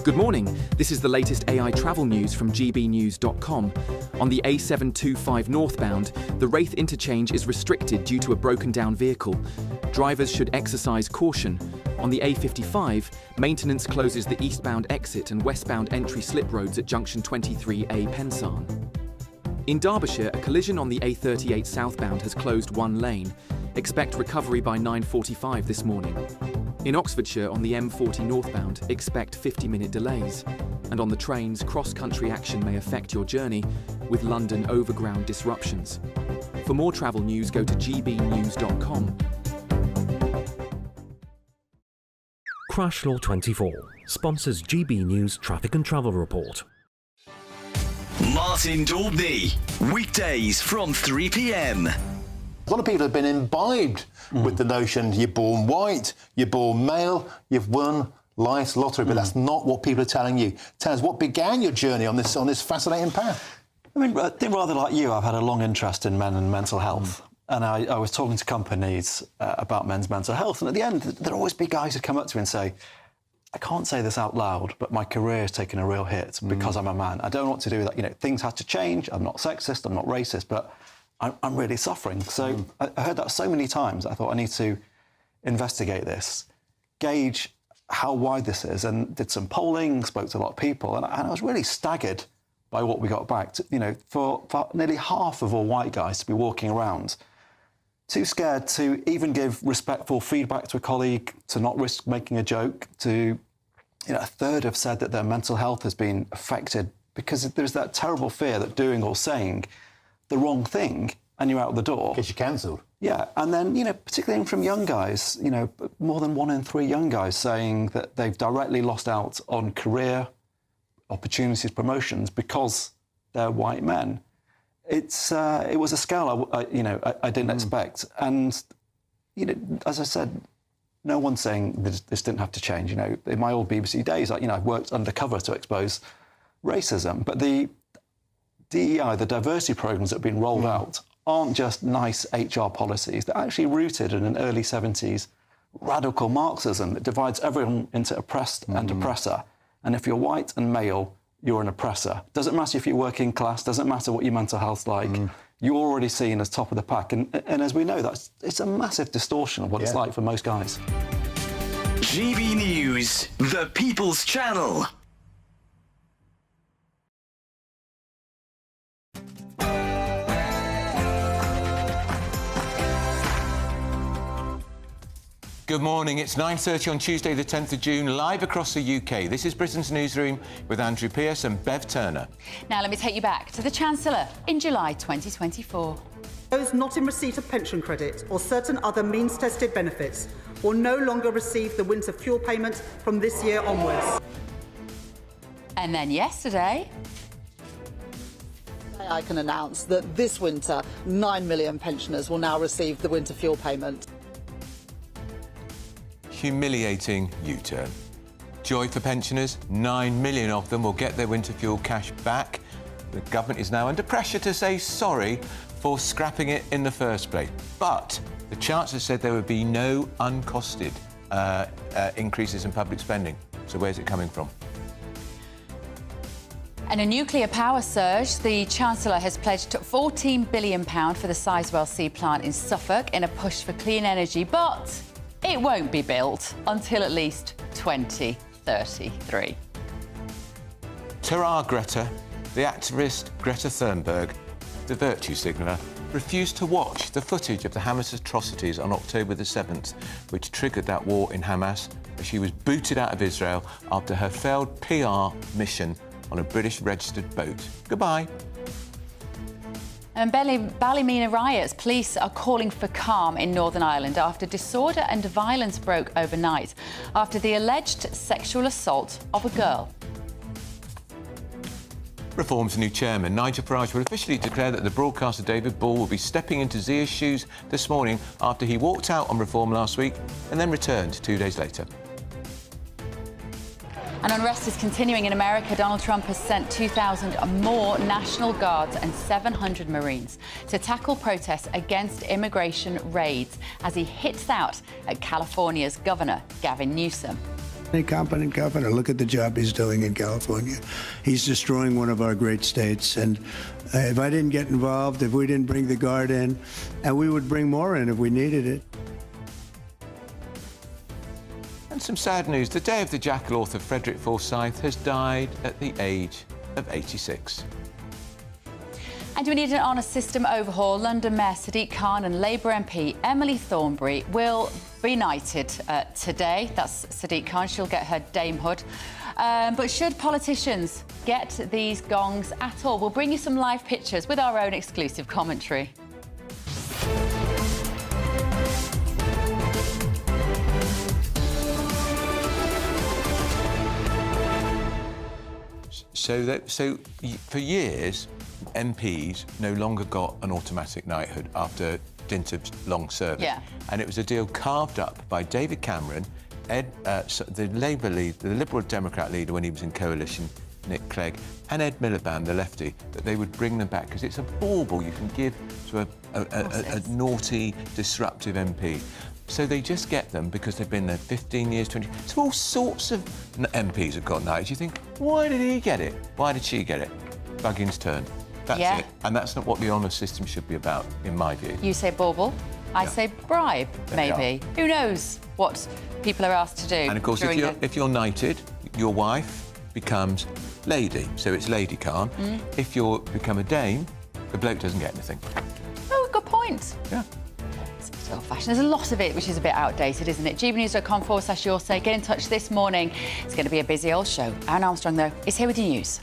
Good morning. This is the latest AI travel news from GBNews.com. On the A725 northbound, the Wraith interchange is restricted due to a broken-down vehicle. Drivers should exercise caution. On the A55, maintenance closes the eastbound exit and westbound entry slip roads at junction 23A Pensarn. In Derbyshire, a collision on the A38 southbound has closed one lane. Expect recovery by 9:45 this morning. In Oxfordshire, on the M40 northbound, expect 50-minute delays. And on the trains, cross-country action may affect your journey, with London overground disruptions. For more travel news, go to gbnews.com. Crash Law 24 sponsors GB News Traffic and Travel Report. Martin Daubney, weekdays from 3 p.m. A lot of people have been imbibed with the notion you're born white, you're born male, you've won life's lottery, but that's not what people are telling you. Tell us, what began your journey on this fascinating path? I mean, I think rather like you, I've had a long interest in men and mental health. And I was talking to companies about men's mental health, and at the end, there'd always be guys who come up to me and say, I can't say this out loud, but my career has taken a real hit because I'm a man. I don't know what to do with that. You know, things had to change. I'm not sexist, I'm not racist, but I'm really suffering. So I heard that so many times. I thought I need to investigate this, gauge how wide this is, and did some polling, spoke to a lot of people, and I was really staggered by what we got back. You know, for nearly half of all white guys to be walking around too scared to even give respectful feedback to a colleague, to not risk making a joke, to, you know, a third have said that their mental health has been affected because there's that terrible fear that doing or saying the wrong thing and you're out the door. Gets you cancelled. Yeah, and then, you know, particularly from young guys, you know, more than 1 in 3 young guys saying that they've directly lost out on career opportunities, promotions because they're white men. It was a scale I didn't expect, and you know, as I said, no one's saying this didn't have to change. You know, in my old BBC days, I've worked undercover to expose racism, but the DEI, the diversity programs that have been rolled out, aren't just nice HR policies. They're actually rooted in an early 70s radical Marxism that divides everyone into oppressed and oppressor. And if you're white and male, you're an oppressor. Doesn't matter if you're working class, doesn't matter what your mental health's like. You're already seen as top of the pack. And as we know, it's a massive distortion of what it's like for most guys. GB News, the People's Channel. Good morning. It's 9:30 on Tuesday, the 10th of June, live across the UK. This is Britain's Newsroom with Andrew Pearce and Bev Turner. Now let me take you back to the Chancellor in July 2024. Those not in receipt of pension credit or certain other means-tested benefits will no longer receive the winter fuel payment from this year onwards. And then yesterday, I can announce that this winter, 9 million pensioners will now receive the winter fuel payment. Humiliating U-turn. Joy for pensioners, 9 million of them will get their winter fuel cash back. The government is now under pressure to say sorry for scrapping it in the first place. But the Chancellor said there would be no uncosted increases in public spending. So where's it coming from? and a nuclear power surge, the Chancellor has pledged £14 billion for the Sizewell C plant in Suffolk in a push for clean energy, but it won't be built until at least 2033. Ta-ra, Greta. The activist Greta Thunberg, the virtue signaller, refused to watch the footage of the Hamas atrocities on October the 7th, which triggered that war in Hamas, as she was booted out of Israel after her failed PR mission on a British-registered boat. Goodbye. And Ballymena riots. Police are calling for calm in Northern Ireland after disorder and violence broke overnight after the alleged sexual assault of a girl. Reform's new chairman, Nigel Farage, will officially declare that the broadcaster David Ball will be stepping into Zia's shoes this morning after he walked out on Reform last week and then returned 2 days later. And unrest is continuing in America. Donald Trump has sent 2,000 more National Guards and 700 Marines to tackle protests against immigration raids as he hits out at California's Governor Gavin Newsom. A competent governor. Look at the job he's doing in California. He's destroying one of our great states. And if I didn't get involved, if we didn't bring the Guard in, and we would bring more in if we needed it. And some sad news. The day of the Jackal author Frederick Forsyth has died at the age of 86. And we need an honour system overhaul. London Mayor Sadiq Khan and Labour MP Emily Thornberry will be knighted today. That's Sadiq Khan. She'll get her damehood. But should politicians get these gongs at all? We'll bring you some live pictures with our own exclusive commentary. So for years, MPs no longer got an automatic knighthood after dint of long service. Yeah. And it was a deal carved up by David Cameron, the Labour leader, the Liberal Democrat leader when he was in coalition, Nick Clegg, and Ed Miliband, the lefty, that they would bring them back because it's a bauble you can give to a naughty, disruptive MP. So they just get them because they've been there 15 years, 20... So all sorts of MPs have got knights. You think, why did he get it? Why did she get it? Buggins' turn. That's it. And that's not what the honour system should be about, in my view. You say bauble, I say bribe, maybe. Who knows what people are asked to do? And of course, if you're knighted, your wife becomes lady, so it's Lady Khan. If you become a dame, the bloke doesn't get anything. Oh, good point. Yeah. It's old-fashioned. There's a lot of it which is a bit outdated, isn't it? gbnews.com/yoursay. Get in touch this morning. It's going to be a busy old show. Aaron Armstrong, though, is here with your news.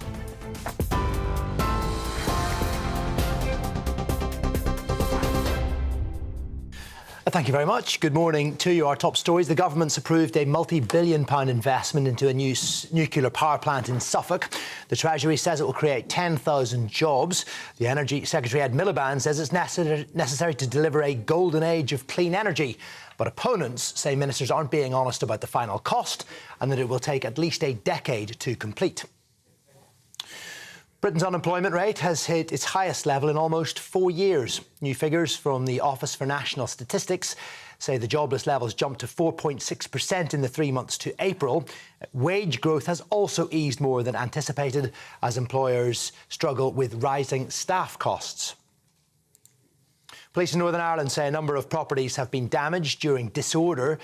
Thank you very much. Good morning to you. Our top stories. The government's approved a multi-billion-pound investment into a new nuclear power plant in Suffolk. The Treasury says it will create 10,000 jobs. The Energy Secretary Ed Miliband says it's necessary to deliver a golden age of clean energy. But opponents say ministers aren't being honest about the final cost and that it will take at least a decade to complete. Britain's unemployment rate has hit its highest level in almost 4 years. New figures from the Office for National Statistics say the jobless levels jumped to 4.6% in the 3 months to April. Wage growth has also eased more than anticipated as employers struggle with rising staff costs. Police in Northern Ireland say a number of properties have been damaged during disorder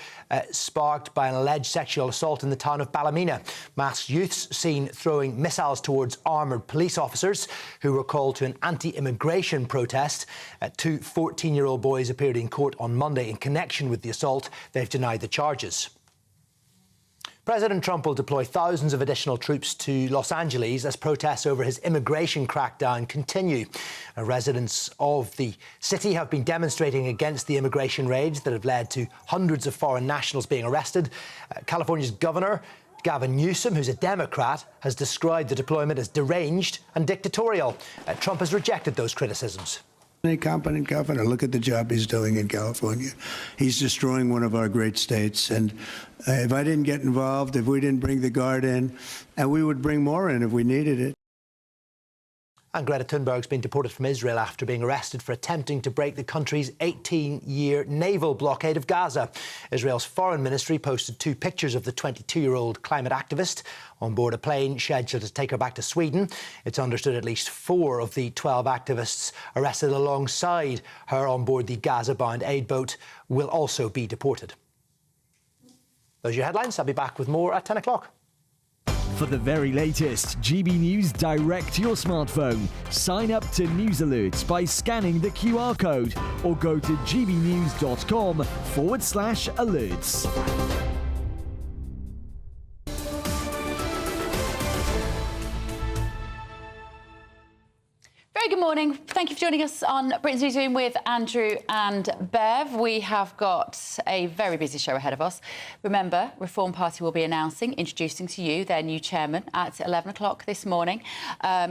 sparked by an alleged sexual assault in the town of Ballymena. Masked youths seen throwing missiles towards armoured police officers who were called to an anti-immigration protest. 2 14-year-old boys appeared in court on Monday in connection with the assault. They've denied the charges. President Trump will deploy thousands of additional troops to Los Angeles as protests over his immigration crackdown continue. Residents of the city have been demonstrating against the immigration raids that have led to hundreds of foreign nationals being arrested. California's Governor Gavin Newsom, who's a Democrat, has described the deployment as deranged and dictatorial. Trump has rejected those criticisms. A competent governor. Look at the job he's doing in California. He's destroying one of our great states. And if I didn't get involved, if we didn't bring the Guard in, and we would bring more in if we needed it. And Greta Thunberg's been deported from Israel after being arrested for attempting to break the country's 18-year naval blockade of Gaza. Israel's foreign ministry posted 2 pictures of the 22-year-old climate activist on board a plane scheduled to take her back to Sweden. It's understood at least 4 of the 12 activists arrested alongside her on board the Gaza-bound aid boat will also be deported. Those are your headlines. I'll be back with more at 10 o'clock. For the very latest GB News direct to your smartphone, sign up to News Alerts by scanning the QR code or go to gbnews.com/alerts. Very good morning. Thank you for joining us on Britain's Newsroom with Andrew and Bev. We have got a very busy show ahead of us. Remember, Reform Party will be introducing to you their new chairman at 11 o'clock this morning.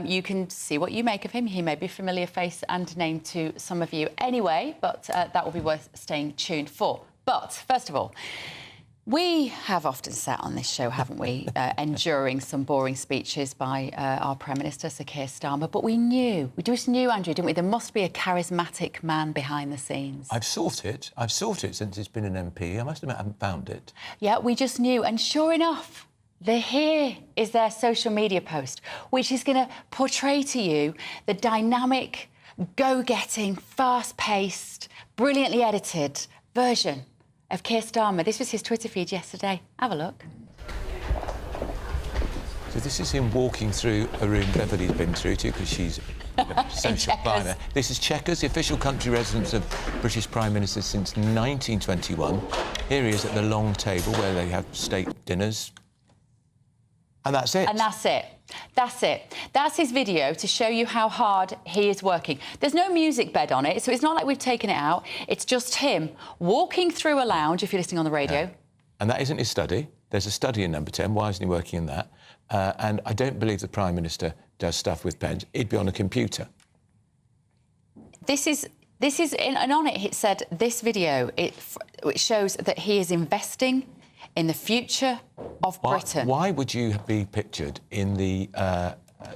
You can see what you make of him. He may be a familiar face and name to some of you anyway, but that will be worth staying tuned for. But, first of all, We have often sat on this show, haven't we, enduring some boring speeches by our Prime Minister, Sir Keir Starmer, but we just knew, Andrew, didn't we? There must be a charismatic man behind the scenes. I've sought it since it's been an MP. I must admit I haven't found it. Yeah, we just knew, and sure enough, here is their social media post, which is going to portray to you the dynamic, go-getting, fast-paced, brilliantly edited version of Keir Starmer. This was his Twitter feed yesterday. Have a look. So this is him walking through a room Beverly's been through to because she's a social climber. This is Chequers, the official country residence of British Prime Ministers since 1921. Here he is at the long table where they have state dinners. And that's it. And that's it. That's it. That's his video to show you how hard he is working. There's no music bed on it, so it's not like we've taken it out. It's just him walking through a lounge, if you're listening on the radio. Yeah. And that isn't his study. There's a study in number 10. Why isn't he working in that? And I don't believe the Prime Minister does stuff with pens. He'd be on a computer. This is, and on it said, this video, it shows that he is investing in the future of Britain. Why would you be pictured in the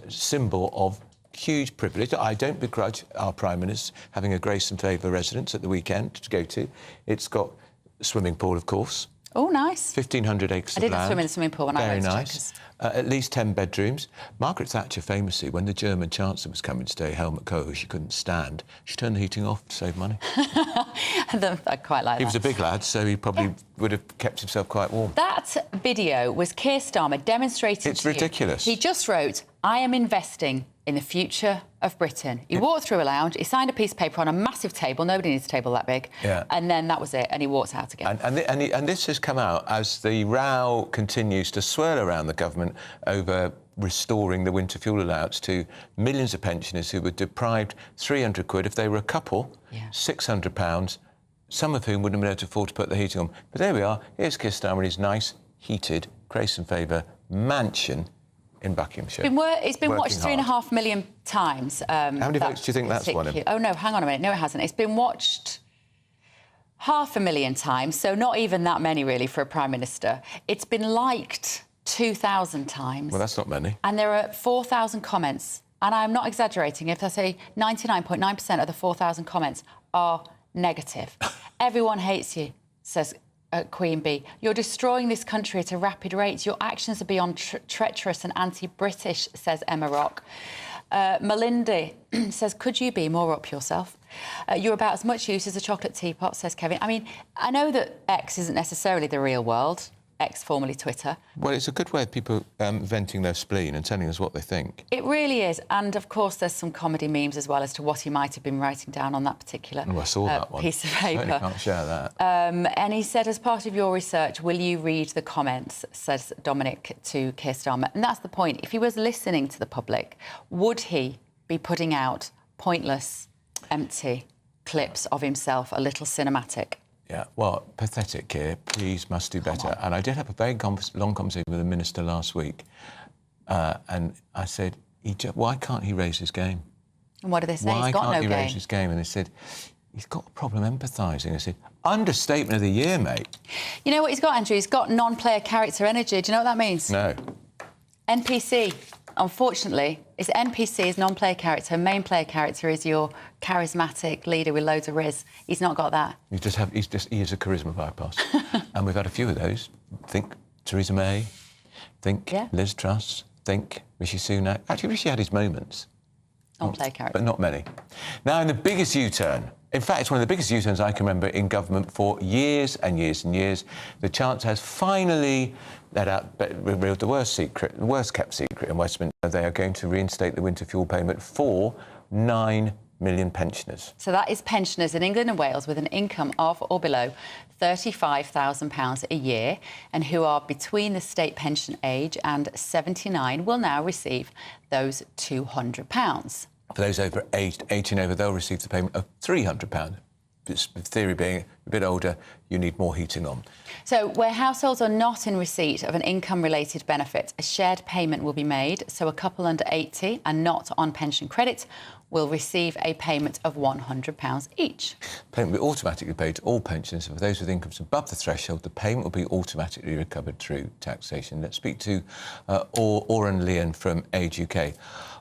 symbol of huge privilege? I don't begrudge our Prime Minister having a Grace and Favour residence at the weekend to go to. It's got a swimming pool, of course. Oh, nice. 1,500 acres of land. I didn't swim in the swimming pool when I went to Chequers. At least 10 bedrooms. Margaret Thatcher famously, when the German Chancellor was coming to stay, Helmut Kohl, who she couldn't stand, she turned the heating off to save money. I quite like that. He was a big lad, so he probably would have kept himself quite warm. That video was Keir Starmer demonstrating It's ridiculous. He just wrote, I am investing in the future of Britain. He walked through a lounge, he signed a piece of paper on a massive table, nobody needs a table that big, and then that was it, and he walked out again. And this has come out as the row continues to swirl around the government over restoring the winter fuel allowance to millions of pensioners who were deprived 300 quid if they were a couple, £600, some of whom wouldn't have been able to afford to put the heating on. But there we are, here's Keir Starmer in his nice, heated, Grace and Favour mansion in Buckinghamshire. It's been watched 3.5 million times. How many votes do you think that's won him? Oh, no, hang on a minute. No, it hasn't. It's been watched 500,000 times, so not even that many, really, for a Prime Minister. It's been liked 2,000 times. Well, that's not many. And there are 4,000 comments. And I'm not exaggerating if I say 99.9% of the 4,000 comments are negative. Everyone hates you, says Queen Bee. You're destroying this country at a rapid rate. Your actions are beyond treacherous and anti-British, says Emma Rock. Melinda says, could you be more up yourself? You're about as much use as a chocolate teapot, says Kevin. I mean, I know that X isn't necessarily the real world. X, formerly Twitter. Well, it's a good way of people venting their spleen and telling us what they think. It really is. And, of course, there's some comedy memes as well as to what he might have been writing down on that particular I saw that one. piece of paper. I can't share that. And he said, as part of your research, will you read the comments, says Dominic to Keir Starmer. And that's the point. If he was listening to the public, would he be putting out pointless, empty clips of himself, a little cinematic? Yeah, well, pathetic, Keir. Please must do better. And I did have a very long conversation with the minister last week, and I said, why can't he raise his game? And what did they say? Why He's got can't no he game. raise his game? And they said, he's got a problem empathising. I said, understatement of the year, mate. You know what he's got, Andrew? He's got non-player character energy. Do you know what that means? No. NPC. Unfortunately, it's NPC is non-player character. Main player character is your charismatic leader with loads of riz. He's not got that. He is a charisma bypass. And we've had a few of those. Think Theresa May, think Liz Truss, think Rishi Sunak. Actually, Rishi had his moments. Non-player character. But not many. Now, in the biggest U-turn, in fact, it's one of the biggest U-turns I can remember in government for years and years and years. The Chancellor has finally let out, revealed the worst kept secret in Westminster. They are going to reinstate the winter fuel payment for 9 million pensioners. So that is pensioners in England and Wales with an income of or below £35,000 a year and who are between the state pension age and 79 will now receive those £200. For those aged 18 over, they'll receive the payment of £300. theory being a bit older, you need more heating on. So where households are not in receipt of an income-related benefit, a shared payment will be made. So a couple under 80 and not on pension credit will receive a payment of £100 each. Payment will be automatically paid to all pensioners, and for those with incomes above the threshold, the payment will be automatically recovered through taxation. Let's speak to Oren Leon from Age UK.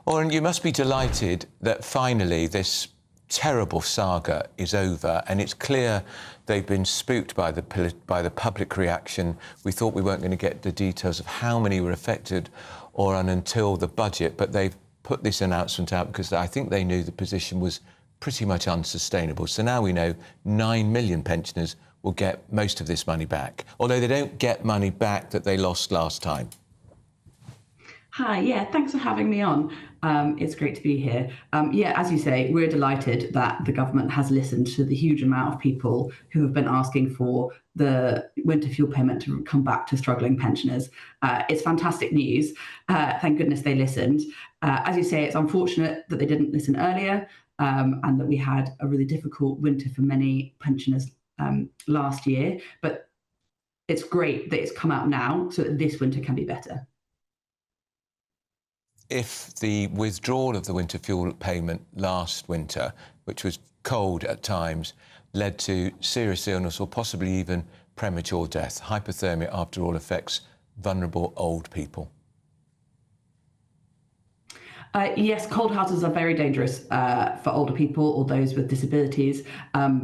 Oren, you must be delighted that finally this terrible saga is over, and it's clear they've been spooked by the public reaction. We thought we weren't going to get the details of how many were affected until the budget, but they've put this announcement out because I think they knew the position was pretty much unsustainable. So now we know 9 million pensioners will get most of this money back, although they don't get money back that they lost last time. Hi, yeah, thanks for having me on. It's great to be here. Yeah, as you say, we're delighted that the government has listened to the huge amount of people who have been asking for the winter fuel payment to come back to struggling pensioners. It's fantastic news. Thank goodness they listened. As you say, it's unfortunate that they didn't listen earlier and that we had a really difficult winter for many pensioners last year. But it's great that it's come out now so that this winter can be better. If the withdrawal of the winter fuel payment last winter, which was cold at times, led to serious illness or possibly even premature death, hypothermia, after all, affects vulnerable old people. Yes, cold houses are very dangerous for older people or those with disabilities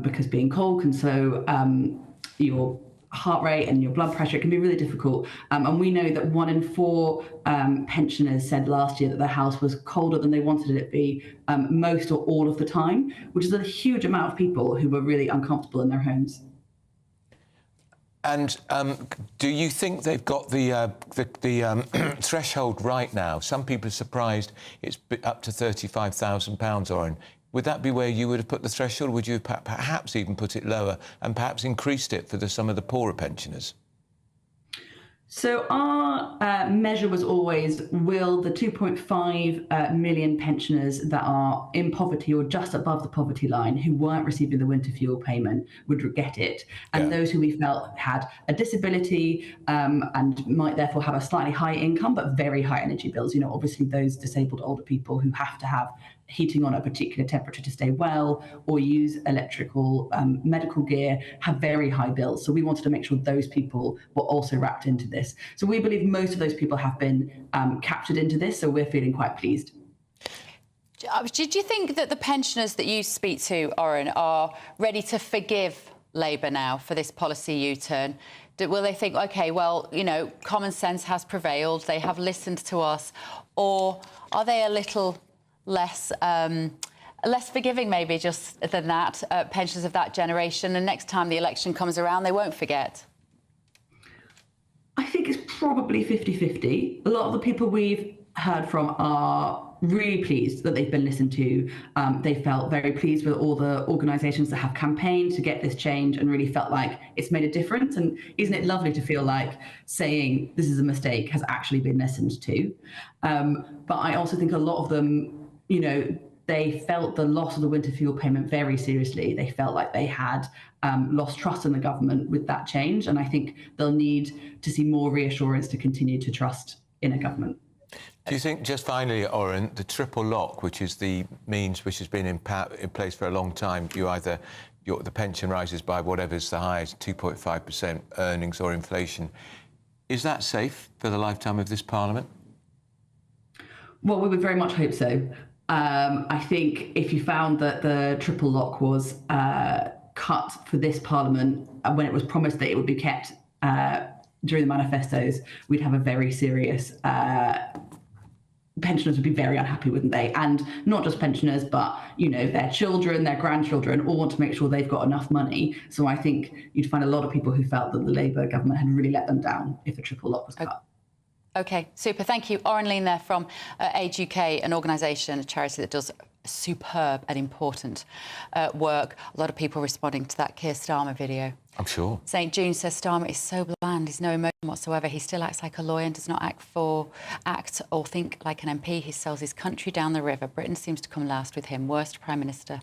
because being cold can slow your heart rate and your blood pressure. It can be really difficult. And we know that 1 in 4 pensioners said last year that their house was colder than they wanted it to be most or all of the time, which is a huge amount of people who were really uncomfortable in their homes. And do you think they've got the threshold right now? Some people are surprised it's up to £35,000, Oren. Would that be where you would have put the threshold? Would you have perhaps even put it lower and perhaps increased it for some of the poorer pensioners? So our measure was always, will the 2.5 million pensioners that are in poverty or just above the poverty line who weren't receiving the winter fuel payment would get it? And those who we felt had a disability and might therefore have a slightly high income but very high energy bills. You know, obviously those disabled older people who have to have heating on a particular temperature to stay well or use electrical medical gear have very high bills. So we wanted to make sure those people were also wrapped into this. So we believe most of those people have been captured into this, so we're feeling quite pleased. Did you think that the pensioners that you speak to, Oren, are ready to forgive Labour now for this policy U-turn? Will they think, OK, well, you know, common sense has prevailed, they have listened to us, or are they a little less forgiving, maybe, just than that, pensioners of that generation, and next time the election comes around, they won't forget? I think it's probably 50-50. A lot of the people we've heard from are really pleased that they've been listened to. They felt very pleased with all the organisations that have campaigned to get this change and really felt like it's made a difference. And isn't it lovely to feel like saying this is a mistake has actually been listened to? But I also think a lot of them, you know, they felt the loss of the winter fuel payment very seriously. They felt like they had lost trust in the government with that change. And I think they'll need to see more reassurance to continue to trust in a government. Do you think, just finally, Oren, the triple lock, which is the means which has been in place for a long time, the pension rises by whatever's the highest, 2.5% earnings or inflation, is that safe for the lifetime of this Parliament? Well, we would very much hope so. I think if you found that the triple lock was cut for this Parliament when it was promised that it would be kept during the manifestos, we'd have a very serious... pensioners would be very unhappy, wouldn't they? And not just pensioners, but, you know, their children, their grandchildren all want to make sure they've got enough money. So I think you'd find a lot of people who felt that the Labour government had really let them down if the triple lock was cut. OK, super. Thank you. Oren Leon there from Age UK, an organisation, a charity that does superb and important work. A lot of people responding to that Keir Starmer video. I'm sure. St June says Starmer is so bland, he's no emotion whatsoever. He still acts like a lawyer and does not act or think like an MP. He sells his country down the river. Britain seems to come last with him. Worst Prime Minister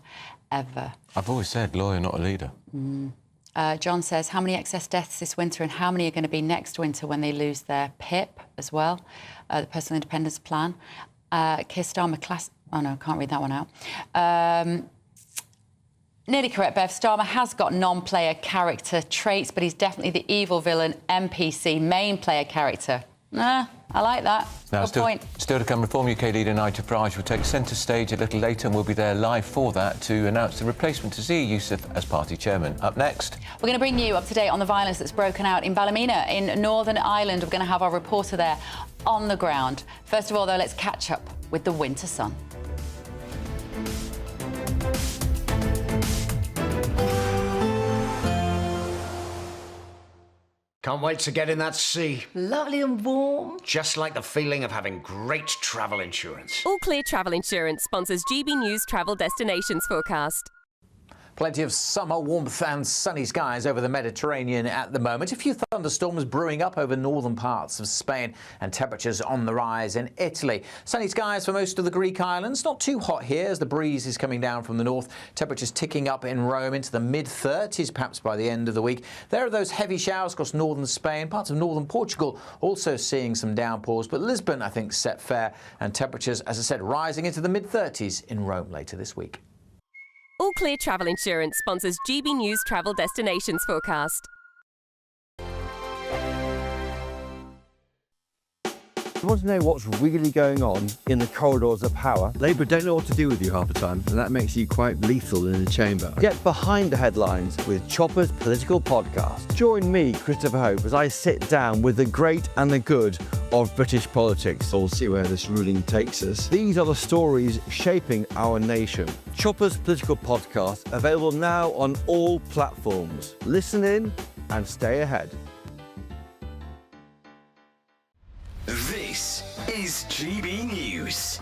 ever. I've always said lawyer, not a leader. John says, how many excess deaths this winter and how many are going to be next winter when they lose their PIP as well, the Personal Independence Plan. Keir Starmer class... Oh, no, I can't read that one out. Nearly correct, Bev. Starmer has got non-player character traits, but he's definitely the evil villain NPC main player character. I like that. Now, Good point. Still to come, Reform UK leader Nigel Farage will take centre stage a little later, and we'll be there live for that to announce the replacement to Zia Youssef as party chairman. Up next, we're going to bring you up to date on the violence that's broken out in Ballymena in Northern Ireland. We're going to have our reporter there on the ground. First of all, though, let's catch up with the winter sun. Can't wait to get in that sea. Lovely and warm. Just like the feeling of having great travel insurance. All Clear Travel Insurance sponsors GB News travel destinations forecast. Plenty of summer warmth and sunny skies over the Mediterranean at the moment. A few thunderstorms brewing up over northern parts of Spain and temperatures on the rise in Italy. Sunny skies for most of the Greek islands. Not too hot here as the breeze is coming down from the north. Temperatures ticking up in Rome into the mid-30s perhaps by the end of the week. There are those heavy showers across northern Spain, parts of northern Portugal also seeing some downpours. But Lisbon, I think, set fair and temperatures, as I said, rising into the mid-30s in Rome later this week. All Clear Travel Insurance sponsors GB News travel destinations forecast. You want to know what's really going on in the corridors of power? Labour don't know what to do with you half the time, and that makes you quite lethal in the chamber. Get behind the headlines with Chopper's Political Podcast. Join me, Christopher Hope, as I sit down with the great and the good of British politics. We'll see where this ruling takes us. These are the stories shaping our nation. Chopper's Political Podcast, available now on all platforms. Listen in and stay ahead. This is GB News,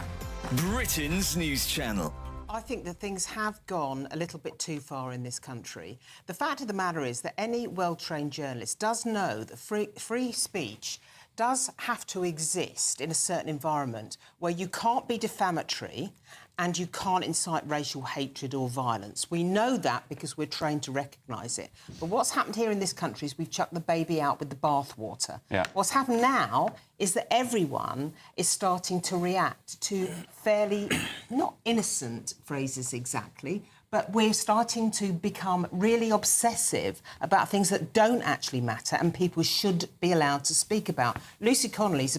Britain's news channel. I think that things have gone a little bit too far in this country. The fact of the matter is that any well-trained journalist does know that free speech does have to exist in a certain environment where you can't be defamatory and you can't incite racial hatred or violence. We know that because we're trained to recognise it. But what's happened here in this country is we've chucked the baby out with the bathwater. Yeah. What's happened now is that everyone is starting to react to fairly, not innocent phrases exactly, but we're starting to become really obsessive about things that don't actually matter and people should be allowed to speak about. Lucy Connolly's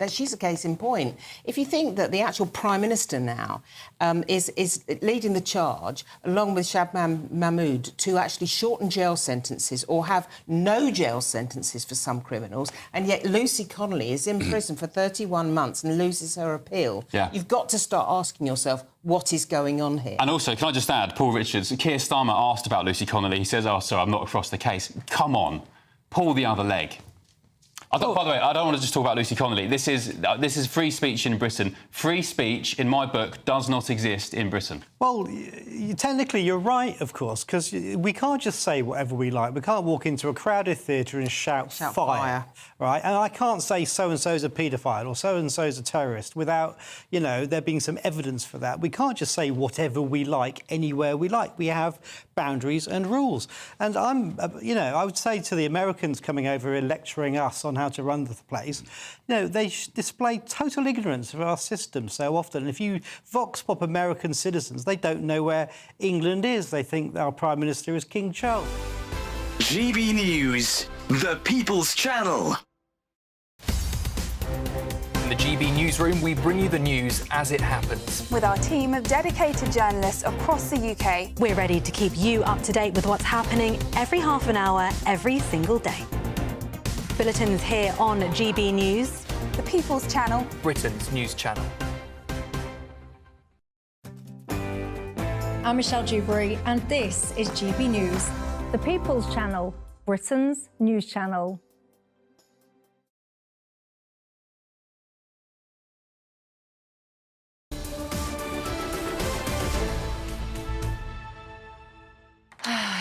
she's a case in point. If you think that the actual Prime Minister now is leading the charge, along with Shabnam Mahmood, to actually shorten jail sentences or have no jail sentences for some criminals, and yet Lucy Connolly is in prison for 31 months and loses her appeal, you've got to start asking yourself, what is going on here? And also, can I just add, Paul Richards, Keir Starmer asked about Lucy Connolly. He says, oh, sorry, I'm not across the case. Come on, pull the other leg. By the way, I don't want to just talk about Lucy Connolly. This is free speech in Britain. Free speech, in my book, does not exist in Britain. Well, technically, you're right, of course, because we can't just say whatever we like. We can't walk into a crowded theatre and shout fire, right? And I can't say so-and-so's a paedophile or so-and-so's a terrorist without, there being some evidence for that. We can't just say whatever we like anywhere we like. We have boundaries and rules. And I would say to the Americans coming over here lecturing us on how to run the place, they display total ignorance of our system so often. If you vox pop American citizens, they don't know where England is. They think our Prime Minister is King Charles. GB News, the People's Channel. In the GB Newsroom, we bring you the news as it happens. With our team of dedicated journalists across the UK, we're ready to keep you up to date with what's happening every half an hour, every single day. Bulletins here on GB News, the People's Channel, Britain's news channel. I'm Michelle Dewberry, and this is GB News, the People's Channel, Britain's news channel.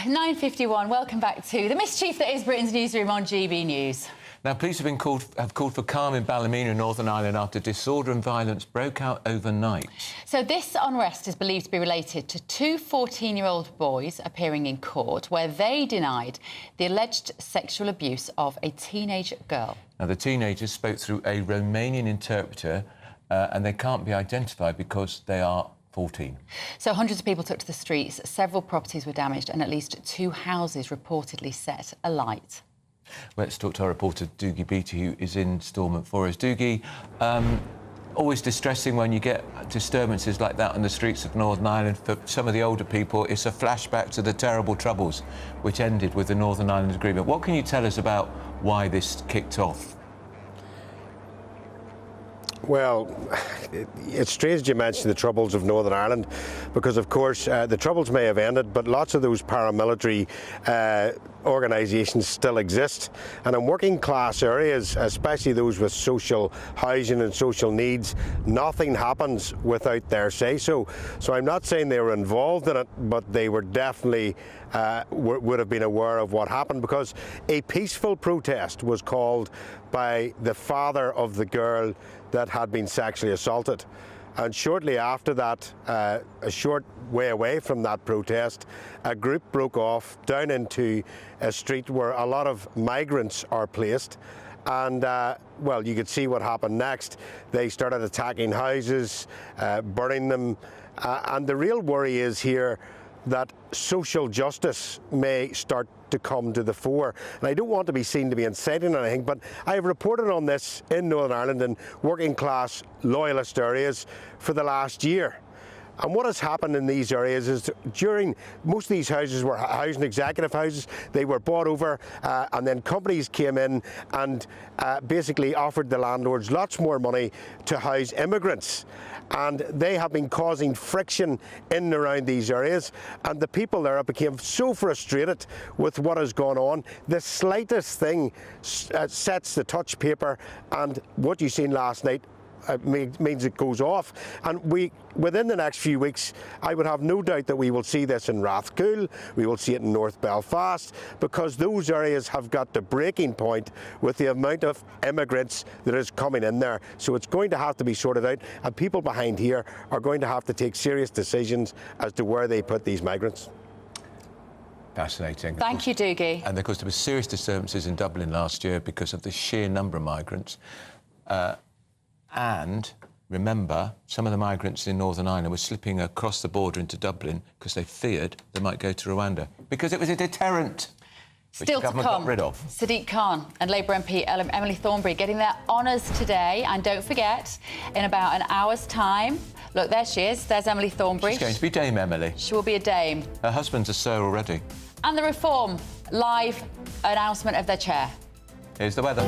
9:51. Welcome back to the mischief that is Britain's newsroom on GB News. Now, police have called for calm in Ballymena, Northern Ireland, after disorder and violence broke out overnight. So this unrest is believed to be related to two 14-year-old boys appearing in court where they denied the alleged sexual abuse of a teenage girl. Now, the teenagers spoke through a Romanian interpreter and they can't be identified because they are 14. So hundreds of people took to the streets, several properties were damaged and at least 2 houses reportedly set alight. Let's talk to our reporter, Doogie Beattie, who is in Stormont for us. Doogie, always distressing when you get disturbances like that on the streets of Northern Ireland. For some of the older people, it's a flashback to the terrible troubles which ended with the Northern Ireland Agreement. What can you tell us about why this kicked off? Well, it's strange you mentioned the troubles of Northern Ireland because, of course, the troubles may have ended, but lots of those paramilitary organisations still exist. And in working class areas, especially those with social housing and social needs, nothing happens without their say-so. So I'm not saying they were involved in it, but they were definitely would have been aware of what happened, because a peaceful protest was called by the father of the girl that had been sexually assaulted. And shortly after that, a short way away from that protest, a group broke off down into a street where a lot of migrants are placed. And, well, you could see what happened next. They started attacking houses, burning them. And the real worry is here that social justice may start to come to the fore. And I don't want to be seen to be inciting anything, but I have reported on this in Northern Ireland in working class loyalist areas for the last year. And what has happened in these areas is during, most of these houses were housing executive houses, they were bought over and then companies came in and basically offered the landlords lots more money to house immigrants. And they have been causing friction in and around these areas, and the people there became so frustrated with what has gone on. The slightest thing sets the touch paper, and what you seen last night means it goes off. And within the next few weeks, I would have no doubt that we will see this in Rathcoole, we will see it in North Belfast, because those areas have got the breaking point with the amount of immigrants that is coming in there. So it's going to have to be sorted out, and people behind here are going to have to take serious decisions as to where they put these migrants. Fascinating. Thank you, Doogie. And of course, there were serious disturbances in Dublin last year because of the sheer number of migrants. And remember, some of the migrants in Northern Ireland were slipping across the border into Dublin because they feared they might go to Rwanda, because it was a deterrent. Still which the to government come, got rid of. Sadiq Khan and Labour MP Emily Thornberry getting their honours today. And don't forget, in about an hour's time, look, there she is, there's Emily Thornberry. She's going to be Dame Emily. She will be a dame. Her husband's a sir already. And the Reform, live announcement of their chair. Here's the weather.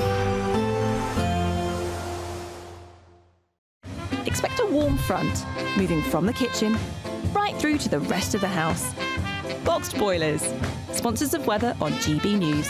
Expect a warm front, moving from the kitchen right through to the rest of the house. Boxed Boilers, sponsors of weather on GB News.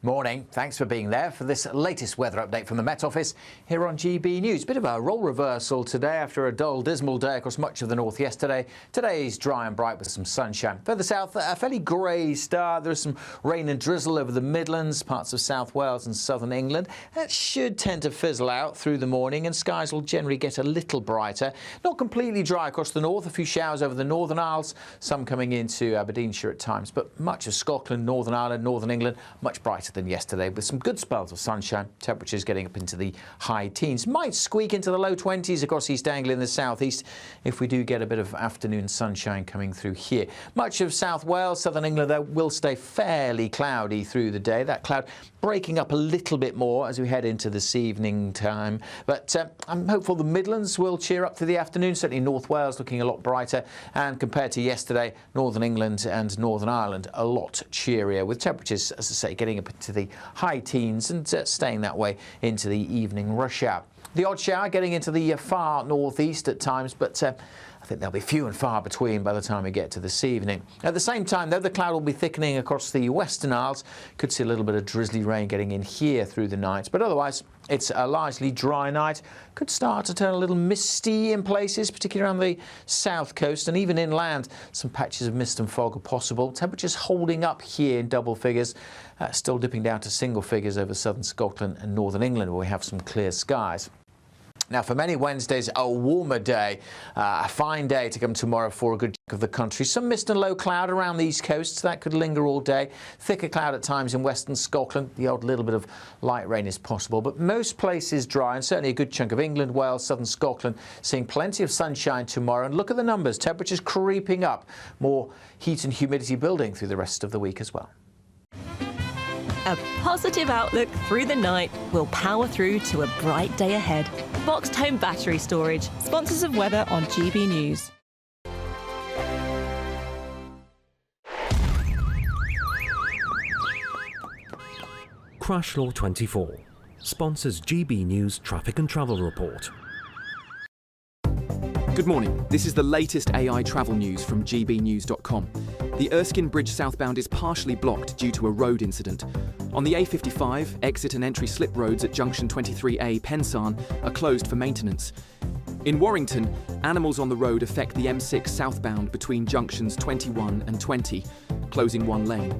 Morning. Thanks for being there for this latest weather update from the Met Office here on GB News. Bit of a role reversal today after a dull, dismal day across much of the north yesterday. Today's dry and bright with some sunshine. Further south, a fairly grey start. There's some rain and drizzle over the Midlands, parts of South Wales and southern England. That should tend to fizzle out through the morning, and skies will generally get a little brighter. Not completely dry across the north. A few showers over the Northern Isles, some coming into Aberdeenshire at times, but much of Scotland, Northern Ireland, Northern England, much brighter than yesterday, with some good spells of sunshine. Temperatures getting up into the high teens. Might squeak into the low 20s across East Anglia in the southeast if we do get a bit of afternoon sunshine coming through here. Much of South Wales, southern England, though, will stay fairly cloudy through the day. That cloud breaking up a little bit more as we head into this evening time. But I'm hopeful the Midlands will cheer up through the afternoon. Certainly North Wales looking a lot brighter, and compared to yesterday, Northern England and Northern Ireland a lot cheerier, with temperatures, as I say, getting up into the high teens and staying that way into the evening rush hour. The odd shower getting into the far northeast at times, but I think they'll be few and far between by the time we get to this evening. At the same time, though, the cloud will be thickening across the Western Isles. Could see a little bit of drizzly rain getting in here through the night, but otherwise it's a largely dry night. Could start to turn a little misty in places, particularly around the south coast and even inland. Some patches of mist and fog are possible. Temperatures holding up here in double figures, still dipping down to single figures over southern Scotland and northern England, where we have some clear skies. Now, for many, Wednesday's a warmer day, a fine day to come tomorrow for a good chunk of the country. Some mist and low cloud around the east coast, that could linger all day. Thicker cloud at times in western Scotland. The odd little bit of light rain is possible, but most places dry, and certainly a good chunk of England, Wales, southern Scotland, seeing plenty of sunshine tomorrow. And look at the numbers, temperatures creeping up. More heat and humidity building through the rest of the week as well. A positive outlook through the night will power through to a bright day ahead. Boxed Home Battery Storage, sponsors of weather on GB News. Crash Law 24 sponsors GB News Traffic and Travel Report. Good morning. This is the latest AI travel news from GBNews.com. The Erskine Bridge southbound is partially blocked due to a road incident. On the A55, exit and entry slip roads at junction 23A Pensarn are closed for maintenance. In Warrington, animals on the road affect the M6 southbound between junctions 21 and 20, closing one lane.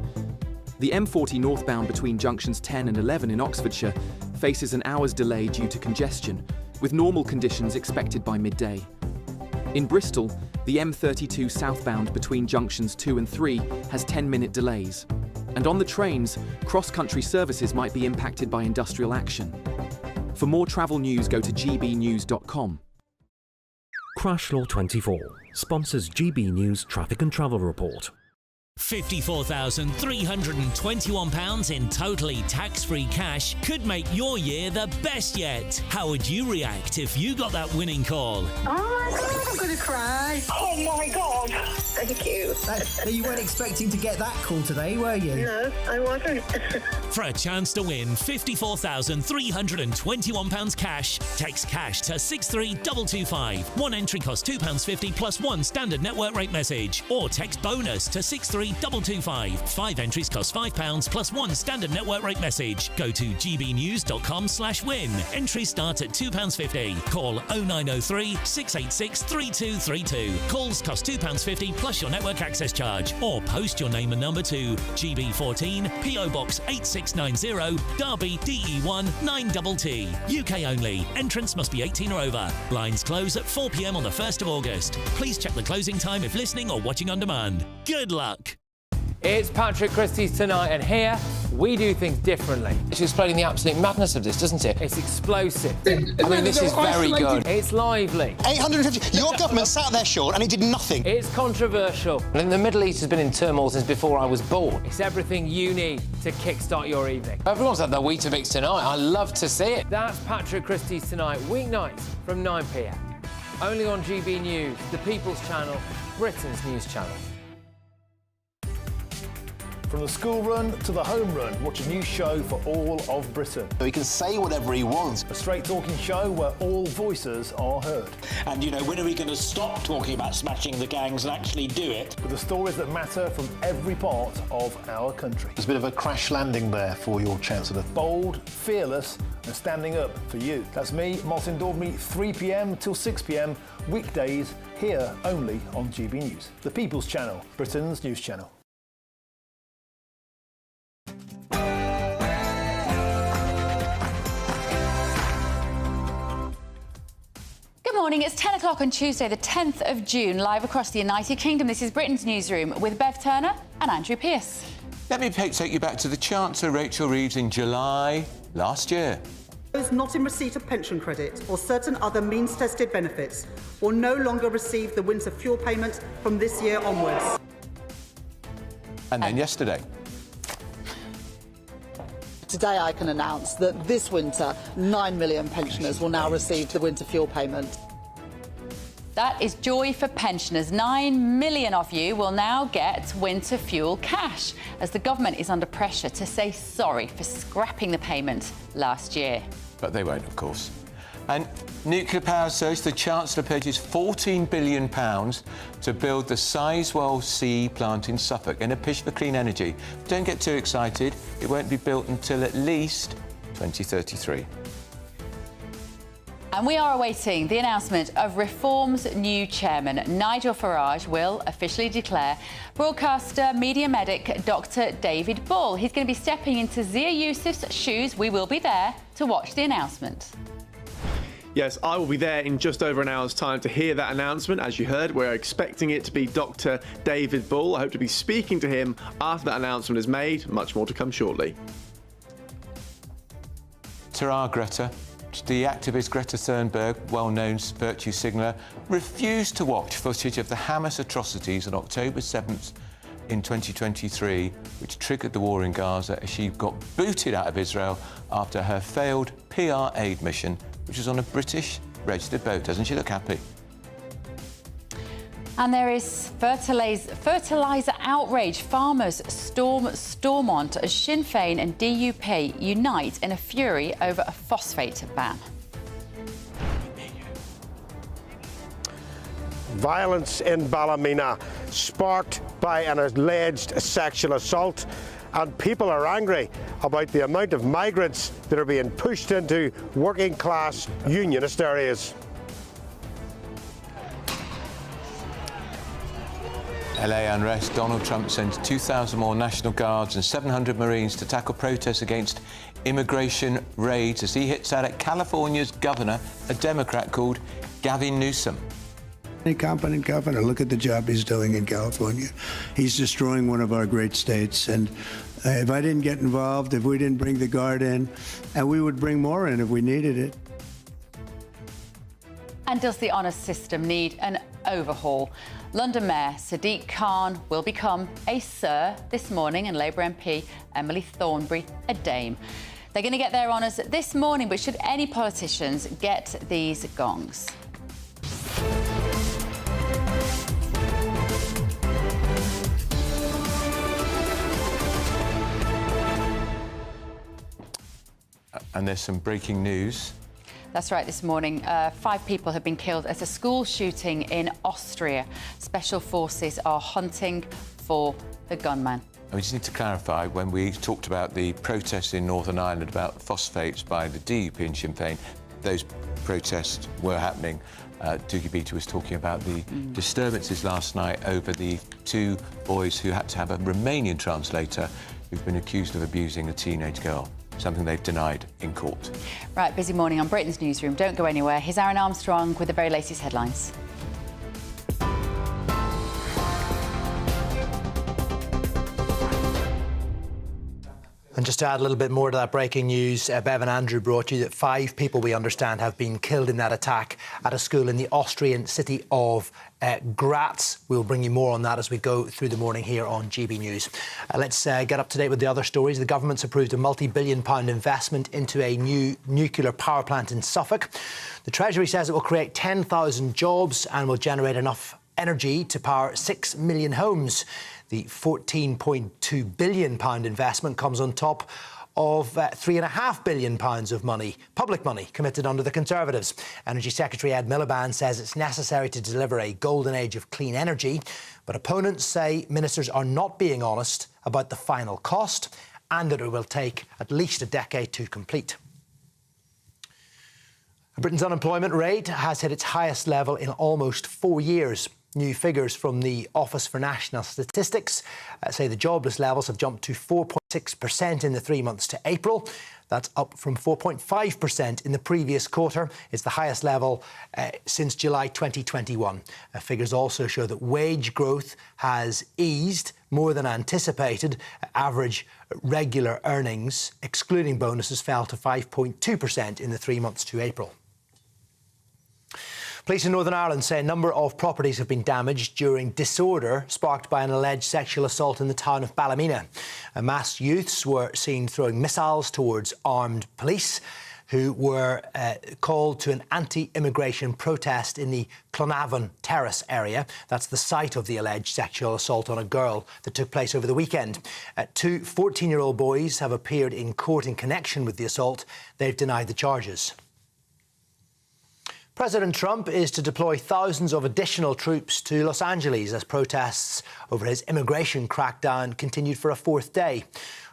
The M40 northbound between junctions 10 and 11 in Oxfordshire faces an hour's delay due to congestion, with normal conditions expected by midday. In Bristol, the M32 southbound between junctions 2 and 3 has 10-minute delays. And on the trains, cross-country services might be impacted by industrial action. For more travel news, go to gbnews.com. Crash Law 24 sponsors GB News Traffic and Travel Report. £54,321 in totally tax-free cash could make your year the best yet. How would you react if you got that winning call? Oh my God, I'm going to cry. Oh my God. Thank you. You weren't expecting to get that call today, were you? No, I wasn't. For a chance to win £54,321 cash, text cash to 63225. One entry costs £2.50 plus one standard network rate message. Or text bonus to 63225. 5 entries cost £5 plus one standard network rate message. Go to gbnews.com/win. Entries start at £2.50. Call 0903 686 3232. Calls cost £2.50 plus your network access charge. Or post your name and number to GB14 PO Box 8690 Derby DE1 9TT. UK only. Entrance must be 18 or over. Lines close at 4 p.m. on the 1st of August. Please check the closing time if listening or watching on demand. Good luck. It's Patrick Christie's Tonight, and here we do things differently. It's explaining the absolute madness of this, doesn't it? It's explosive. I mean, this is very good. It's lively. 850. Your government sat there short and it did nothing. It's controversial. And the Middle East has been in turmoil since before I was born. It's everything you need to kickstart your evening. Everyone's had their Weetabix tonight. I love to see it. That's Patrick Christie's Tonight, weeknights from 9 p.m. Only on GB News, the People's Channel, Britain's news channel. From the school run to the home run, watch a new show for all of Britain. He can say whatever he wants. A straight-talking show where all voices are heard. And, you know, when are we going to stop talking about smashing the gangs and actually do it? With the stories that matter from every part of our country. There's a bit of a crash landing there for your Chancellor. Bold, fearless and standing up for you. That's me, Martin Daubney, 3 p.m. till 6 p.m, weekdays, here only on GB News. The People's Channel, Britain's news channel. Good morning, it's 10 o'clock on Tuesday, the 10th of June, live across the United Kingdom. This is Britain's Newsroom with Bev Turner and Andrew Pearce. Let me take you back to the Chancellor, Rachel Reeves, in July last year. Those not in receipt of pension credit or certain other means-tested benefits will no longer receive the winter fuel payment from this year onwards. And then yesterday. Today I can announce that this winter 9 million pensioners will now receive the winter fuel payment. That is joy for pensioners. 9 million of you will now get winter fuel cash as the government is under pressure to say sorry for scrapping the payment last year. But they won't, of course. And nuclear power surge, the Chancellor pledges £14 billion to build the Sizewell C plant in Suffolk in a push for clean energy. Don't get too excited. It won't be built until at least 2033. And we are awaiting the announcement of Reform's new chairman. Nigel Farage will officially declare broadcaster, media medic Dr. David Bull. He's going to be stepping into Zia Yusuf's shoes. We will be there to watch the announcement. Yes, I will be there in just over an hour's time to hear that announcement. As you heard, we're expecting it to be Dr. David Bull. I hope to be speaking to him after that announcement is made. Much more to come shortly. Ta-ra, Greta. The activist Greta Thunberg, well-known virtue signaller, refused to watch footage of the Hamas atrocities on October 7th in 2023, which triggered the war in Gaza as she got booted out of Israel after her failed PR aid mission, which was on a British registered boat. Doesn't she look happy? And there is fertiliser outrage. Farmers storm Stormont as Sinn Féin and DUP unite in a fury over a phosphate ban. Violence in Ballymena sparked by an alleged sexual assault, and people are angry about the amount of migrants that are being pushed into working class unionist areas. LA unrest. Donald Trump sends 2,000 more National Guards and 700 Marines to tackle protests against immigration raids as he hits out at California's governor, a Democrat called Gavin Newsom. A competent governor. Look at the job he's doing in California. He's destroying one of our great states. And if I didn't get involved, if we didn't bring the Guard in, and we would bring more in if we needed it. And does the honours system need an overhaul? London Mayor Sadiq Khan will become a Sir this morning, and Labour MP Emily Thornberry a Dame. They're going to get their honours this morning, but should any politicians get these gongs? And there's some breaking news. That's right, this morning, 5 people have been killed at a school shooting in Austria. Special forces are hunting for the gunman. We just need to clarify, when we talked about the protests in Northern Ireland about phosphates by the DUP and Sinn Féin, those protests were happening. Doogie Beattie was talking about the disturbances last night over the 2 boys who had to have a Romanian translator who've been accused of abusing a teenage girl. Something they've denied in court. Right, busy morning on Britain's Newsroom. Don't go anywhere. Here's Aaron Armstrong with the very latest headlines. And just to add a little bit more to that breaking news, Bevan Andrew brought you that 5 people, we understand, have been killed in that attack at a school in the Austrian city of Graz. We'll bring you more on that as we go through the morning here on GB News. Let's get up to date with the other stories. The government's approved a multi-billion-pound investment into a new nuclear power plant in Suffolk. The Treasury says it will create 10,000 jobs and will generate enough energy to power 6 million homes. The £14.2 billion investment comes on top of £3.5 billion of money, public money, committed under the Conservatives. Energy Secretary Ed Miliband says it's necessary to deliver a golden age of clean energy, but opponents say ministers are not being honest about the final cost and that it will take at least a decade to complete. Britain's unemployment rate has hit its highest level in almost 4 years. New figures from the Office for National Statistics say the jobless levels have jumped to 4.6% in the 3 months to April. That's up from 4.5% in the previous quarter. It's the highest level since July 2021. Figures also show that wage growth has eased more than anticipated. Average regular earnings, excluding bonuses, fell to 5.2% in the 3 months to April. Police in Northern Ireland say a number of properties have been damaged during disorder sparked by an alleged sexual assault in the town of Ballymena. Masked youths were seen throwing missiles towards armed police who were called to an anti-immigration protest in the Clonavon Terrace area. That's the site of the alleged sexual assault on a girl that took place over the weekend. 2 14-year-old boys have appeared in court in connection with the assault. They've denied the charges. President Trump is to deploy thousands of additional troops to Los Angeles as protests over his immigration crackdown continued for a fourth day.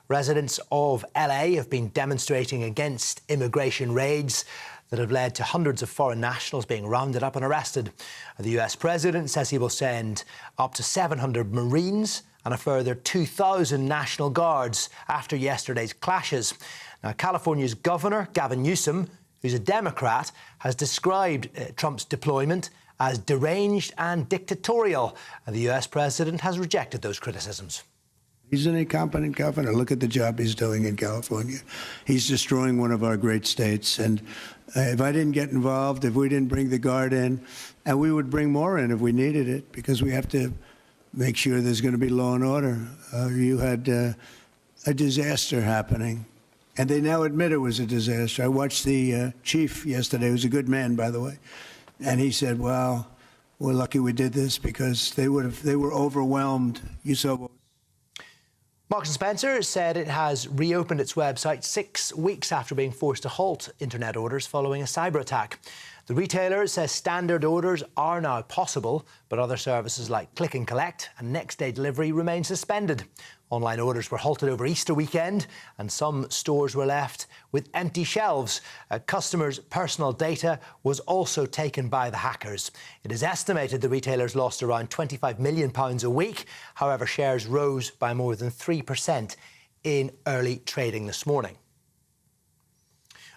Residents of LA have been demonstrating against immigration raids that have led to hundreds of foreign nationals being rounded up and arrested. The US president says he will send up to 700 Marines and a further 2,000 National Guards after yesterday's clashes. Now, California's Governor Gavin Newsom, who's a Democrat, has described Trump's deployment as deranged and dictatorial. And the US president has rejected those criticisms. He's an incompetent governor. Look at the job he's doing in California. He's destroying one of our great states. And if I didn't get involved, if we didn't bring the Guard in, and we would bring more in if we needed it, because we have to make sure there's going to be law and order. You had a disaster happening. And they now admit it was a disaster. I watched the chief yesterday, who's a good man, by the way, and he said, "Wow, we're lucky we did this because they were overwhelmed." You saw. Marks & Spencer said it has reopened its website 6 weeks after being forced to halt internet orders following a cyber attack. The retailer says standard orders are now possible, but other services like click and collect and next day delivery remain suspended. Online orders were halted over Easter weekend and some stores were left with empty shelves. Customers' personal data was also taken by the hackers. It is estimated the retailers lost around £25 million a week. However, shares rose by more than 3% in early trading this morning.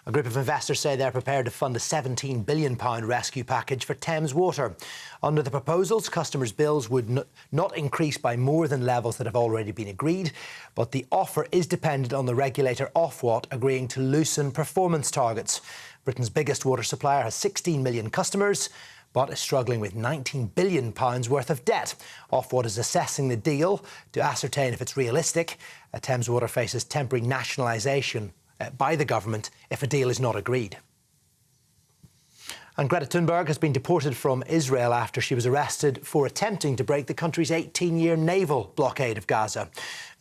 A group of investors say they're prepared to fund a £17 billion rescue package for Thames Water. Under the proposals, customers' bills would not increase by more than levels that have already been agreed, but the offer is dependent on the regulator Ofwat agreeing to loosen performance targets. Britain's biggest water supplier has 16 million customers, but is struggling with £19 billion worth of debt. Ofwat is assessing the deal to ascertain if it's realistic. Thames Water faces temporary nationalisation by the government if a deal is not agreed. And Greta Thunberg has been deported from Israel after she was arrested for attempting to break the country's 18-year naval blockade of Gaza.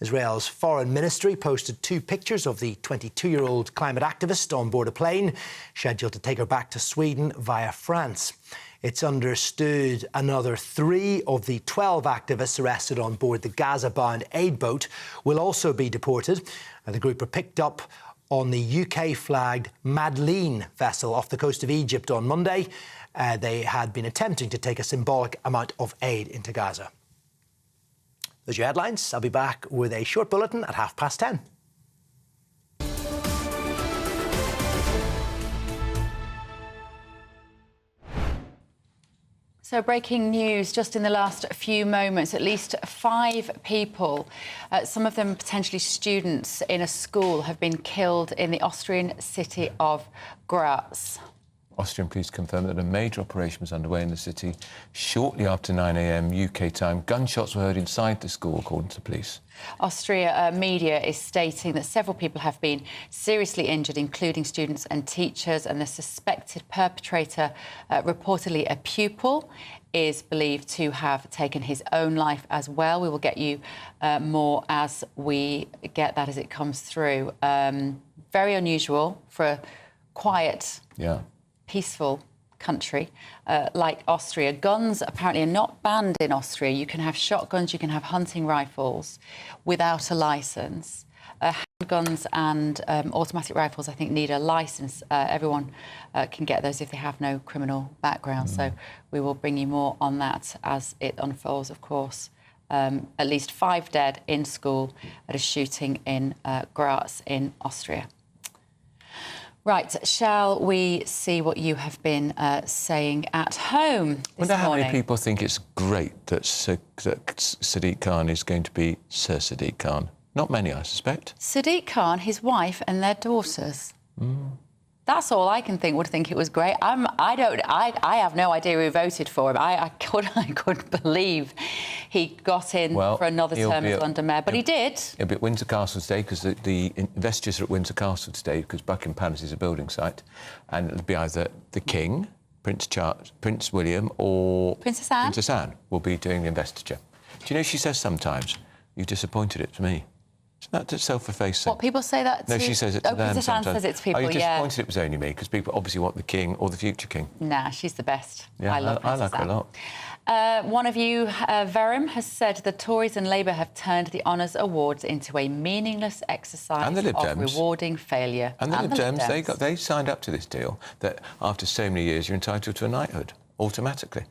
Israel's foreign ministry posted 2 pictures of the 22-year-old climate activist on board a plane scheduled to take her back to Sweden via France. It's understood another 3 of the 12 activists arrested on board the Gaza-bound aid boat will also be deported. The group were picked up on the UK-flagged Madeleine vessel off the coast of Egypt on Monday. They had been attempting to take a symbolic amount of aid into Gaza. Those are your headlines. I'll be back with a short bulletin at 10:30. So breaking news just in the last few moments, at least 5 people, some of them potentially students in a school, have been killed in the Austrian city of Graz. Austrian police confirmed that a major operation was underway in the city shortly after 9 a.m. UK time. Gunshots were heard inside the school, according to police. Austria media is stating that several people have been seriously injured, including students and teachers, and the suspected perpetrator, reportedly a pupil, is believed to have taken his own life as well. We will get you more as we get that as it comes through. Very unusual for a quiet, peaceful country like Austria. Guns apparently are not banned in Austria. You can have shotguns, you can have hunting rifles without a licence. Handguns and automatic rifles, I think, need a licence. Everyone can get those if they have no criminal background. So we will bring you more on that as it unfolds, of course. At least 5 dead in school at a shooting in Graz in Austria. Right, shall we see what you have been saying at home this I wonder how morning? many people think it's great that Sadiq Khan is going to be Sir Sadiq Khan. Not many, I suspect. Sadiq Khan, his wife and their daughters. That's all I can think. Would think it was great. I have no idea who voted for him. I couldn't believe he got in for another term as London Mayor, but he did. He'll be at Windsor Castle today because the investitures are at Windsor Castle today because Buckingham Palace is a building site, and it'll be either the King, Prince Charles, Prince William, or Princess Anne. Princess Anne will be doing the investiture. Do you know she says sometimes, "You've disappointed it to me." Isn't that self-effacing? What, people say that to... No, she says it to them Princess Anne sometimes. says it to people, Are you yeah. disappointed it was only me? Because people obviously want the king or the future king. Nah, she's the best. Yeah, I love I like her a lot. One of you, Verem, has said the Tories and Labour have turned the Honours Awards into a meaningless exercise And the Lib of Dems. rewarding failure. And the Lib Dems, they signed up to this deal that after so many years you're entitled to a knighthood, automatically.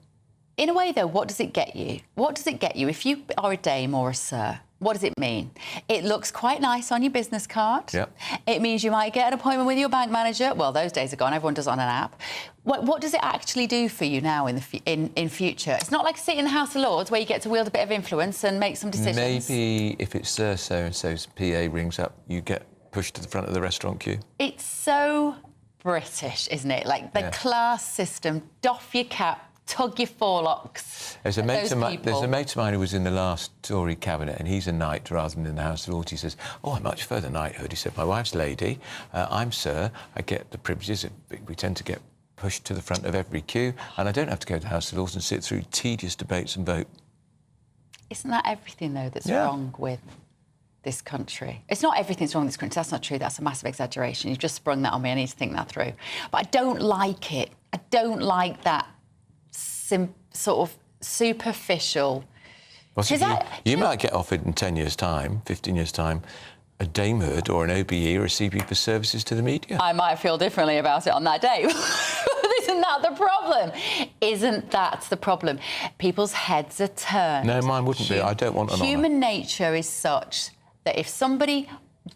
In a way, though, what does it get you? What does it get you if you are a dame or a sir? What does it mean? It looks quite nice on your business card. Yep. It means you might get an appointment with your bank manager. Well, those days are gone. Everyone does it on an app. What does it actually do for you now in future? It's not like a seat in the House of Lords where you get to wield a bit of influence and make some decisions. Maybe if it's Sir So-and-so's PA rings up, you get pushed to the front of the restaurant queue. It's so British, isn't it? Like the class system, doff your cap, tug your forelocks. There's a mate of mine who was in the last Tory cabinet, and he's a knight rather than in the House of Lords. He says, "Oh, I much prefer the knighthood." He said, "My wife's lady, I'm sir. I get the privileges. We tend to get pushed to the front of every queue, and I don't have to go to the House of Lords and sit through tedious debates and vote." Isn't that everything, though, that's wrong with this country? It's not everything's wrong with this country. That's not true. That's a massive exaggeration. You've just sprung that on me. I need to think that through. But I don't like it. I don't like that sort of superficial... Well, you might get offered in 10 years' time, 15 years' time, a damehood or an OBE or a CP for services to the media. I might feel differently about it on that day. Isn't that the problem? Isn't that the problem? People's heads are turned. No, mine wouldn't be. I don't want an honour. Human nature is such that if somebody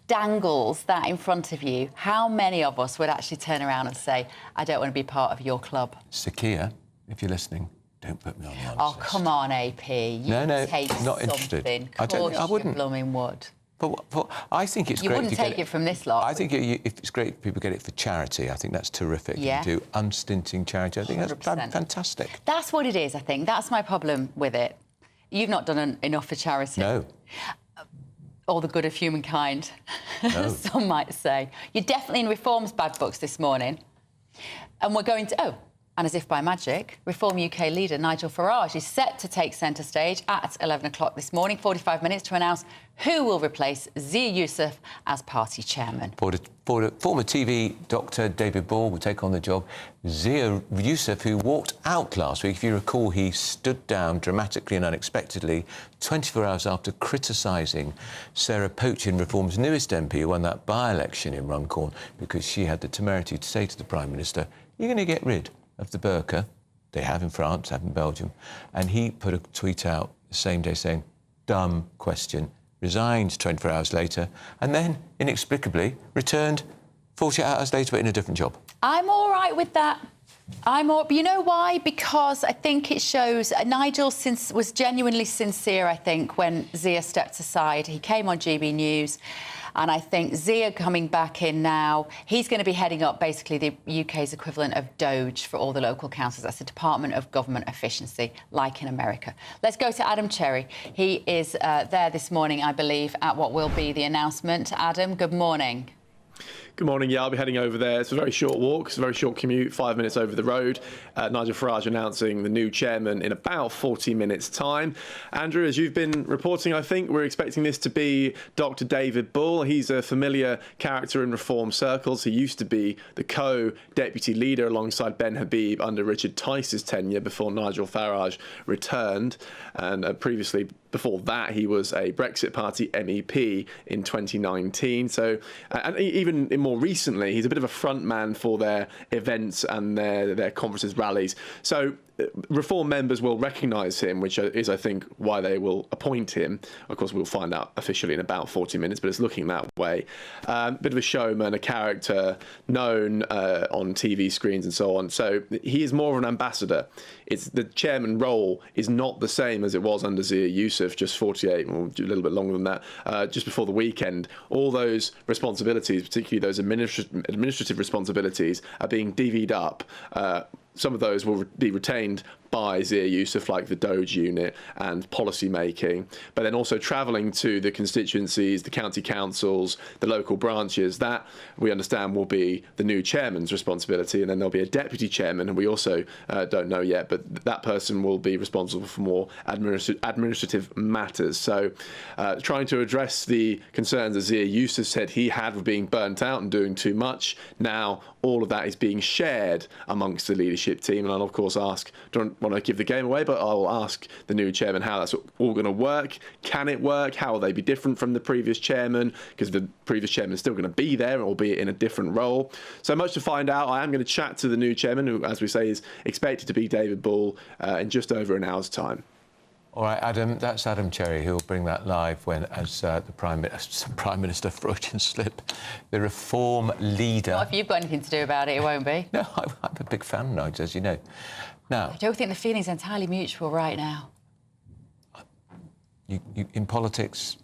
dangles that in front of you, how many of us would actually turn around and say, I don't want to be part of your club? Sakia, if you're listening, don't put me on the honours list. Come on, AP. No, take not interested. I wouldn't. Blooming would. But I think it's great. You wouldn't take it from this lot. I think if it's great if people get it for charity. I think that's terrific. Yeah. You do unstinting charity. I think 100%. That's fantastic. That's what it is, I think. That's my problem with it. You've not done enough for charity. No. Or the good of humankind, no. Some might say. You're definitely in Reform's bad books this morning. And we're going to... And as if by magic, Reform UK leader Nigel Farage is set to take centre stage at 11 o'clock this morning, 45 minutes to announce who will replace Zia Yousaf as party chairman. Former TV doctor David Ball will take on the job. Zia Yousaf, who walked out last week, if you recall, he stood down dramatically and unexpectedly 24 hours after criticising Sarah Poachin, Reform's newest MP, who won that by-election in Runcorn, because she had the temerity to say to the Prime Minister, "You're going to get rid of the burqa." They have in France, have in Belgium. And he put a tweet out the same day saying, "Dumb question," resigned 24 hours later, and then, inexplicably, returned 48 hours later but in a different job. I'm all right with that. But you know why? Because I think it shows Nigel was genuinely sincere, I think, when Zia stepped aside. He came on GB News. And I think Zia coming back in now, he's going to be heading up basically the UK's equivalent of DOGE for all the local councils. That's the Department of Government Efficiency, like in America. Let's go to Adam Cherry. He is there this morning, I believe, at what will be the announcement. Adam, good morning. Good morning. Yeah, I'll be heading over there. It's a very short walk. It's a very short commute, 5 minutes over the road. Nigel Farage announcing the new chairman in about 40 minutes' time. Andrew, as you've been reporting, I think we're expecting this to be Dr. David Bull. He's a familiar character in Reform circles. He used to be the co-deputy leader alongside Ben Habib under Richard Tice's tenure before Nigel Farage returned. And previously, before that, he was a Brexit Party MEP in 2019. So, and even more recently, he's a bit of a front man for their events and their conferences, rallies. So Reform members will recognise him, which is, I think, why they will appoint him. Of course, we'll find out officially in about 40 minutes, but it's looking that way. Bit of a showman, a character, known on TV screens and so on. So he is more of an ambassador. The chairman role is not the same as it was under Zia Yousaf, just 48, or a little bit longer than that, just before the weekend. All those responsibilities, particularly those administrative responsibilities, are being divvied up some of those will be retained by Zia Youssef, like the Doge unit and policy making, but then also travelling to the constituencies, the county councils, the local branches. That, we understand, will be the new chairman's responsibility, and then there'll be a deputy chairman, and we also don't know yet, but that person will be responsible for more administrative matters. So trying to address the concerns that Zia Youssef said he had with being burnt out and doing too much. Now all of that is being shared amongst the leadership team, and I'll of course ask, don't want to give the game away, but I'll ask the new chairman how that's all going to work. Can it work? How will they be different from the previous chairman? Because the previous chairman is still going to be there, albeit in a different role. So much to find out. I am going to chat to the new chairman, who, as we say, is expected to be David Bull in just over an hour's time. All right, Adam, that's Adam Cherry, who'll bring that live when, as the Prime Minister, Freudian slip, the Reform leader... Well, if you've got anything to do about it, it won't be. No, I'm a big fan, Nigel, as you know. Now, I don't think the feeling's entirely mutual right now. You, in politics,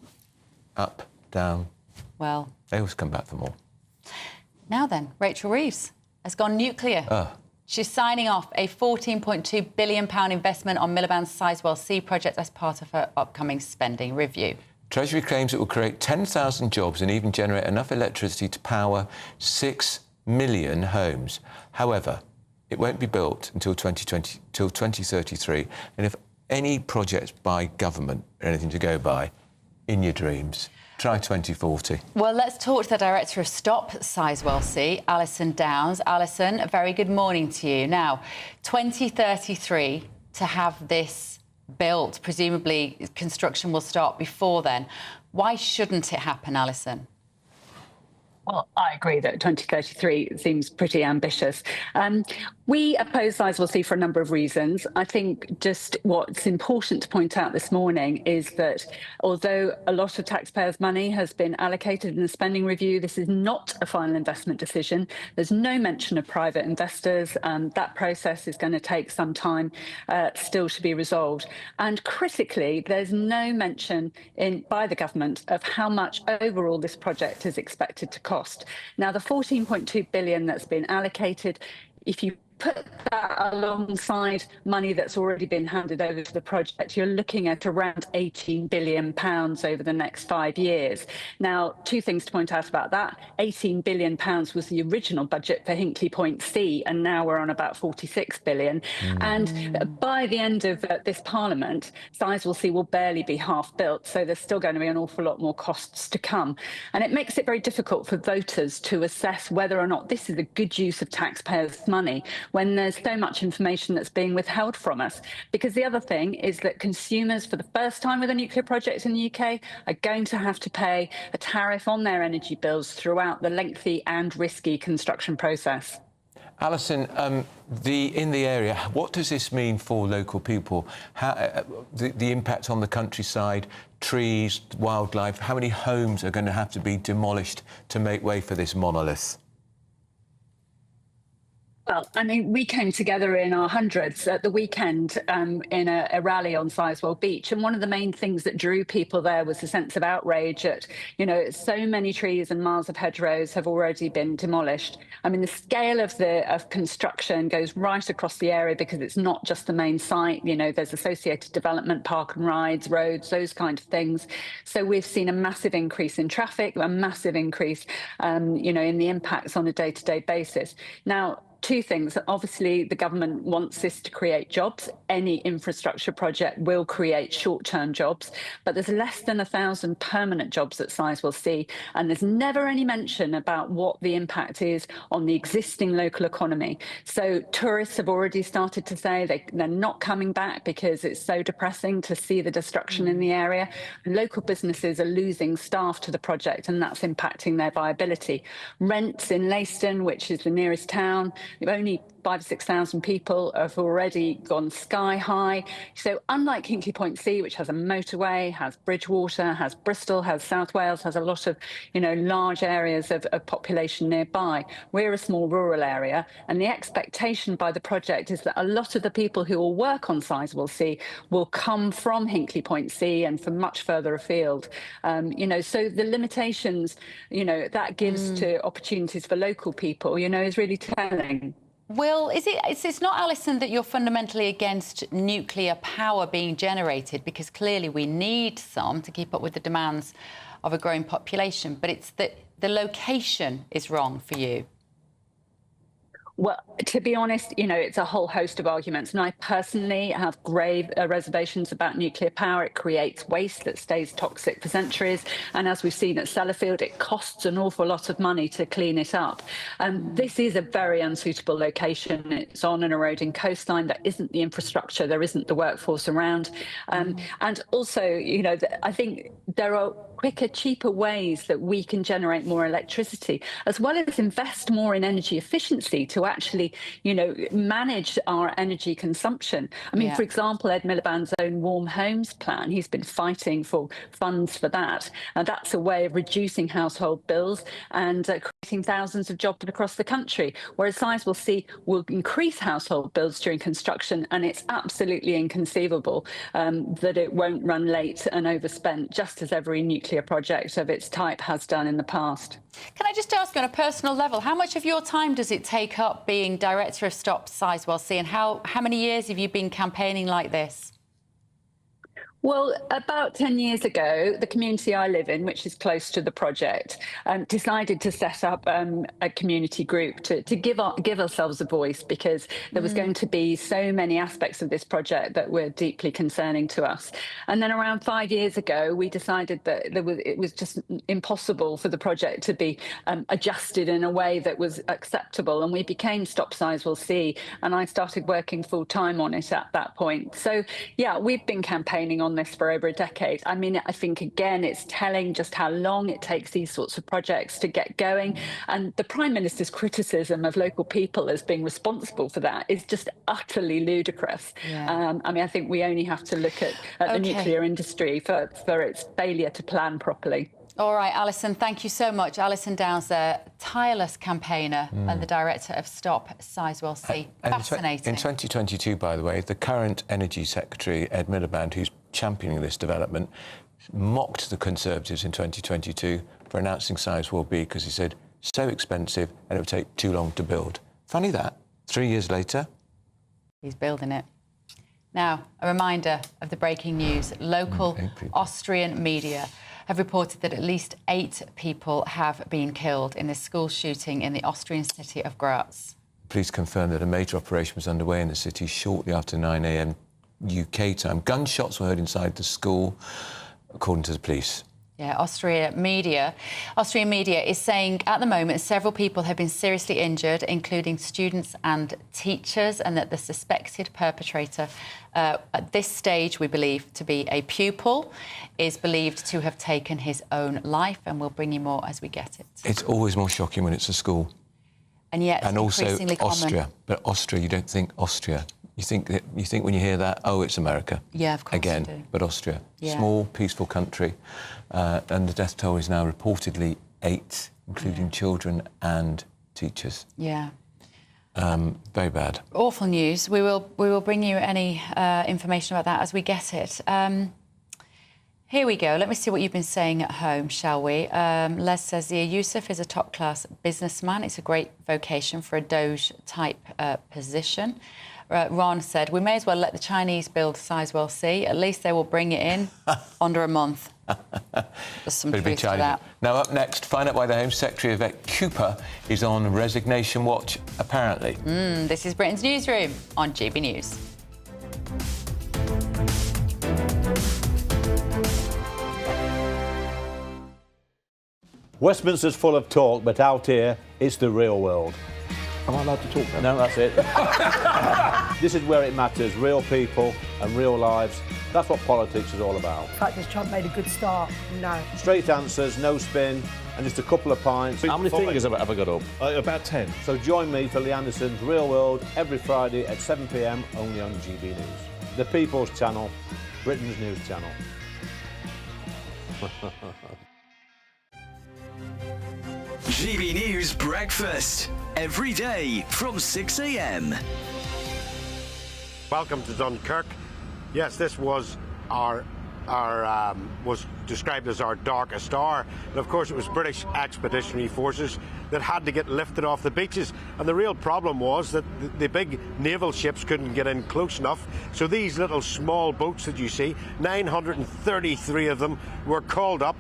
up, down... Well... They always come back for more. Now then, Rachel Reeves has gone nuclear. She's signing off a £14.2 billion investment on Miliband's Sizewell C project as part of her upcoming spending review. Treasury claims it will create 10,000 jobs and even generate enough electricity to power 6 million homes. However, it won't be built until 2033. And if any projects by government are anything to go by, in your dreams, try 2040. Well, let's talk to the director of Stop Sizewell C, Alison Downs. Alison, a very good morning to you. Now, 2033 to have this built, presumably construction will start before then. Why shouldn't it happen, Alison? Well, I agree that 2033 seems pretty ambitious. We oppose Sizewell C for a number of reasons. I think just what's important to point out this morning is that although a lot of taxpayers' money has been allocated in the spending review, this is not a final investment decision. There's no mention of private investors. That process is going to take some time still to be resolved. And critically, there's no mention by the government of how much overall this project is expected to cost. Now, the £14.2 billion that's been allocated, if you put that alongside money that's already been handed over to the project, you're looking at around £18 billion over the next 5 years. Now, two things to point out about that. £18 billion was the original budget for Hinkley Point C, and now we're on about £46 billion. And by the end of this Parliament, Sizewell C will barely be half built, so there's still going to be an awful lot more costs to come. And it makes it very difficult for voters to assess whether or not this is a good use of taxpayers' money when there's so much information that's being withheld from us. Because the other thing is that consumers, for the first time with a nuclear project in the UK, are going to have to pay a tariff on their energy bills throughout the lengthy and risky construction process. Alison, in the area, what does this mean for local people? How, the impact on the countryside, trees, wildlife, how many homes are going to have to be demolished to make way for this monolith? Well, I mean, we came together in our hundreds at the weekend in a rally on Sizewell Beach. And one of the main things that drew people there was a sense of outrage at, you know, so many trees and miles of hedgerows have already been demolished. I mean, the scale of construction goes right across the area because it's not just the main site. You know, there's associated development, park and rides, roads, those kind of things. So we've seen a massive increase in traffic, a massive increase, you know, in the impacts on a day-to-day basis. Now, two things. Obviously, the government wants this to create jobs. Any infrastructure project will create short-term jobs, but there's less than 1,000 permanent jobs at Sizewell C, and there's never any mention about what the impact is on the existing local economy. So tourists have already started to say they're not coming back because it's so depressing to see the destruction in the area. And local businesses are losing staff to the project, and that's impacting their viability. Rents in Leiston, which is the nearest town, only 5,000 to 6,000 people have already gone sky high. So unlike Hinkley Point C, which has a motorway, has Bridgewater, has Bristol, has South Wales, has a lot of, you know, large areas of population nearby, we're a small rural area. And the expectation by the project is that a lot of the people who will work on Sizewell C will come from Hinkley Point C and from much further afield. You know, so the limitations, you know, that gives to opportunities for local people, you know, is really telling. It's not, Alison, that you're fundamentally against nuclear power being generated, because clearly we need some to keep up with the demands of a growing population, but it's that the location is wrong for you. Well, to be honest, it's a whole host of arguments. And I personally have grave reservations about nuclear power. It creates waste that stays toxic for centuries. And as we've seen at Sellafield, it costs an awful lot of money to clean it up. This is a very unsuitable location. It's on an eroding coastline. There isn't the infrastructure. There isn't the workforce around. And also, I think there are quicker, cheaper ways that we can generate more electricity, as well as invest more in energy efficiency to actually, manage our energy consumption. I mean, for example, Ed Miliband's own Warm Homes plan, he's been fighting for funds for that. And that's a way of reducing household bills and creating thousands of jobs across the country, whereas Sizewell C will increase household bills during construction. And it's absolutely inconceivable that it won't run late and overspent, just as every nuclear project of its type has done in the past. Can I just ask, on a personal level, how much of your time does it take up being director of Stop Sizewell C, and how many years have you been campaigning like this? Well, about 10 years ago, the community I live in, which is close to the project, decided to set up a community group to give ourselves a voice, because there was going to be so many aspects of this project that were deeply concerning to us. And then around 5 years ago, we decided that it was just impossible for the project to be adjusted in a way that was acceptable. And we became Stop Sizewell C, and I started working full time on it at that point. So, yeah, we've been campaigning on this for over a decade. I mean, I think, again, it's telling just how long it takes these sorts of projects to get going. And the Prime Minister's criticism of local people as being responsible for that is just utterly ludicrous. Yeah. I mean, I think we only have to look at the nuclear industry for its failure to plan properly. All right, Alison, thank you so much. Alison Downs, there, tireless campaigner and the director of Stop Sizewell C. Fascinating. In 2022, by the way, the current Energy Secretary, Ed Miliband, who's championing this development, mocked the Conservatives in 2022 for announcing Sizewell B, because he said, so expensive and it would take too long to build. Funny that, 3 years later. He's building it. Now, a reminder of the breaking news. Local Austrian media have reported that at least 8 people have been killed in a school shooting in the Austrian city of Graz. Police confirmed that a major operation was underway in the city shortly after 9 a.m. UK time. Gunshots were heard inside the school, according to the police. Yeah, Austrian media is saying at the moment several people have been seriously injured, including students and teachers, and that the suspected perpetrator, at this stage we believe to be a pupil, is believed to have taken his own life, and we'll bring you more as we get it. It's always more shocking when it's a school. And yet, and also increasingly Austria. common. But Austria, you don't think Austria. You think when you hear that, oh, it's America. Yeah, of course. Again, you do. but Austria, Yeah. small, peaceful country, and the death toll is now reportedly 8, including children and teachers. Yeah. Very bad. Awful news. We will bring you any information about that as we get it. Here we go. Let me see what you've been saying at home, shall we? Les says, Zia Youssef is a top-class businessman. It's a great vocation for a Doge-type position. Ron said, we may as well let the Chinese build Sizewell C. At least they will bring it in under a month. There's some truth to that. Now, up next, find out why the Home Secretary, Yvette Cooper, is on resignation watch, apparently. This is Britain's Newsroom on GB News. Westminster's full of talk, but out here, it's the real world. Am I allowed to talk now? No, that's it. This is where it matters, real people and real lives. That's what politics is all about. The fact has Trump made a good start? No. Straight answers, no spin, and just a couple of pints. How many fingers have I got up? About 10. So join me for Lee Anderson's Real World every Friday at 7 p.m, only on GB News. The People's Channel, Britain's news channel. GB News Breakfast, every day from 6 a.m. Welcome to Dunkirk. Yes, this was our was described as our darkest hour. And of course, it was British expeditionary forces that had to get lifted off the beaches. And the real problem was that the big naval ships couldn't get in close enough. So these little small boats that you see, 933 of them, were called up,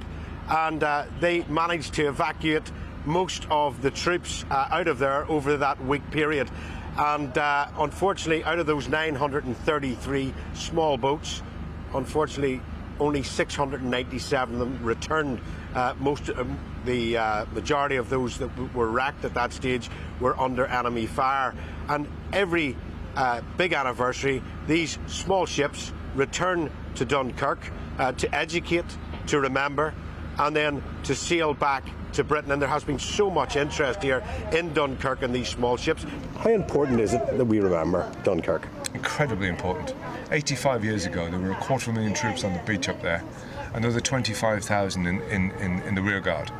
and they managed to evacuate most of the troops out of there over that week period. And unfortunately, out of those 933 small boats, unfortunately, only 697 of them returned. The majority of those that were wrecked at that stage were under enemy fire. And every big anniversary, these small ships return to Dunkirk to educate, to remember, and then to sail back to Britain. And there has been so much interest here in Dunkirk and these small ships. How important is it that we remember Dunkirk? Incredibly important. 85 years ago, there were 250,000 troops on the beach up there, another 25,000 in the rear guard.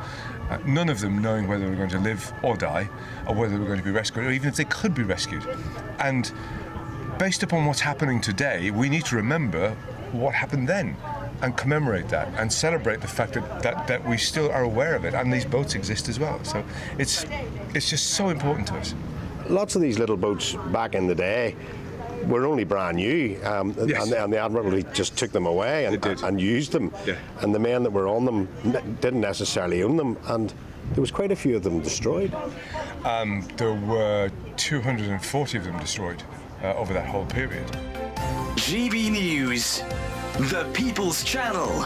None of them knowing whether they were going to live or die, or whether they were going to be rescued, or even if they could be rescued. And based upon what's happening today, we need to remember what happened then, and commemorate that and celebrate the fact that we still are aware of it, and these boats exist as well. So it's just so important to us. Lots of these little boats back in the day were only brand new, Yes. and the Admiralty just took them away and used them. Yeah. And the men that were on them didn't necessarily own them, and there was quite a few of them destroyed. There were 240 of them destroyed over that whole period. GB News, the People's Channel.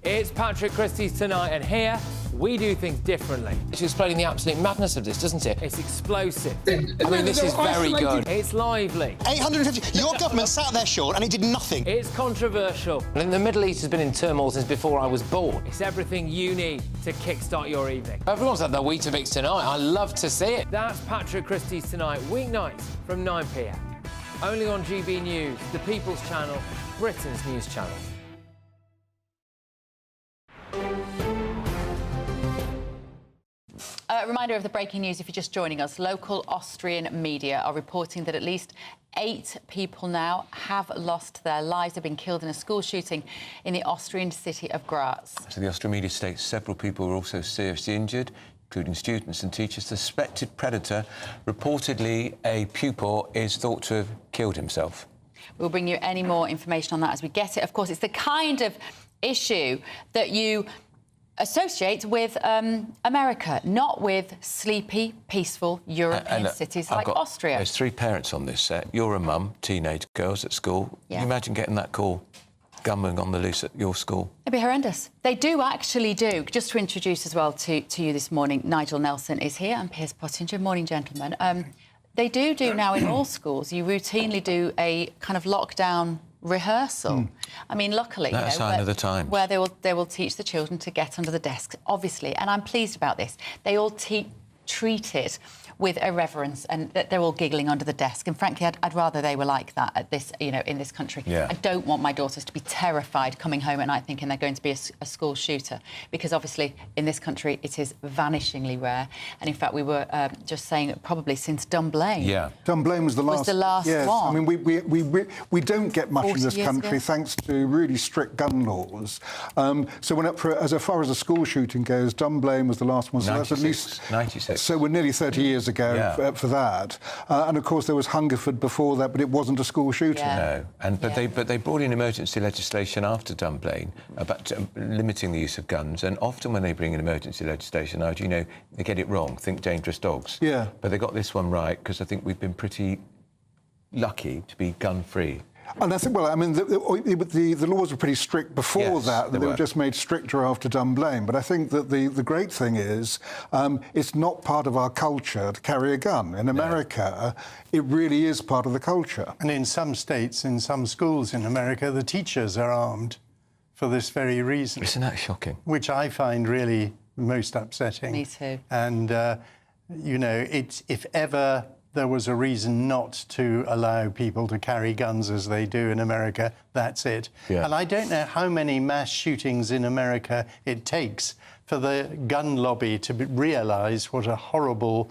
It's Patrick Christie's Tonight, and here we do things differently. It's explaining the absolute madness of this, doesn't it? It's explosive. I mean, this is very good. It's lively. 850. Your government sat there, Sean, and it did nothing. It's controversial. And the Middle East has been in turmoil since before I was born. It's everything you need to kickstart your evening. Everyone's had their Weetabix tonight. I love to see it. That's Patrick Christie's Tonight, weeknights from 9 p.m. Only on GB News, the People's Channel, Britain's news channel. A reminder of the breaking news if you're just joining us. Local Austrian media are reporting that at least 8 people now have lost their lives. They've been killed in a school shooting in the Austrian city of Graz. So the Austrian media states several people were also seriously injured, including students and teachers. The suspected predator, reportedly a pupil, is thought to have killed himself. We'll bring you any more information on that as we get it. Of course, it's the kind of issue that you associate with America, not with sleepy, peaceful European cities like Austria. There's 3 parents on this set. You're a mum, teenage girls at school. Yeah. Can you imagine getting that call, gunmen on the loose at your school? It'd be horrendous. They do actually do. Just to introduce as well to you this morning, Nigel Nelson is here and Piers Pottinger. Morning, gentlemen. They do now in all schools. You routinely do a kind of lockdown rehearsal. I mean, luckily, That's a sign of the times. where they will teach the children to get under the desks, obviously, and I'm pleased about this. They all treat it with irreverence, and they're all giggling under the desk. And frankly, I'd rather they were like that at this, in this country. Yeah. I don't want my daughters to be terrified coming home at night thinking they're going to be a school shooter, because obviously in this country it is vanishingly rare. And in fact, we were just saying probably since Dunblane. Yeah, Dunblane was the last. Yes, one. I mean, we don't get much in this country ago. thanks to really strict gun laws. So as far as the school shooting goes, Dunblane was the last one. So 96, that's at least 96. So we're nearly 30 years ago for that. And of course there was Hungerford before that, but it wasn't a school shooting. No, but they brought in emergency legislation after Dunblane about limiting the use of guns. And often when they bring in emergency legislation out, they get it wrong. Think dangerous dogs. Yeah. But they got this one right because I think we've been pretty lucky to be gun-free. And I think, well, I mean, the laws were pretty strict before that. They were just made stricter after Dunblane. But I think that the great thing is it's not part of our culture to carry a gun. In America, it really is part of the culture. And in some states, in some schools in America, the teachers are armed for this very reason. Isn't that shocking? Which I find really most upsetting. Me too. And, it's if ever there was a reason not to allow people to carry guns as they do in America, that's it. Yeah. And I don't know how many mass shootings in America it takes for the gun lobby to realise what a horrible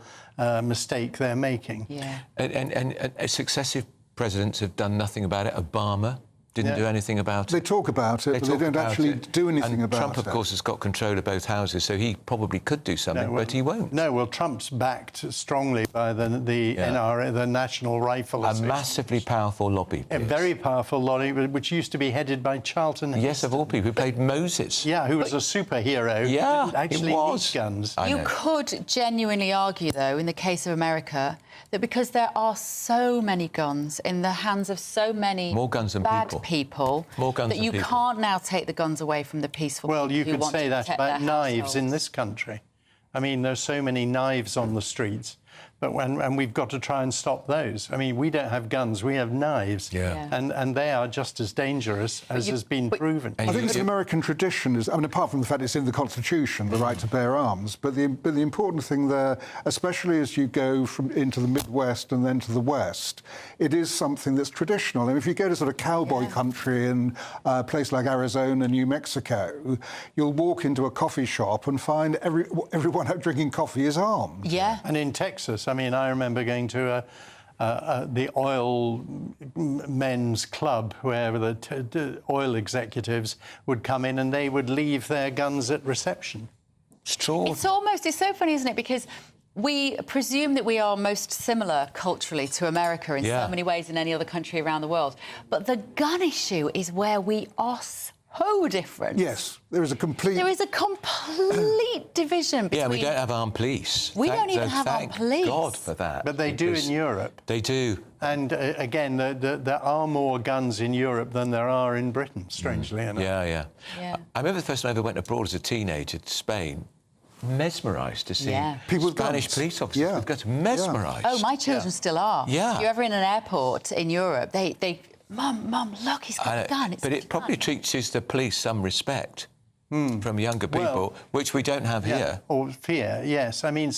mistake they're making. Yeah. And successive presidents have done nothing about it. Obama didn't do anything about it. They talk about it, but they don't actually do anything about it. Trump, of course, has got control of both houses, so he probably could do something, but he won't. No, well, Trump's backed strongly by the NRA, the National Rifle Association. A massively powerful lobby. A very powerful lobby, which used to be headed by Charlton Heston. Yes, of all people, who played Moses. Yeah, who was a superhero. Yeah, didn't actually need guns. You could genuinely argue, though, in the case of America, that because there are so many guns in the hands of so many more guns than bad people, more guns that you than people. can't now take the guns away from the peaceful people. Well, you could say that about knives households. in this country. I mean, there's so many knives on the streets, and we've got to try and stop those. I mean, we don't have guns, we have knives, and they are just as dangerous as has been proven. I think it's an American tradition, I mean, apart from the fact it's in the Constitution, the right to bear arms, but the important thing there, especially as you go into the Midwest and then to the West, it is something that's traditional. I mean, if you go to sort of cowboy country in a place like Arizona, New Mexico, you'll walk into a coffee shop and find everyone out drinking coffee is armed. Yeah. And in Texas, I mean, I remember going to the oil men's club where the oil executives would come in and they would leave their guns at reception. It's so funny, isn't it? Because we presume that we are most similar culturally to America in so many ways than any other country around the world. But the gun issue is where we are so different. Yes, there is a complete division between... Yeah, we don't have armed police. We don't even have armed police. Thank God for that. But they do in Europe. They do. And again, there are more guns in Europe than there are in Britain, strangely enough. Yeah. I remember the first time I ever went abroad as a teenager to Spain, mesmerised to see Spanish police officers with guns. Mesmerised. Oh, my children still are. Yeah. If you're ever in an airport in Europe, they Mum, look, he's got a gun. But it probably teaches the police some respect from younger people, which we don't have here. Or fear, yes. I mean,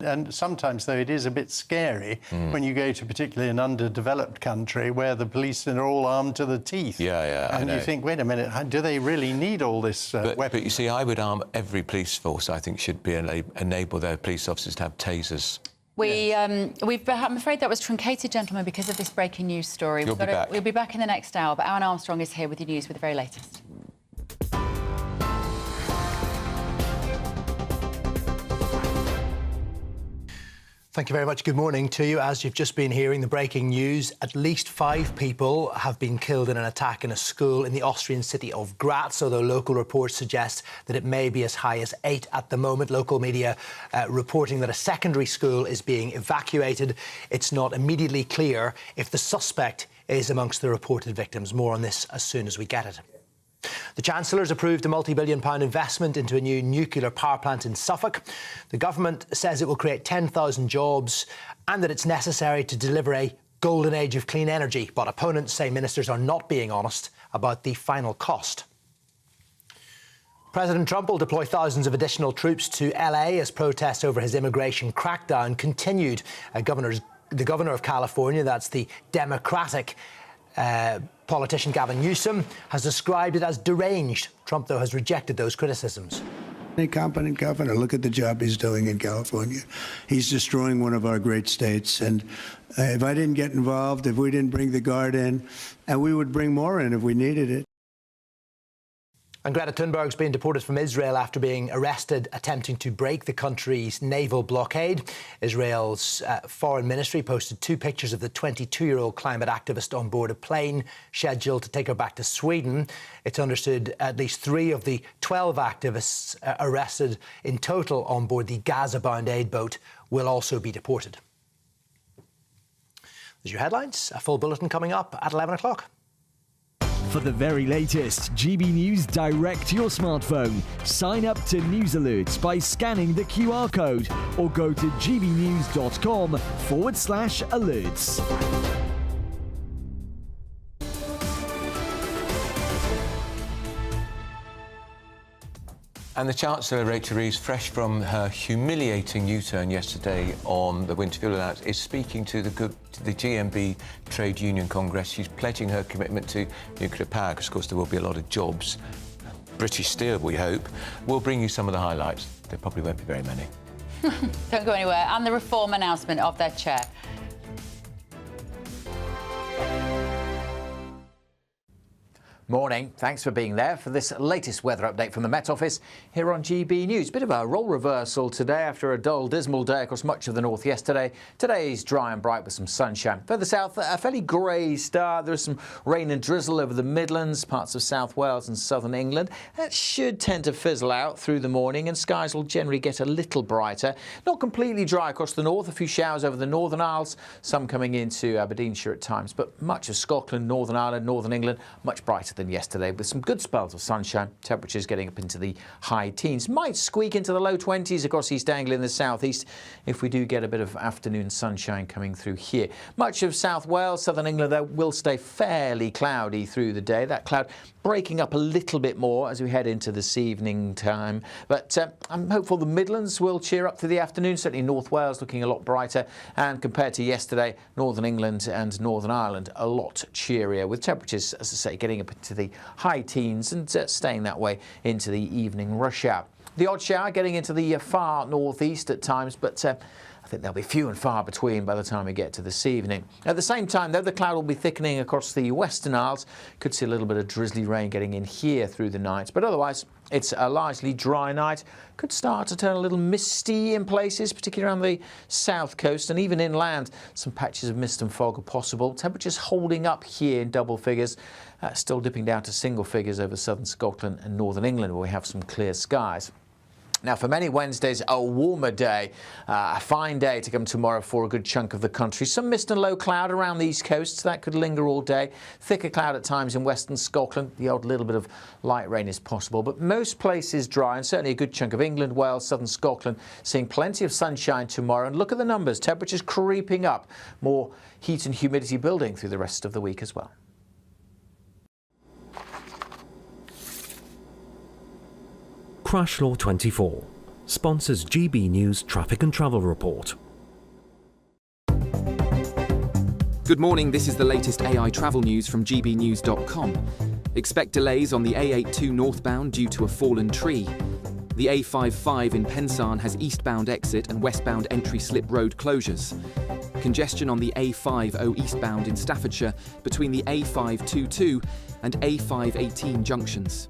and sometimes, though, it is a bit scary when you go to particularly an underdeveloped country where the police are all armed to the teeth. And you think, wait a minute, do they really need all this weapons? But you see, I would arm every police force, I think, should be enable their police officers to have tasers. I'm afraid that was truncated, gentlemen, because of this breaking news story. We'll be back in the next hour, but Alan Armstrong is here with your news with the very latest. Thank you very much. Good morning to you. As you've just been hearing, the breaking news, at least 5 people have been killed in an attack in a school in the Austrian city of Graz, although local reports suggest that it may be as high as 8 at the moment. Local media reporting that a secondary school is being evacuated. It's not immediately clear if the suspect is amongst the reported victims. More on this as soon as we get it. The Chancellor's approved a multi-billion-pound investment into a new nuclear power plant in Suffolk. The government says it will create 10,000 jobs and that it's necessary to deliver a golden age of clean energy. But opponents say ministers are not being honest about the final cost. President Trump will deploy thousands of additional troops to LA as protests over his immigration crackdown continued. The governor of California, that's the Democratic politician Gavin Newsom, has described it as deranged. Trump, though, has rejected those criticisms. A competent governor. Look at the job he's doing in California. He's destroying one of our great states. And if I didn't get involved, if we didn't bring the Guard in, and we would bring more in if we needed it. And Greta Thunberg's been deported from Israel after being arrested attempting to break the country's naval blockade. Israel's foreign ministry posted 2 pictures of the 22-year-old climate activist on board a plane scheduled to take her back to Sweden. It's understood at least 3 of the 12 activists arrested in total on board the Gaza-bound aid boat will also be deported. There's your headlines. A full bulletin coming up at 11 o'clock. For the very latest GB News direct to your smartphone, sign up to News Alerts by scanning the QR code or go to gbnews.com/alerts. And the Chancellor, Rachel Reeves, fresh from her humiliating U-turn yesterday on the winter fuel allowance, is speaking to the GMB Trade Union Congress. She's pledging her commitment to nuclear power, because, of course, there will be a lot of jobs. British Steel, we hope. We'll bring you some of the highlights. There probably won't be very many. Don't go anywhere. And the reform announcement of their chair. Morning. Thanks for being there for this latest weather update from the Met Office here on GB News. Bit of a role reversal today after a dull, dismal day across much of the north yesterday. Today's dry and bright with some sunshine. Further south, a fairly grey start. There's some rain and drizzle over the Midlands, parts of South Wales and southern England. That should tend to fizzle out through the morning and skies will generally get a little brighter. Not completely dry across the north. A few showers over the Northern Isles, some coming into Aberdeenshire at times, but much of Scotland, Northern Ireland, Northern England, much brighter than yesterday with some good spells of sunshine. Temperatures getting up into the high teens. Might squeak into the low 20s across East Anglia in the southeast if we do get a bit of afternoon sunshine coming through here. Much of South Wales, southern England, though, will stay fairly cloudy through the day. That cloud breaking up a little bit more as we head into this evening time. But I'm hopeful the Midlands will cheer up through the afternoon. Certainly North Wales looking a lot brighter. And compared to yesterday, Northern England and Northern Ireland a lot cheerier with temperatures, as I say, getting up into the high teens and staying that way into the evening rush hour. The odd shower getting into the far northeast at times, but I think they'll be few and far between by the time we get to this evening. At the same time, though, the cloud will be thickening across the Western Isles. Could see a little bit of drizzly rain getting in here through the night, but otherwise it's a largely dry night. Could start to turn a little misty in places, particularly around the south coast and even inland. Some patches of mist and fog are possible. Temperatures holding up here in double figures, still dipping down to single figures over southern Scotland and northern England where we have some clear skies. Now, for many, Wednesday's a warmer day, a fine day to come tomorrow for a good chunk of the country. Some mist and low cloud around the east coast, that could linger all day. Thicker cloud at times in western Scotland. The odd little bit of light rain is possible, but most places dry, and certainly a good chunk of England, Wales, southern Scotland, seeing plenty of sunshine tomorrow. And look at the numbers, temperatures creeping up, more heat and humidity building through the rest of the week as well. Crash Law 24 sponsors GB News Traffic and Travel Report. Good morning, this is the latest AI travel news from gbnews.com. Expect delays on the A82 northbound due to a fallen tree. The A55 in Pensarn has eastbound exit and westbound entry slip road closures. Congestion on the A50 eastbound in Staffordshire between the A522 and A518 junctions.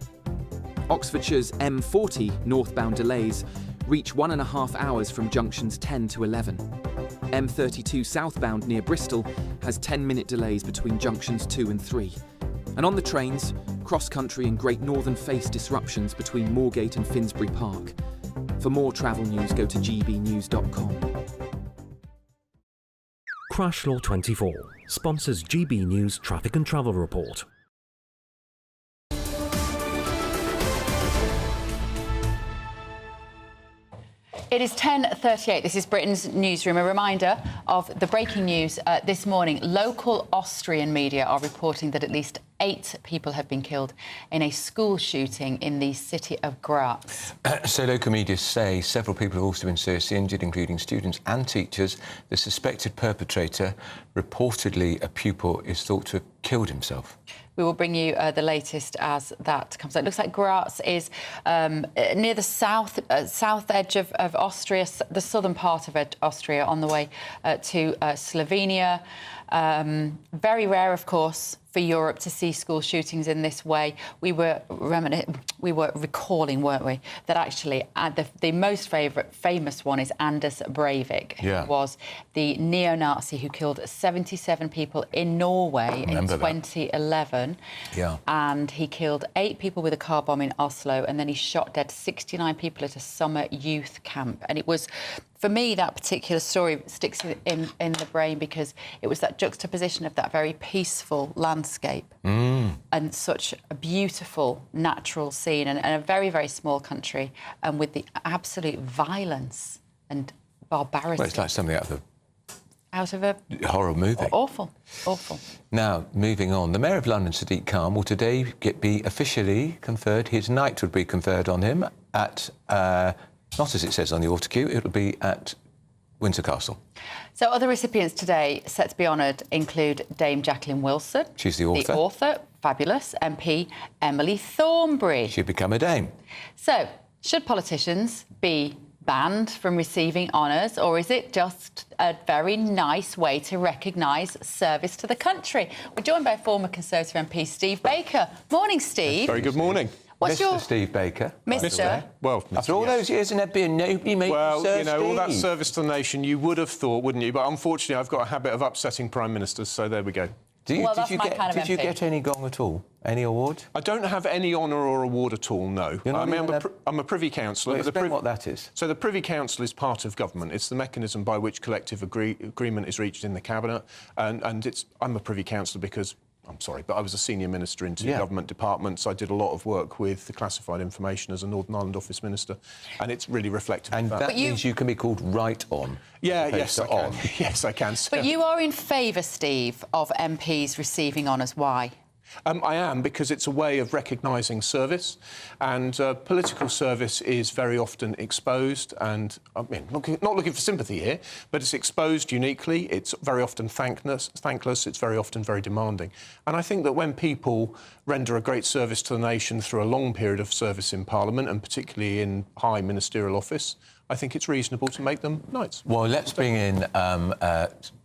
Oxfordshire's M40 northbound delays reach 1.5 hours from junctions 10 to 11. M32 southbound near Bristol has 10-minute delays between junctions 2 and 3. And on the trains, cross-country and Great Northern face disruptions between Moorgate and Finsbury Park. For more travel news, go to gbnews.com. Crash Law 24 sponsors GB News Traffic and Travel Report. It is 10:38. This is Britain's Newsroom. A reminder of the breaking news this morning. Local Austrian media are reporting that at least 8 people have been killed in a school shooting in the city of Graz. So local media say several people have also been seriously injured, including students and teachers. The suspected perpetrator, reportedly a pupil, is thought to have killed himself. We will bring you the latest as that comes out. It looks like Graz is near the south edge of Austria, the southern part of Austria, on the way to Slovenia. Very rare, of course, for Europe to see school shootings in this way. We were recalling, weren't we, that actually the most famous one is Anders Breivik, who was the neo-Nazi who killed 77 people in Norway in 2011. Yeah. And he killed 8 people with a car bomb in Oslo, and then he shot dead 69 people at a summer youth camp. And it was, for me, that particular story sticks in the brain because it was that juxtaposition of that very peaceful landscape and such a beautiful natural scene and a very, very small country, and with the absolute violence and barbarity. Well, it's like something out of a horror movie. Awful. Now, moving on, the Mayor of London, Sadiq Khan, will today be officially conferred. His knight would be conferred on him at, not as it says on the autocue, it will be at Windsor Castle. So other recipients today set to be honoured include Dame Jacqueline Wilson. She's the author. The author, fabulous, MP Emily Thornberry. She'll become a dame. So, should politicians be banned from receiving honours, or is it just a very nice way to recognise service to the country? We're joined by former Conservative MP Steve Baker. Morning, Steve. Very good morning. What's your... Steve Baker. Mr. Well, after all those years in FBI, nobody made well, Sir you know, Steve. all that service to the nation, you would have thought, wouldn't you? But unfortunately, I've got a habit of upsetting prime ministers, so there we go. Did you get any gong at all? Any award? I don't have any honour or award at all, no. I'm a Privy Councillor. Well, explain what that is. So the Privy Council is part of government. It's the mechanism by which collective agreement is reached in the Cabinet. And I'm a Privy Councillor because... I'm sorry, but I was a senior minister in two government departments. I did a lot of work with the classified information as a Northern Ireland Office Minister, and it's really reflective of that. And that means you can be called right on. Yeah, yes, I can. Yes, I can. But you are in favour, Steve, of MPs receiving honours. Why? I am, because it's a way of recognising service, and political service is very often exposed, and I mean, not looking for sympathy here, but it's exposed uniquely. It's very often thankless. It's very often very demanding. And I think that when people render a great service to the nation through a long period of service in Parliament, and particularly in high ministerial office, I think it's reasonable to make them knights. Well, let's bring in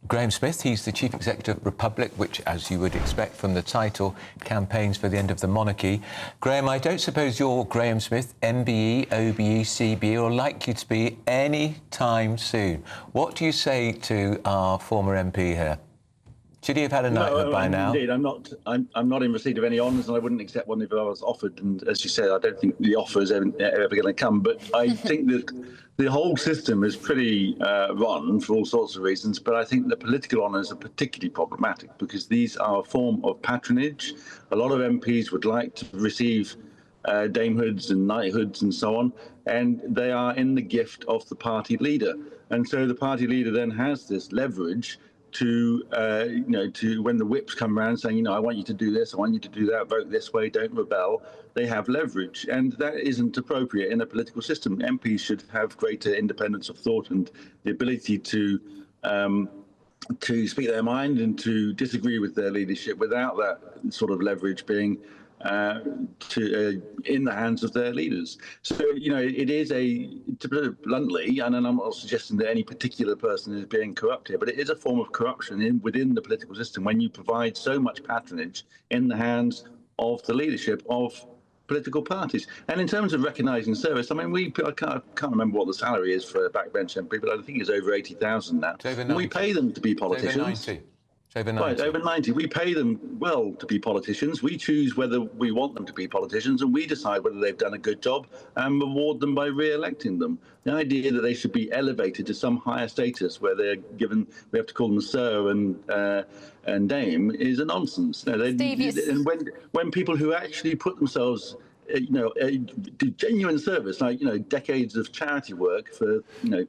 Graham Smith. He's the Chief Executive of Republic, which, as you would expect from the title, campaigns for the end of the monarchy. Graham, I don't suppose you're Graham Smith, MBE, OBE, CBE, or likely to be any time soon. What do you say to our former MP here? Should he have had a knighthood by now? Indeed, I'm not in receipt of any honours, and I wouldn't accept one if I was offered. And as you said, I don't think the offer is ever going to come. But I think that the whole system is pretty rotten for all sorts of reasons. But I think the political honours are particularly problematic because these are a form of patronage. A lot of MPs would like to receive damehoods and knighthoods and so on, and they are in the gift of the party leader. And so the party leader then has this leverage to when the whips come around saying, I want you to do this, I want you to do that, vote this way, don't rebel, they have leverage. And that isn't appropriate in a political system. MPs should have greater independence of thought and the ability to speak their mind and to disagree with their leadership without that sort of leverage being in the hands of their leaders. So, it is to put it bluntly, and I'm not suggesting that any particular person is being corrupt here, but it is a form of corruption within the political system when you provide so much patronage in the hands of the leadership of political parties. And in terms of recognising service, I mean, I can't remember what the salary is for a backbench MP, but I think it's over 80,000 now. And we pay them to be politicians. Over 90. Over 90. Right, over 90. We pay them well to be politicians. We choose whether we want them to be politicians, and we decide whether they've done a good job and reward them by re-electing them. The idea that they should be elevated to some higher status where they're given, we have to call them Sir and Dame, is a nonsense. Steve, and when people who actually put themselves do genuine service, like decades of charity work for no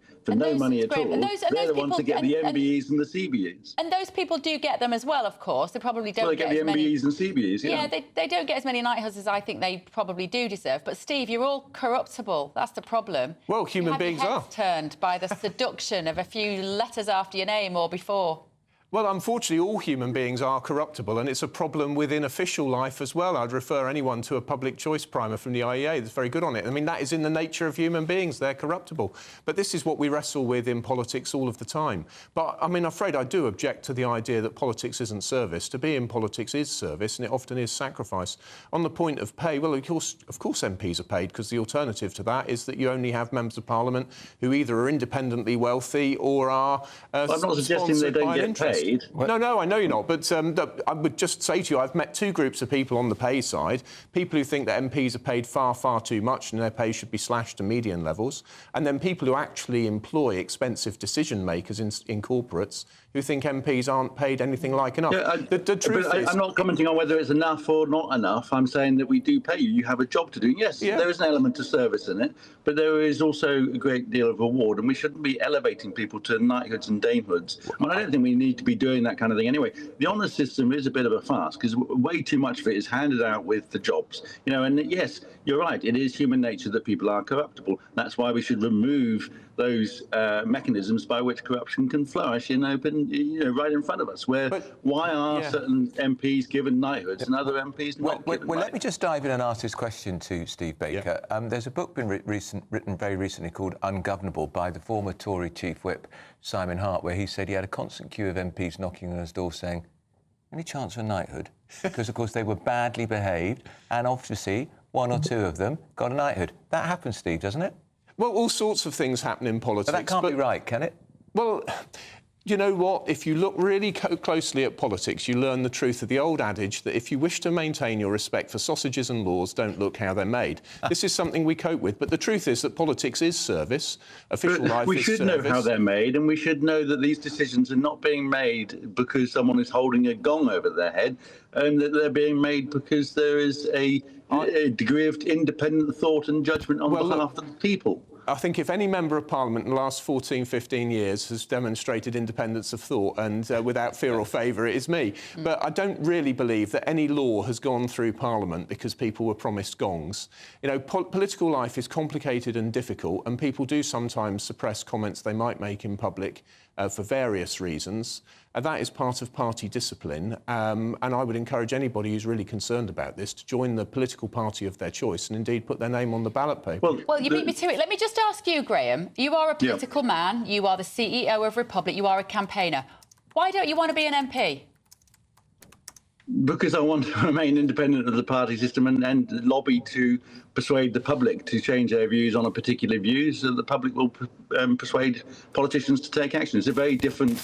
money at all. They're the ones that get the MBEs and the CBEs. And those people do get them as well, of course. They probably don't get the MBEs and CBEs. Yeah, they don't get as many knighthoods as I think they probably do deserve. But Steve, you're all corruptible. That's the problem. Well, human beings are. You have your heads turned by the seduction of a few letters after your name or before. Well, unfortunately, all human beings are corruptible, and it's a problem within official life as well. I'd refer anyone to a public choice primer from the IEA that's very good on it. I mean, that is in the nature of human beings. They're corruptible. But this is what we wrestle with in politics all of the time. But, I mean, I'm afraid I do object to the idea that politics isn't service. To be in politics is service, and it often is sacrifice. On the point of pay, well, of course MPs are paid, because the alternative to that is that you only have members of Parliament who either are independently wealthy or are I'm not suggesting they don't get paid. No, I know you're not. But I would just say to you, I've met two groups of people on the pay side. People who think that MPs are paid far, far too much and their pay should be slashed to median levels. And then people who actually employ expensive decision makers in corporates who think MPs aren't paid anything like enough. Yeah, the truth is... I'm not commenting on whether it's enough or not enough. I'm saying that we do pay you. You have a job to do. Yes, there is an element of service in it, but there is also a great deal of reward, and we shouldn't be elevating people to knighthoods and damehoods. I mean, I don't think we need to be be doing that kind of thing anyway. The honours system is a bit of a farce because way too much of it is handed out with the jobs. And yes, you're right, it is human nature that people are corruptible. That's why we should remove those mechanisms by which corruption can flourish in open, right in front of us. Why are certain MPs given knighthoods and other MPs not given? Well, let me just dive in and ask this question to Steve Baker. There's a book been written very recently called Ungovernable by the former Tory Chief Whip, Simon Hart, where he said he had a constant queue of MPs knocking on his door saying, any chance for knighthood? Because, of course, they were badly behaved, and obviously one or two of them got a knighthood. That happens, Steve, doesn't it? Well, all sorts of things happen in politics. But that can't be right, can it? Well, you know what? If you look really closely at politics, you learn the truth of the old adage that if you wish to maintain your respect for sausages and laws, don't look how they're made. This is something we cope with. But the truth is that politics is service. Official life we is should service. know how they're made, and we should know that these decisions are not being made because someone is holding a gong over their head, and that they're being made because there is a degree of independent thought and judgment on behalf of the people. I think if any member of Parliament in the last 14, 15 years has demonstrated independence of thought and without fear or favour, it is me. But I don't really believe that any law has gone through Parliament because people were promised gongs. Political life is complicated and difficult, and people do sometimes suppress comments they might make in public for various reasons. That is part of party discipline, and I would encourage anybody who's really concerned about this to join the political party of their choice and indeed put their name on the ballot paper. Well, you beat me to it. Let me just ask you, Graham. You are a political man. You are the CEO of Republic. You are a campaigner. Why don't you want to be an MP? Because I want to remain independent of the party system and lobby to persuade the public to change their views on a particular view so the public will persuade politicians to take action. It's a very different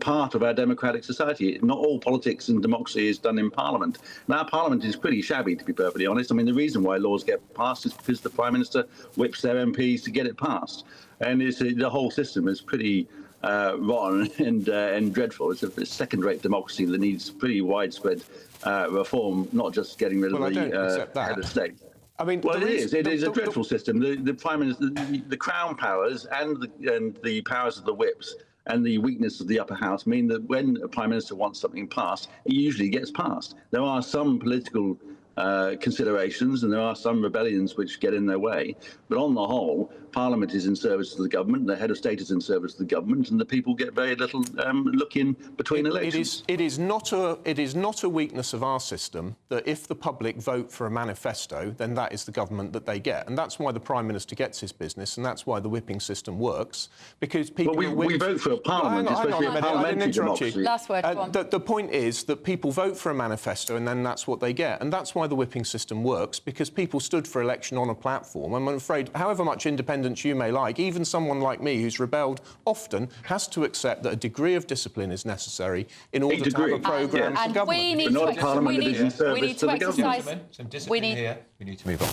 part of our democratic society. Not all politics and democracy is done in Parliament. And our Parliament is pretty shabby, to be perfectly honest. I mean, the reason why laws get passed is because the Prime Minister whips their MPs to get it passed. And the whole system is pretty rotten and dreadful. It's a second-rate democracy that needs pretty widespread reform, not just getting rid of the head of state. I mean, well, it is a dreadful system. The Prime Minister, the Crown powers and the powers of the whips and the weakness of the upper house mean that when a Prime Minister wants something passed, it usually gets passed. There are some political considerations and there are some rebellions which get in their way, but on the whole, Parliament is in service to the government, the head of state is in service to the government, and the people get very little look in between elections. It is not a weakness of our system that if the public vote for a manifesto, then that is the government that they get, and that's why the Prime Minister gets his business, and that's why the whipping system works, because people. Well, we vote for a Parliament. It's supposed to be a parliamentary democracy. Last word. The point is that people vote for a manifesto, and then that's what they get, and that's why the whipping system works, because people stood for election on a platform. I'm afraid, however much independence you may like, even someone like me who's rebelled often has to accept that a degree of discipline is necessary in order to have a programme for government. We need to exercise. Some discipline here. We need to move on.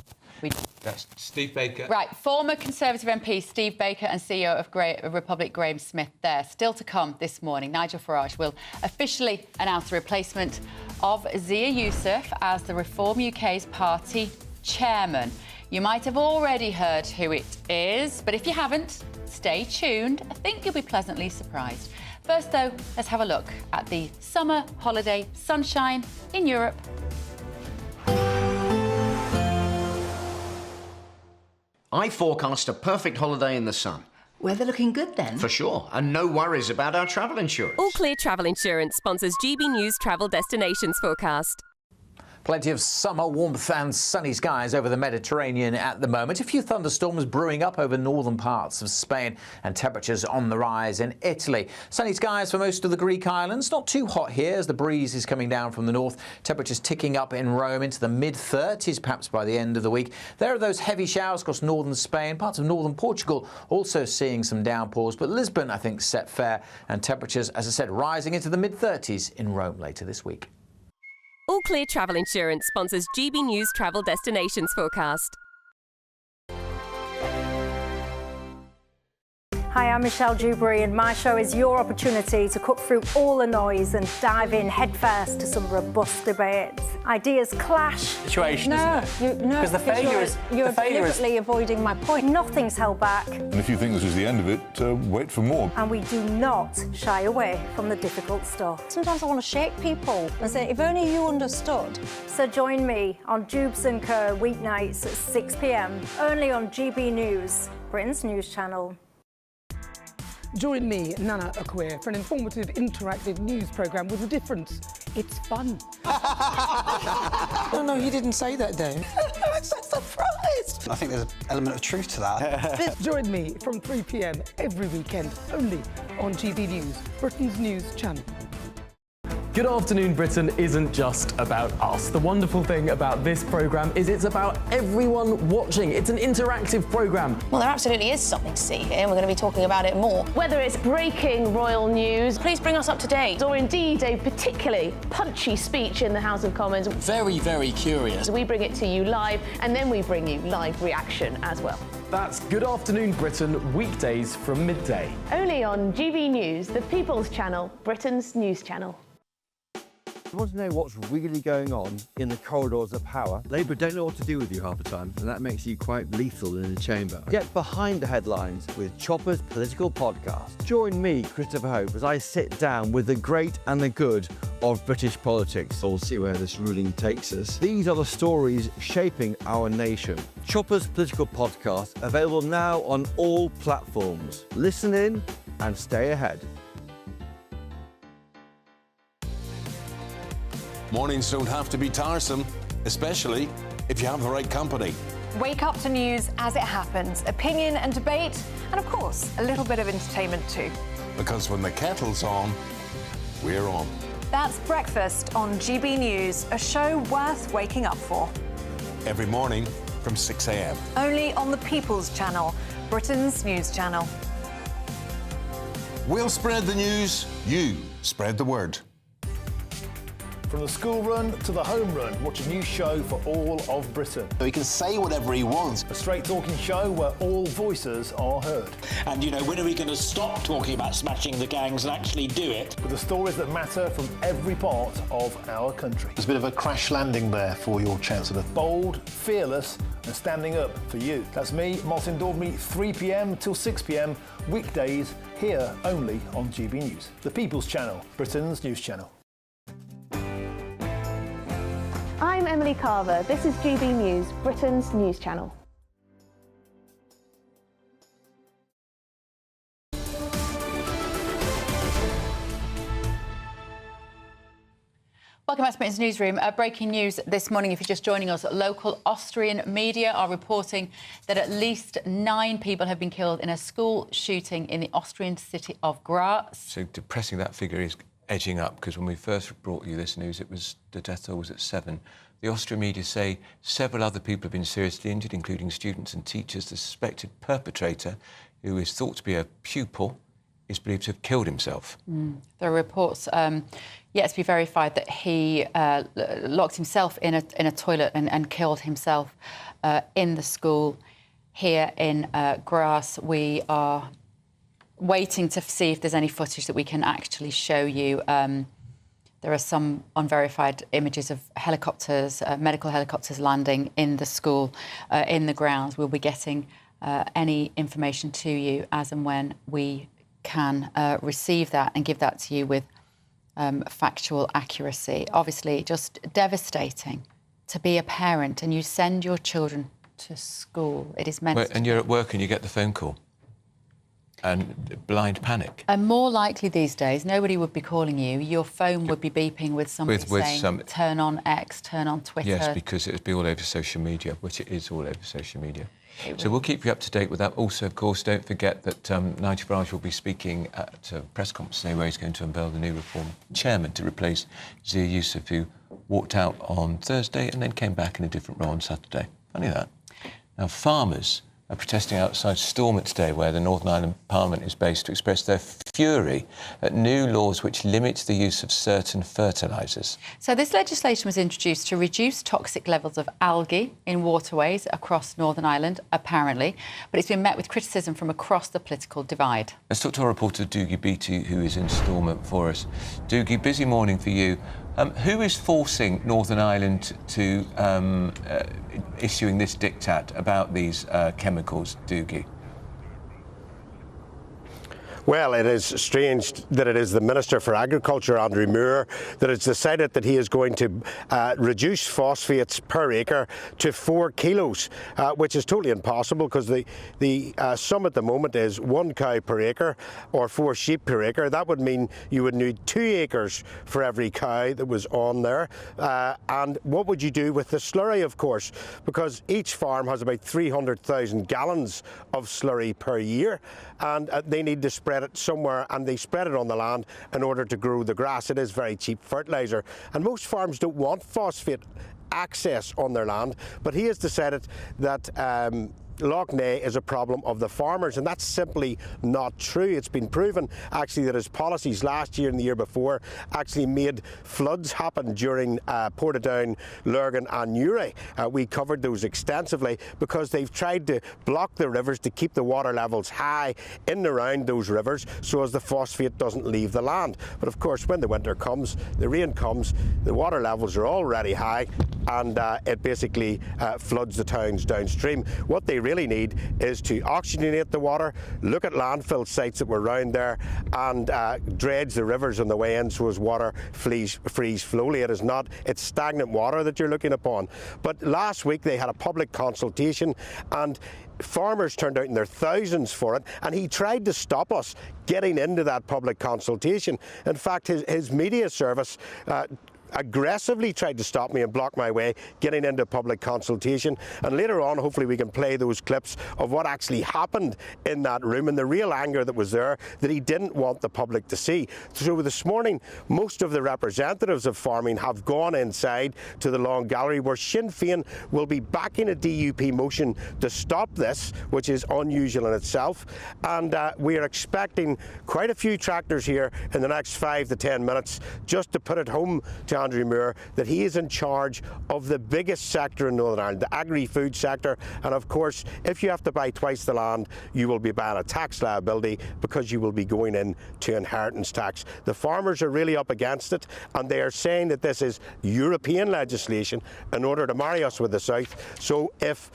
That's Steve Baker. Right, former Conservative MP Steve Baker and CEO of Republic Graham Smith there. Still to come this morning, Nigel Farage will officially announce the replacement of Zia Youssef as the Reform UK's party chairman. You might have already heard who it is, but if you haven't, stay tuned. I think you'll be pleasantly surprised. First, though, let's have a look at the summer holiday sunshine in Europe. I forecast a perfect holiday in the sun. Weather looking good then? For sure, and no worries about our travel insurance. All Clear Travel Insurance sponsors GB News Travel Destinations forecast. Plenty of summer warmth and sunny skies over the Mediterranean at the moment. A few thunderstorms brewing up over northern parts of Spain and temperatures on the rise in Italy. Sunny skies for most of the Greek islands. Not too hot here as the breeze is coming down from the north. Temperatures ticking up in Rome into the mid-30s perhaps by the end of the week. There are those heavy showers across northern Spain, parts of northern Portugal also seeing some downpours. But Lisbon, I think, set fair and temperatures, as I said, rising into the mid-30s in Rome later this week. All Clear Travel Insurance sponsors GB News Travel Destinations forecast. Hi, I'm Michelle Dewberry, and my show is your opportunity to cut through all the noise and dive in headfirst to some robust debates. Ideas clash. Situation, No, isn't it? Because the failure is... You're deliberately avoiding my point. Nothing's held back. And if you think this is the end of it, wait for more. And we do not shy away from the difficult stuff. Sometimes I want to shake people and say, if only you understood. So join me on Jubes & Co. weeknights at 6 p.m, only on GB News, Britain's news channel. Join me, Nana Akwe, for an informative, interactive news programme with a difference. It's fun. No, he didn't say that, Dave. I'm so surprised. I think there's an element of truth to that. Join me from 3 p.m. every weekend, only on GB News, Britain's news channel. Good Afternoon Britain isn't just about us. The wonderful thing about this programme is it's about everyone watching. It's an interactive programme. Well, there absolutely is something to see here, and we're going to be talking about it more. Whether it's breaking royal news, please bring us up to date, or indeed a particularly punchy speech in the House of Commons. Very, very curious. We bring it to you live, and then we bring you live reaction as well. That's Good Afternoon Britain, weekdays from midday. Only on GB News, the People's Channel, Britain's news channel. You want to know what's really going on in the corridors of power? Labour don't know what to do with you half the time, and that makes you quite lethal in the chamber. Get behind the headlines with Chopper's Political Podcast. Join me, Christopher Hope, as I sit down with the great and the good of British politics. We'll see where this ruling takes us. These are the stories shaping our nation. Chopper's Political Podcast, available now on all platforms. Listen in and stay ahead. Mornings don't have to be tiresome, especially if you have the right company. Wake up to news as it happens, opinion and debate, and of course, a little bit of entertainment too. Because when the kettle's on, we're on. That's Breakfast on GB News, a show worth waking up for. Every morning from 6 a.m. Only on the People's Channel, Britain's news channel. We'll spread the news, you spread the word. From the school run to the home run, watch a new show for all of Britain. So he can say whatever he wants. A straight-talking show where all voices are heard. And, you know, when are we going to stop talking about smashing the gangs and actually do it? With the stories that matter from every part of our country. There's a bit of a crash landing there for your Chancellor. Bold, fearless and standing up for you. That's me, Martin Daubney, 3 p.m. till 6 p.m, weekdays, here only on GB News. The People's Channel, Britain's news channel. I'm Emily Carver. This is GB News, Britain's news channel. Welcome back to Britain's Newsroom. Breaking news this morning, if you're just joining us, local Austrian media are reporting that at least 9 people have been killed in a school shooting in the Austrian city of Graz. So depressing that figure is edging up, because when we first brought you this news, it was the death toll was at 7. The Austrian media say several other people have been seriously injured, including students and teachers. The suspected perpetrator, who is thought to be a pupil, is believed to have killed himself. There are reports yet to be verified that he locked himself in a toilet and killed himself in the school here in Graz. We are waiting to see if there's any footage that we can actually show you. There are some unverified images of helicopters, medical helicopters landing in the school, in the grounds. We'll be getting any information to you as and when we can receive that and give that to you with factual accuracy. Obviously, just devastating to be a parent and you send your children to school. It is meant And you're at work and you get the phone call. And blind panic. And more likely these days, nobody would be calling you. Your phone would be beeping with somebody saying, turn on X, turn on Twitter. Yes, because it would be all over social media, which it is all over social media. So we'll keep you up to date with that. Also, of course, don't forget that Nigel Farage will be speaking at a press conference today where he's going to unveil the new Reform chairman to replace Zia Youssef, who walked out on Thursday and then came back in a different role on Saturday. Funny that. Now, farmers protesting outside Stormont today, where the Northern Ireland Parliament is based, to express their fury at new laws which limit the use of certain fertilisers. So this legislation was introduced to reduce toxic levels of algae in waterways across Northern Ireland, apparently, but it's been met with criticism from across the political divide. Let's talk to our reporter Doogie Beattie, who is in Stormont for us. Doogie, busy morning for you. Who is forcing Northern Ireland to issuing this diktat about these chemicals, Doogie? Well, it is strange that it is the Minister for Agriculture, Andrew Moore, that has decided that he is going to reduce phosphates per acre to 4 kilos, which is totally impossible because the sum at the moment is 1 cow per acre or 4 sheep per acre. That would mean you would need 2 acres for every cow that was on there. And what would you do with the slurry, of course, because each farm has about 300,000 gallons of slurry per year, and they need to spread it somewhere, and they spread it on the land in order to grow the grass. It is very cheap fertiliser, and most farms don't want phosphate access on their land, but he has decided that Lough Neagh is a problem of the farmers, and that's simply not true. It's been proven actually that his policies last year and the year before actually made floods happen during Portadown, Lurgan and Newry. We covered those extensively because they've tried to block the rivers to keep the water levels high in and around those rivers so as the phosphate doesn't leave the land. But of course, when the winter comes, the rain comes, the water levels are already high, and it basically floods the towns downstream. What they really need is to oxygenate the water, look at landfill sites that were around there, and dredge the rivers on the way in so as water freeze slowly. It is not, it's stagnant water that you're looking upon. But last week they had a public consultation, and farmers turned out in their thousands for it, and he tried to stop us getting into that public consultation. In fact, his media service aggressively tried to stop me and block my way getting into public consultation, and later on hopefully we can play those clips of what actually happened in that room and the real anger that was there that he didn't want the public to see. So this morning most of the representatives of farming have gone inside to the Long Gallery, where Sinn Féin will be backing a DUP motion to stop this, which is unusual in itself, and we are expecting quite a few tractors here in the next 5 to 10 minutes just to put it home to Andrew Moore that he is in charge of the biggest sector in Northern Ireland, the agri-food sector. And of course, if you have to buy twice the land, you will be buying a tax liability because you will be going into inheritance tax. The farmers are really up against it, and they are saying that this is European legislation in order to marry us with the South. So if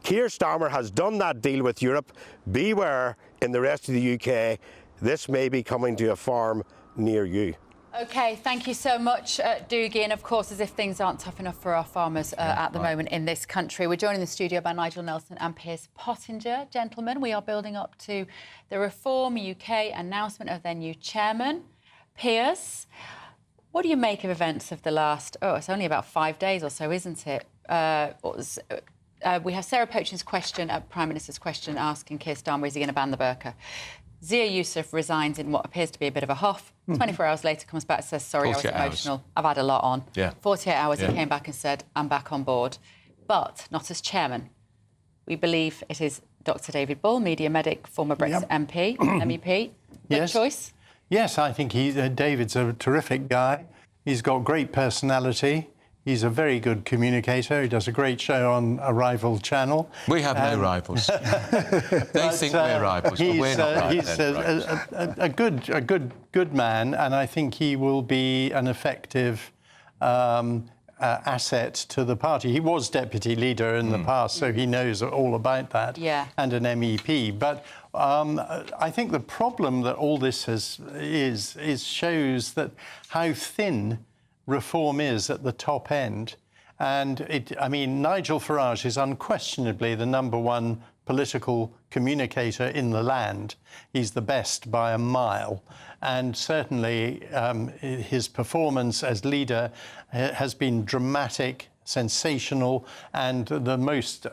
Keir Starmer has done that deal with Europe, beware in the rest of the UK, this may be coming to a farm near you. OK, thank you so much, Doogie. And of course, as if things aren't tough enough for our farmers at the moment in this country, we're joined in the studio by Nigel Nelson and Piers Pottinger. Gentlemen, we are building up to the Reform UK announcement of their new chairman. Piers, what do you make of events of the last, it's only about 5 days or so, isn't it? We have Sarah Poachin's question, Prime Minister's question, asking Keir Starmer, is he going to ban the burqa? Zia Youssef resigns in what appears to be a bit of a huff. 24 hours later comes back and says, sorry, I was emotional. I've had a lot on. 48 hours, he came back and said, I'm back on board. But not as chairman. We believe it is Dr David Bull, media medic, former Brexit MP, MEP. Good choice? Yes, I think David's a terrific guy. He's got great personality. He's a very good communicator. He does a great show on a rival channel. We have no rivals. They think we're rivals, but we're not. He's a good man, and I think he will be an effective asset to the party. He was deputy leader in the past, so he knows all about that. And an MEP. But I think the problem that all this shows that how thin Reform is at the top end. And Nigel Farage is unquestionably the #1 political communicator in the land. He's the best by a mile. And certainly his performance as leader has been dramatic, sensational, and the most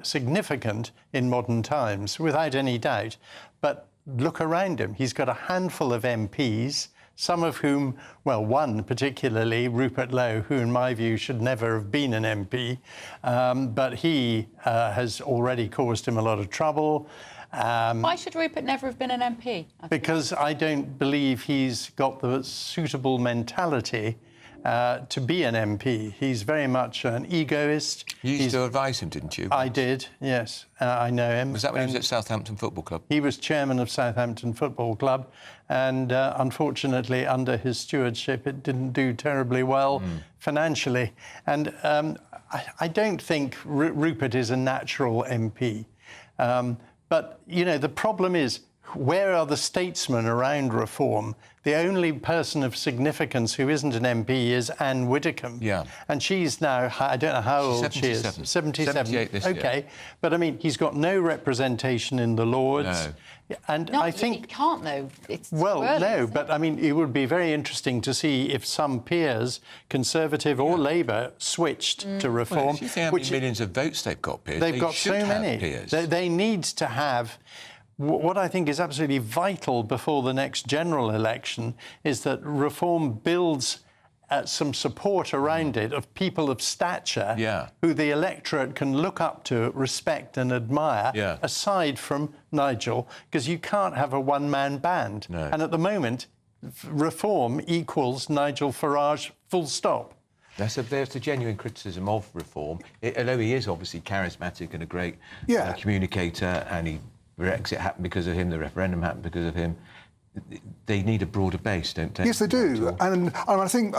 significant in modern times, without any doubt. But look around him. He's got a handful of MPs, some of whom, well, one particularly, Rupert Lowe, who in my view should never have been an MP, but he has already caused him a lot of trouble. Why should Rupert never have been an MP? Because I don't believe he's got the suitable mentality to be an MP. He's very much an egoist. You used to advise him, didn't you? I did, yes. I know him. Was that when he was at Southampton Football Club? He was chairman of Southampton Football Club, and unfortunately, under his stewardship, it didn't do terribly well financially. And I don't think Rupert is a natural MP. But, you know, the problem is, where are the statesmen around reform? The only person of significance who isn't an MP is Anne Widdecombe. Yeah. And she's now, I don't know how old she is. 77. 78 this year. OK. But, I mean, he's got no representation in the Lords. No. And No, I think... It can't, though. It's Well, early, no, but, I mean, it would be very interesting to see if some peers, Conservative or Labour, switched to reform. Well, you think how many millions of votes they've got, peers? They've They got should so have many. peers. They need to have... What I think is absolutely vital before the next general election is that reform builds some support around it of people of stature who the electorate can look up to, respect and admire, aside from Nigel, because you can't have a one-man band. No. And at the moment, reform equals Nigel Farage, full stop. There's a genuine criticism of reform. Although he is obviously charismatic and a great communicator, and Brexit happened because of him, the referendum happened because of him. They need a broader base, don't they? Yes, they do. And I think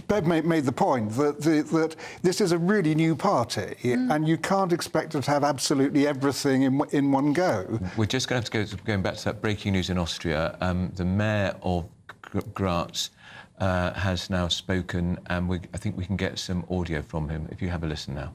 Bev made the point that this is a really new party, and you can't expect it to have absolutely everything in one go. We're just going to have to going back to that breaking news in Austria. The mayor of Graz has now spoken, and I think we can get some audio from him if you have a listen now.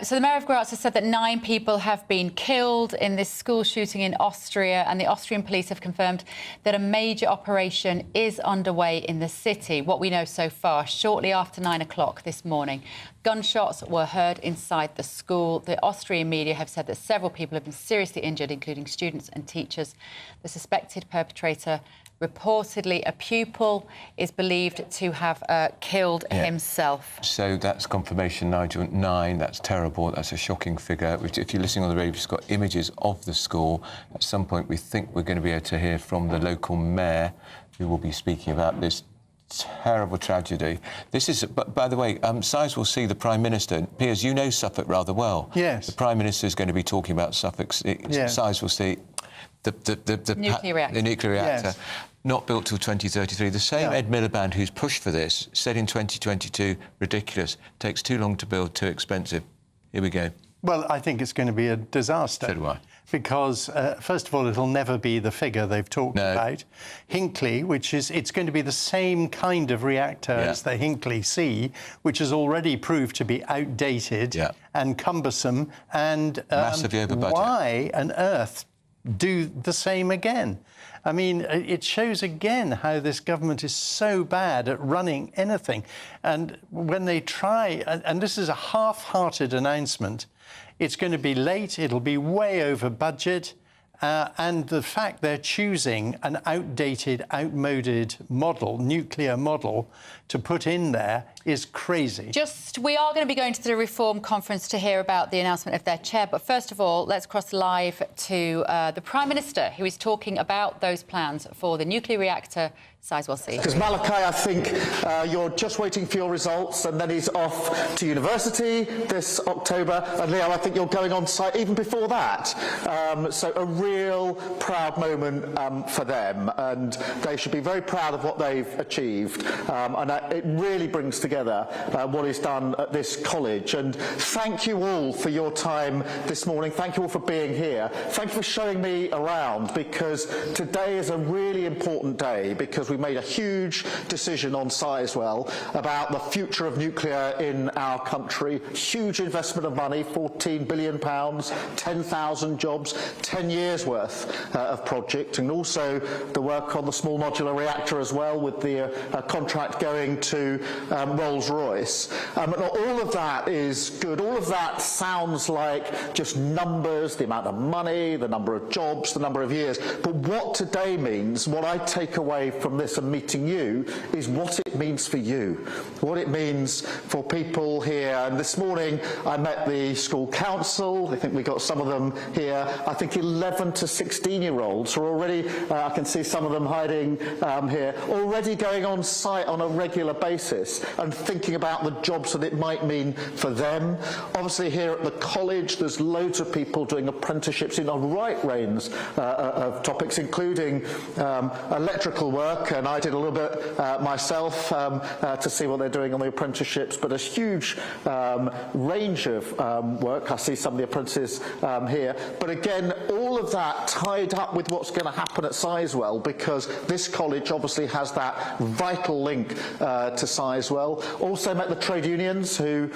So the Mayor of Graz has said that 9 people have been killed in this school shooting in Austria, and the Austrian police have confirmed that a major operation is underway in the city. What we know so far, shortly after 9 o'clock this morning, gunshots were heard inside the school. The Austrian media have said that several people have been seriously injured, including students and teachers. The suspected perpetrator, reportedly a pupil, is believed to have killed himself. So that's confirmation, Nigel. 9, that's terrible. That's a shocking figure. If you're listening on the radio, we've just got images of the school. At some point, we think we're going to be able to hear from the local mayor, who will be speaking about this terrible tragedy. This is, by the way, Sizewell C, the Prime Minister, Piers, you know Suffolk rather well. Yes. The Prime Minister is going to be talking about Suffolk, Sizewell C, the nuclear reactor. The nuclear reactor. Yes. Not built till 2033. The same Ed Miliband who's pushed for this said in 2022, ridiculous, takes too long to build, too expensive. Here we go. Well, I think it's going to be a disaster. So do I. Because, first of all, it'll never be the figure they've talked about. Hinkley, it's going to be the same kind of reactor as the Hinkley C, which has already proved to be outdated and cumbersome. And massively over budget. Why on earth do the same again? I mean, it shows again how this government is so bad at running anything. And when they try, and this is a half-hearted announcement, it's going to be late, it'll be way over budget, and the fact they're choosing an outdated, outmoded model, nuclear model, to put in there is crazy. We are going to be going to the Reform Conference to hear about the announcement of their chair, but first of all, let's cross live to the Prime Minister, who is talking about those plans for the nuclear reactor Sizewell C. Because Malachi, I think you're just waiting for your results, and then he's off to university this October. And Leo, I think you're going on site even before that. So a real proud moment for them, and they should be very proud of what they've achieved. And it really brings together what is done at this college. And thank you all for your time this morning. Thank you all for being here. Thank you for showing me around, because today is a really important day, because we made a huge decision on Sizewell about the future of nuclear in our country. Huge investment of money, £14 billion, 10,000 jobs, 10 years worth of project, and also the work on the small modular reactor as well, with the contract going to Rolls-Royce. And all of that is good. All of that sounds like just numbers, the amount of money, the number of jobs, the number of years. But what today means, what I take away from this and meeting you, is what it means for you, what it means for people here. And this morning I met the school council. I think we got some of them here. I think 11 to 16-year-olds are already, I can see some of them hiding here, already going on site on a regular basis and thinking about the jobs that it might mean for them. Obviously here at the college there's loads of people doing apprenticeships in a right range of topics, including electrical work, and I did a little bit myself to see what they're doing on the apprenticeships, but a huge range of work. I see some of the apprentices here, but again, all of that tied up with what's going to happen at Sizewell, because this college obviously has that vital link to Sizewell. Also met the trade unions, who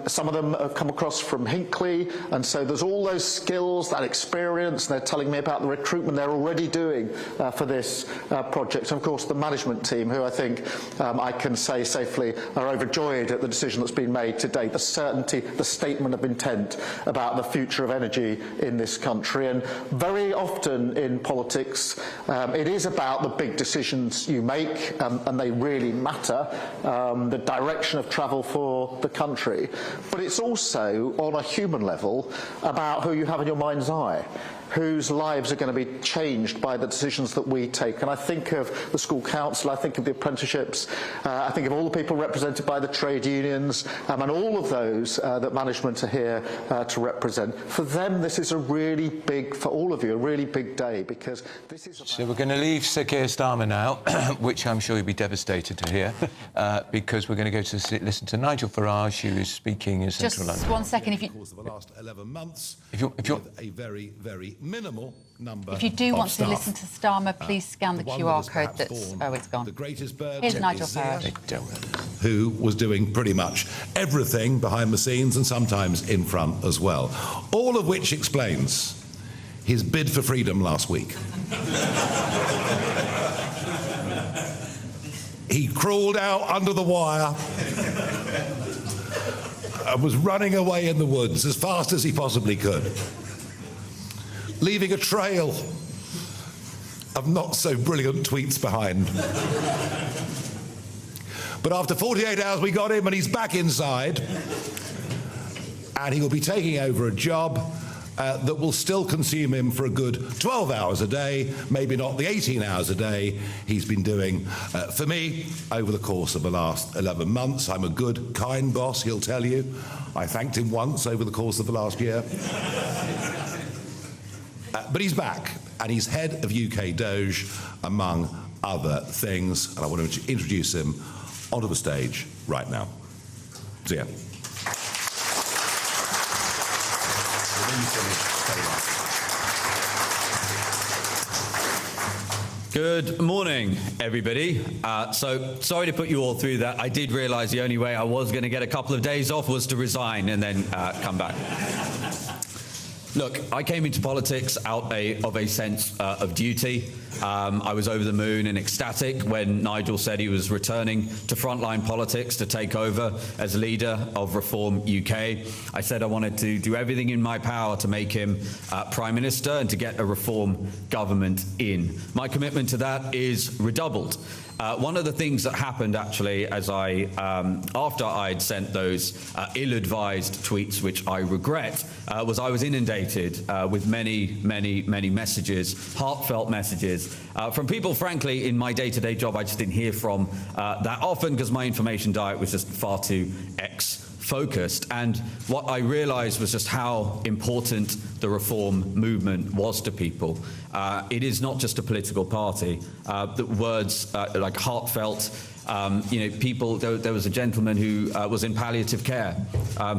some of them have come across from Hinckley, and so there's all those skills, that experience. They're telling me about the recruitment they're already doing for this project. And of course the management team, who I think I can say safely are overjoyed at the decision that's been made today, the certainty, the statement of intent about the future of energy in this country. And very often in politics it is about the big decisions you make, and they really matter, the direction of travel for the country, but it's also on a human level about who you have in your mind's eye, whose lives are going to be changed by the decisions that we take. And I think of the school council, I think of the apprenticeships, I think of all the people represented by the trade unions, and all of those that management are here to represent. For them, this is a really big, for all of you, a really big day, because this is... So we're going to leave Sir Keir Starmer now, which I'm sure you'll be devastated to hear, because we're going to go to listen to Nigel Farage, who is speaking in Central London. Just 1 second, if you... Of the last 11 months, if you're a very, very minimal number. If you do want staff. to listen to Starmer, please scan the QR code that's... Oh, it's gone. The greatest bird Here's Nigel is there, Farage. who was doing pretty much everything behind the scenes and sometimes in front as well. All of which explains his bid for freedom last week. He crawled out under the wire and was running away in the woods as fast as he possibly could, leaving a trail of not so brilliant tweets behind. But after 48 hours we got him, and he's back inside, and he will be taking over a job that will still consume him for a good 12 hours a day, maybe not the 18 hours a day he's been doing for me over the course of the last 11 months. I'm a good, kind boss, he'll tell you. I thanked him once over the course of the last year. But he's back, and he's head of UK Doge, among other things, and I want to introduce him onto the stage right now. See ya. Good morning, everybody. So sorry to put you all through that. I did realise the only way I was going to get a couple of days off was to resign and then come back. Look, I came into politics out of a sense of duty. I was over the moon and ecstatic when Nigel said he was returning to frontline politics to take over as leader of Reform UK. I said I wanted to do everything in my power to make him Prime Minister and to get a Reform government in. My commitment to that is redoubled. One of the things that happened actually as after I'd sent those ill-advised tweets, which I regret, was I was inundated with many messages, heartfelt messages, from people, frankly, in my day-to-day job I just didn't hear from that often because my information diet was just far too focused. And what I realized was just how important the Reform movement was to people. It is not just a political party. The words like heartfelt, people, there was a gentleman who was in palliative care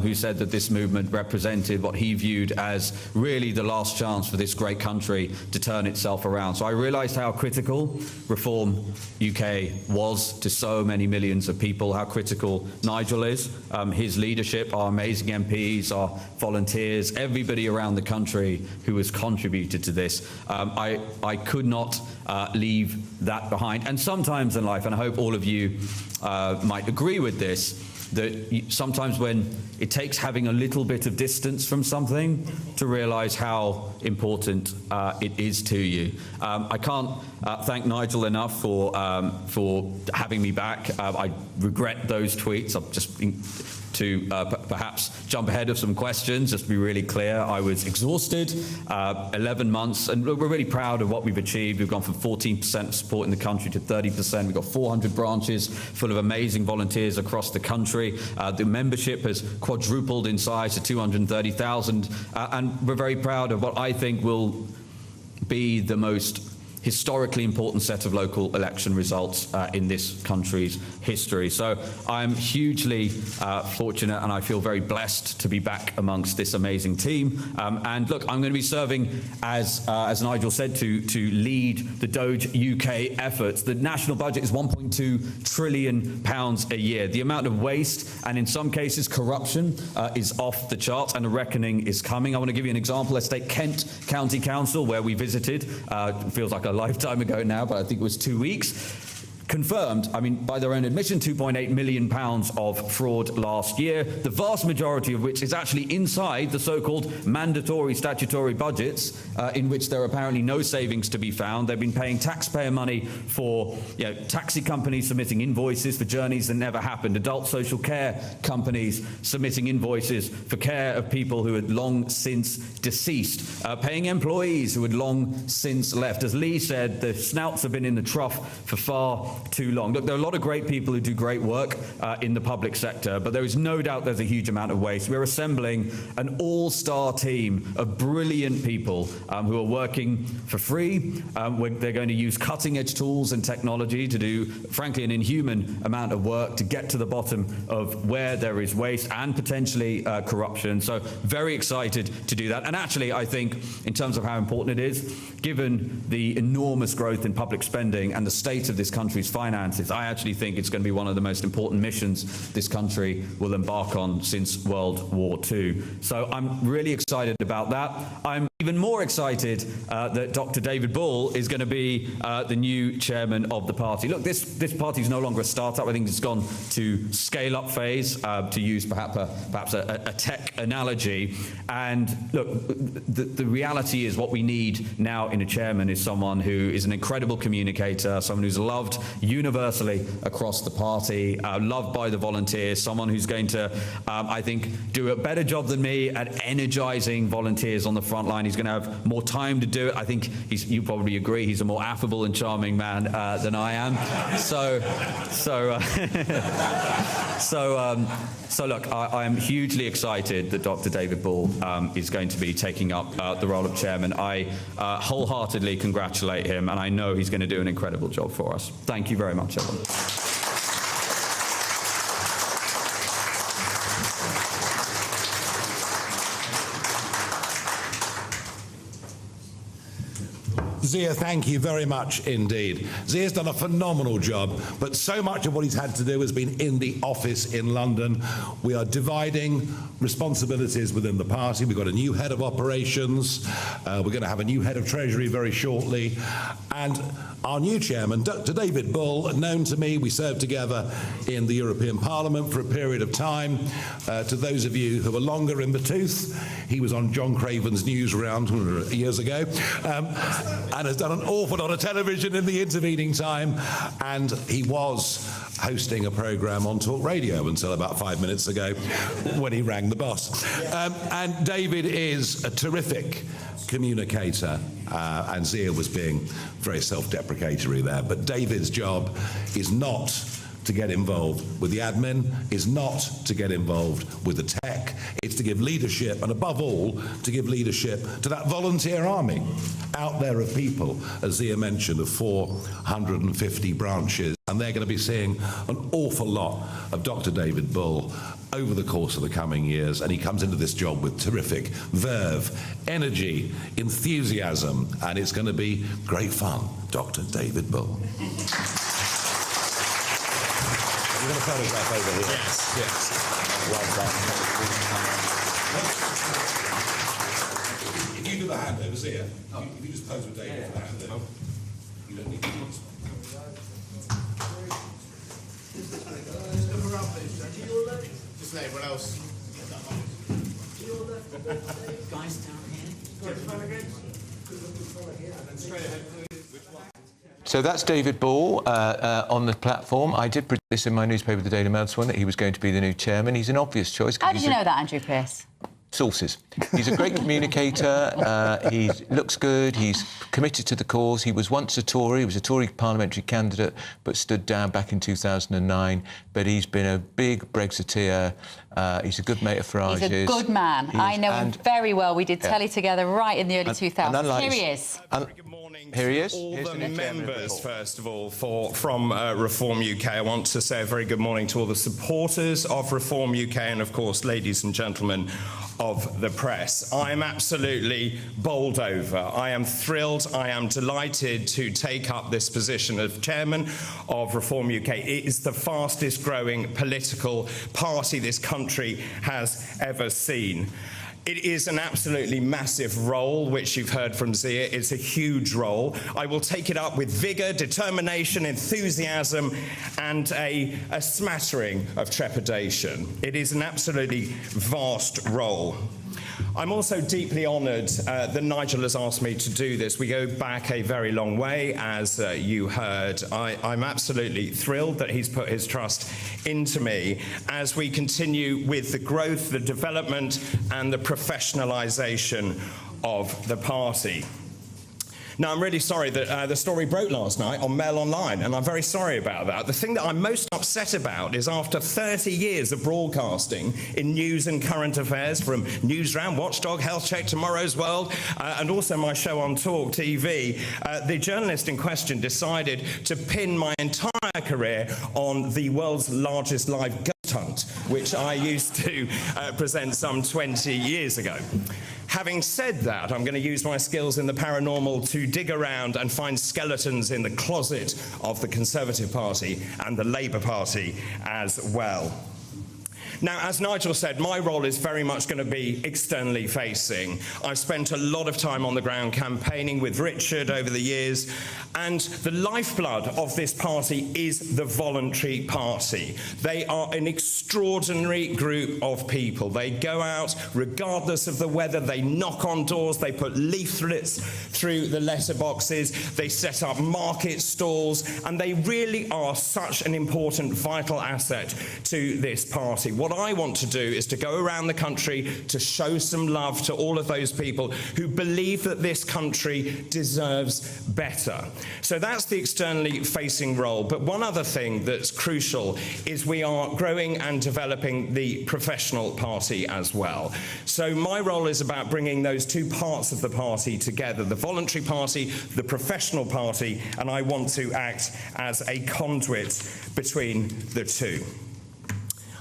who said that this movement represented what he viewed as really the last chance for this great country to turn itself around. So I realized how critical Reform UK was to so many millions of people, how critical Nigel is, his leadership, our amazing MPs, our volunteers, everybody around the country who has contributed to this. I could not leave that behind. And sometimes in life, and I hope all of you you might agree with this, that sometimes when it takes having a little bit of distance from something to realise how important it is to you. I can't thank Nigel enough for having me back. I regret those tweets. I've just to perhaps jump ahead of some questions, just to be really clear, I was exhausted, 11 months, and we're really proud of what we've achieved. We've gone from 14% of support in the country to 30%. We've got 400 branches full of amazing volunteers across the country. The membership has quadrupled in size to 230,000, and we're very proud of what I think will be the most historically important set of local election results in this country's history. So I'm hugely fortunate, and I feel very blessed to be back amongst this amazing team. And look, I'm going to be serving, as Nigel said, to lead the Doge UK efforts. The national budget is £1.2 trillion a year. The amount of waste and in some cases corruption is off the charts, and a reckoning is coming. I want to give you an example. Let's take Kent County Council, where we visited. It feels like a lifetime ago now, but I think it was 2 weeks. Confirmed, I mean, by their own admission, £2.8 million of fraud last year, the vast majority of which is actually inside the so-called mandatory statutory budgets, in which there are apparently no savings to be found. They've been paying taxpayer money for taxi companies submitting invoices for journeys that never happened, adult social care companies submitting invoices for care of people who had long since deceased, paying employees who had long since left. As Lee said, the snouts have been in the trough for far too long. Look, there are a lot of great people who do great work in the public sector, but there is no doubt there's a huge amount of waste. We're assembling an all-star team of brilliant people who are working for free. They're going to use cutting-edge tools and technology to do, frankly, an inhuman amount of work to get to the bottom of where there is waste and potentially corruption. So very excited to do that. And actually, I think, in terms of how important it is, given the enormous growth in public spending and the state of this country's finances, I actually think it's going to be one of the most important missions this country will embark on since World War II. So I'm really excited about that. I'm even more excited that Dr. David Bull is going to be the new chairman of the party. Look, this party is no longer a startup. I think it's gone to scale-up phase, to use perhaps a tech analogy. And look, the reality is what we need now in a chairman is someone who is an incredible communicator, someone who's loved universally across the party, loved by the volunteers, someone who's going to, I think, do a better job than me at energising volunteers on the front line. He's going to have more time to do it. I think you probably agree he's a more affable and charming man than I am. So look, I am hugely excited that Dr. David Bull is going to be taking up the role of chairman. I wholeheartedly congratulate him, and I know he's going to do an incredible job for us. Thank you very much, everyone. Zia, thank you very much indeed. Zia's done a phenomenal job, but so much of what he's had to do has been in the office in London. We are dividing responsibilities within the party. We've got a new head of operations. We're going to have a new head of treasury very shortly. And our new chairman, Dr. David Bull, known to me, we served together in the European Parliament for a period of time. To those of you who are longer in the tooth, he was on John Craven's Newsroom years ago. And has done an awful lot of television in the intervening time, and he was hosting a programme on Talk Radio until about 5 minutes ago when he rang the boss. And David is a terrific communicator, and Zia was being very self-deprecatory there, but David's job is not to get involved with the admin, is not to get involved with the tech. It's to give leadership, and above all, to give leadership to that volunteer army out there of people, as Zia mentioned, of 450 branches. And they're going to be seeing an awful lot of Dr. David Bull over the course of the coming years, and he comes into this job with terrific verve, energy, enthusiasm, and it's going to be great fun. Dr. David Bull. We're going to photograph over here. Yes. Well done. If you do the handovers here, if you just pose with David for the handover, you don't need to do this one. Just let everyone else. Guys down here. So that's David Ball on the platform. I did predict this in my newspaper, the Daily Mail, this one, that he was going to be the new chairman. He's an obvious choice. How did you know that, Andrew Pearce? Sources. He's a great communicator. He looks good. He's committed to the cause. He was once a Tory. He was a Tory parliamentary candidate, but stood down back in 2009. But he's been a big Brexiteer. He's a good mate of Farage's. He's a good man. I know him very well. We did telly together right in the early 2000s. Here he is. Here he is. All the members, first of all, from Reform UK. I want to say a very good morning to all the supporters of Reform UK and, of course, ladies and gentlemen of the press. I am absolutely bowled over. I am thrilled. I am delighted to take up this position of chairman of Reform UK. It is the fastest growing political party this country has ever seen. It is an absolutely massive role, which you've heard from Zia. It's a huge role. I will take it up with vigour, determination, enthusiasm, and a smattering of trepidation. It is an absolutely vast role. I'm also deeply honoured that Nigel has asked me to do this. We go back a very long way, as you heard. I'm absolutely thrilled that he's put his trust into me as we continue with the growth, the development and the professionalisation of the party. Now, I'm really sorry that the story broke last night on Mail Online, and I'm very sorry about that. The thing that I'm most upset about is after 30 years of broadcasting in news and current affairs, from Newsroom, Watchdog, Health Check, Tomorrow's World, and also my show on Talk TV, the journalist in question decided to pin my entire career on the world's largest live ghost hunt, which I used to present some 20 years ago. Having said that, I'm going to use my skills in the paranormal to dig around and find skeletons in the closet of the Conservative Party and the Labour Party as well. Now, as Nigel said, my role is very much going to be externally facing. I've spent a lot of time on the ground campaigning with Richard over the years, and the lifeblood of this party is the voluntary party. They are an extraordinary group of people. They go out regardless of the weather, they knock on doors, they put leaflets through the letterboxes, they set up market stalls, and they really are such an important, vital asset to this party. What I want to do is to go around the country to show some love to all of those people who believe that this country deserves better. So that's the externally facing role. But one other thing that's crucial is we are growing and developing the professional party as well. So my role is about bringing those two parts of the party together, the voluntary party, the professional party, and I want to act as a conduit between the two.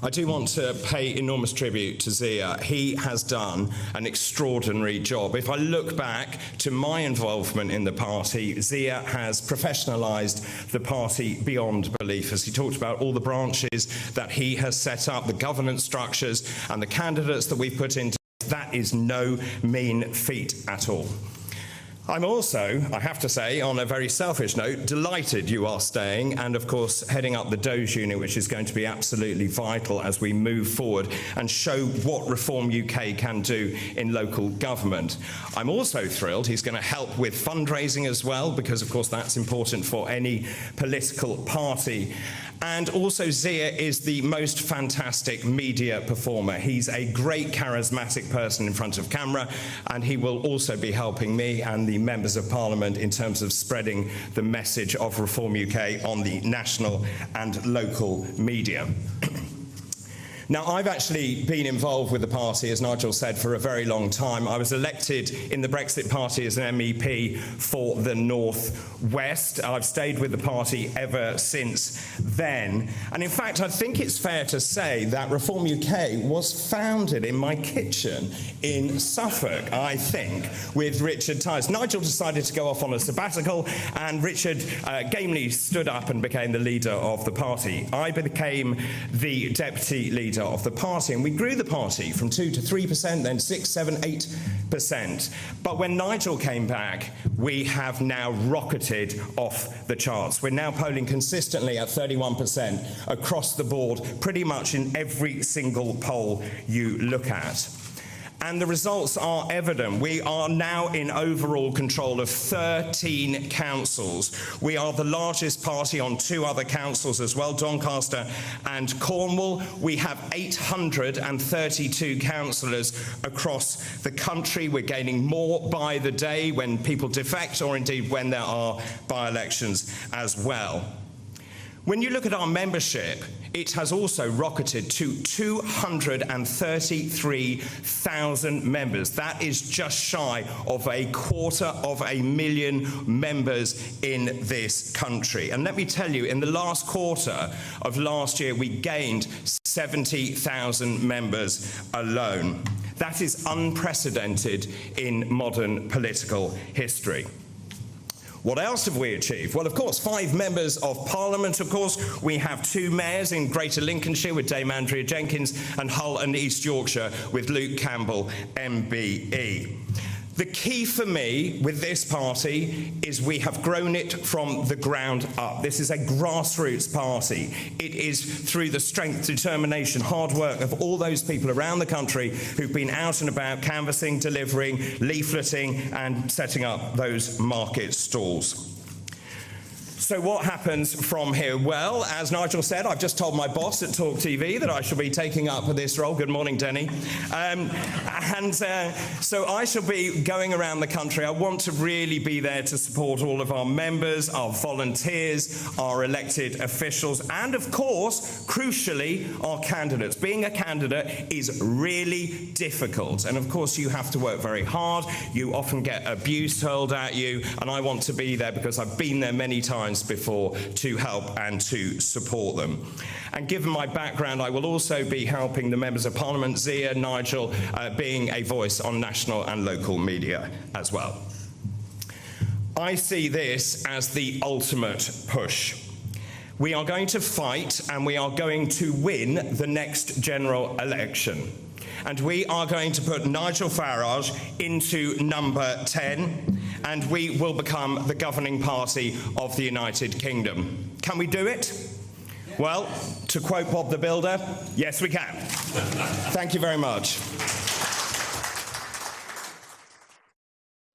I do want to pay enormous tribute to Zia. He has done an extraordinary job. If I look back to my involvement in the party, Zia has professionalised the party beyond belief, as he talked about all the branches that he has set up, the governance structures and the candidates that we've put into. That is no mean feat at all. I'm also, I have to say, on a very selfish note, delighted you are staying and, of course, heading up the Doge unit, which is going to be absolutely vital as we move forward and show what Reform UK can do in local government. I'm also thrilled he's going to help with fundraising as well, because, of course, that's important for any political party. And also, Zia is the most fantastic media performer. He's a great charismatic person in front of camera, and he will also be helping me and the members of Parliament in terms of spreading the message of Reform UK on the national and local media. Now, I've actually been involved with the party, as Nigel said, for a very long time. I was elected in the Brexit Party as an MEP for the North West. I've stayed with the party ever since then. And in fact, I think it's fair to say that Reform UK was founded in my kitchen in Suffolk, I think, with Richard Tice. Nigel decided to go off on a sabbatical, and Richard gamely stood up and became the leader of the party. I became the deputy leader leader of the party. And we grew the party from 2 to 3%, then 6, 7, 8%. But when Nigel came back, we have now rocketed off the charts. We're now polling consistently at 31% across the board, pretty much in every single poll you look at. And the results are evident. We are now in overall control of 13 councils. We are the largest party on 2 other councils as well, Doncaster and Cornwall. We have 832 councillors across the country. We're gaining more by the day when people defect, or indeed when there are by-elections as well. When you look at our membership, it has also rocketed to 233,000 members. That is just shy of 250,000 members in this country. And let me tell you, in the last quarter of last year, we gained 70,000 members alone. That is unprecedented in modern political history. What else have we achieved? Well, of course, 5 members of Parliament, of course. We have 2 mayors in Greater Lincolnshire with Dame Andrea Jenkins, and Hull and East Yorkshire with Luke Campbell, MBE. The key for me with this party is we have grown it from the ground up. This is a grassroots party. It is through the strength, determination, hard work of all those people around the country who've been out and about canvassing, delivering, leafleting and setting up those market stalls. So what happens from here? Well, as Nigel said, I've just told my boss at Talk TV that I shall be taking up this role. Good morning, Denny. So I shall be going around the country. I want to really be there to support all of our members, our volunteers, our elected officials, and of course, crucially, our candidates. Being a candidate is really difficult. And of course, you have to work very hard. You often get abuse hurled at you. And I want to be there because I've been there many times before to help and to support them. And given my background, I will also be helping the members of Parliament, Zia, Nigel, being a voice on national and local media as well. I see this as the ultimate push. We are going to fight and we are going to win the next general election. And we are going to put Nigel Farage into number 10, and we will become the governing party of the United Kingdom. Can we do it? Well, to quote Bob the Builder, yes we can. Thank you very much.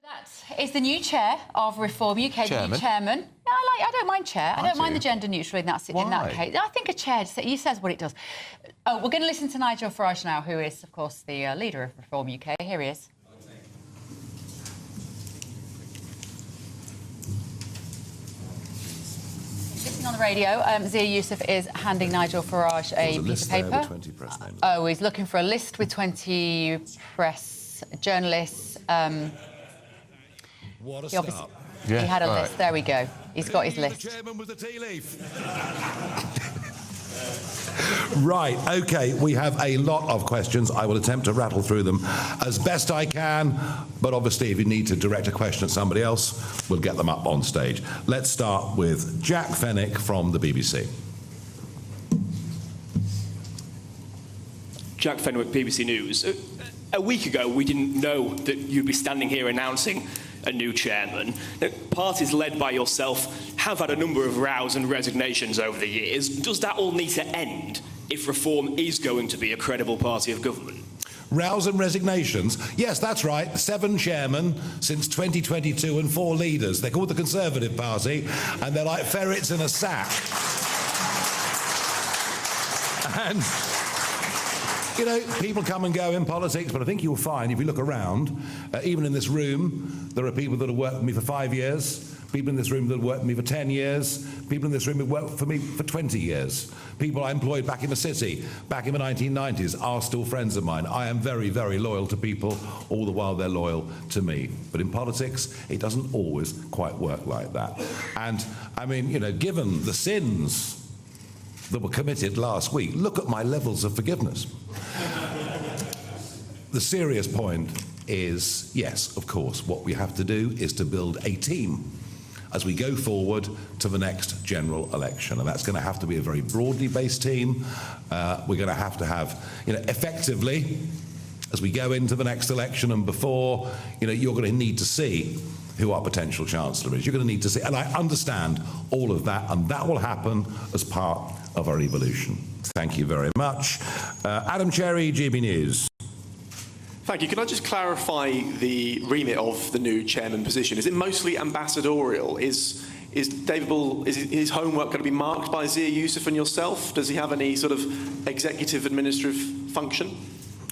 That is the new chair of Reform UK, the new chairman. I don't mind chair. I don't mind the gender neutral in that case. I think a chair, he says what it does. Oh, we're going to listen to Nigel Farage now, who is, of course, the leader of Reform UK. Here he is. Listening on the radio, Zia Youssef is handing Nigel Farage a piece of paper. Oh, he's looking for a list with 20 press journalists. What a start. He had a list. There we go. He's got his list. Chairman with the tea leaf. Right, OK, we have a lot of questions. I will attempt to rattle through them as best I can, but obviously if you need to direct a question at somebody else, we'll get them up on stage. Let's start with Jack Fenwick from the BBC. Jack Fenwick, BBC News. A week ago, we didn't know that you'd be standing here announcing a new chairman. Now, parties led by yourself have had a number of rows and resignations over the years. Does that all need to end if Reform is going to be a credible party of government? Rows and resignations? Yes, that's right. 7 chairmen since 2022 and 4 leaders. They're called the Conservative Party, and they're like ferrets in a sack. And you know, people come and go in politics, but I think you'll find, if you look around, even in this room, there are people that have worked with me for 5 years, people in this room that have worked with me for 10 years, people in this room who worked for me for 20 years. People I employed back in the city, back in the 1990s, are still friends of mine. I am very, very loyal to people, all the while they're loyal to me. But in politics, it doesn't always quite work like that. And, I mean, you know, given the sins that were committed last week, look at my levels of forgiveness. The serious point is, yes, of course, what we have to do is to build a team. as we go forward to the next general election. And that's going to have to be a very broadly based team. We're going to have, effectively, as we go into the next election and before, you're going to need to see who our potential Chancellor is. You're going to need to see, and I understand all of that, and that will happen as part of our evolution. Thank you very much. Adam Cherry, GB News. Thank you. Can I just clarify the remit of the new chairman position? Is it mostly ambassadorial? Is David Bull, is his homework going to be marked by Zia Youssef and yourself? Does he have any sort of executive administrative function?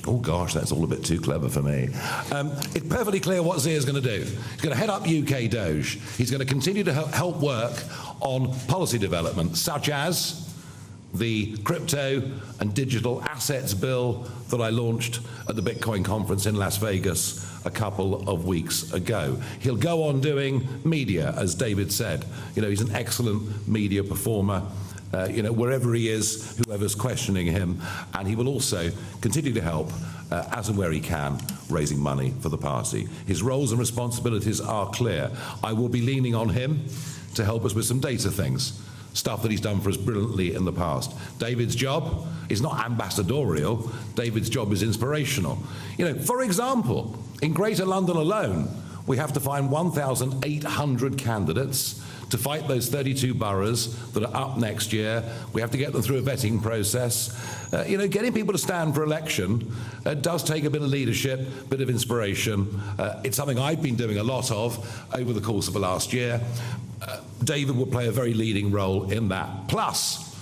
Oh gosh, that's all a bit too clever for me. It's perfectly clear what Zia's going to do. He's going to head up UK Doge. He's going to continue to help work on policy development, such as the crypto and digital assets bill that I launched at the Bitcoin conference in Las Vegas a couple of weeks ago. He'll go on doing media, as David said. He's an excellent media performer. Wherever he is, whoever's questioning him, and he will also continue to help, as and where he can, raising money for the party. His roles and responsibilities are clear. I will be leaning on him to help us with some data things, stuff that he's done for us brilliantly in the past. David's job is not ambassadorial. David's job is inspirational. For example, in Greater London alone, we have to find 1,800 candidates to fight those 32 boroughs that are up next year. We have to get them through a vetting process. Getting people to stand for election does take a bit of leadership, a bit of inspiration. It's something I've been doing a lot of over the course of the last year. David will play a very leading role in that. Plus,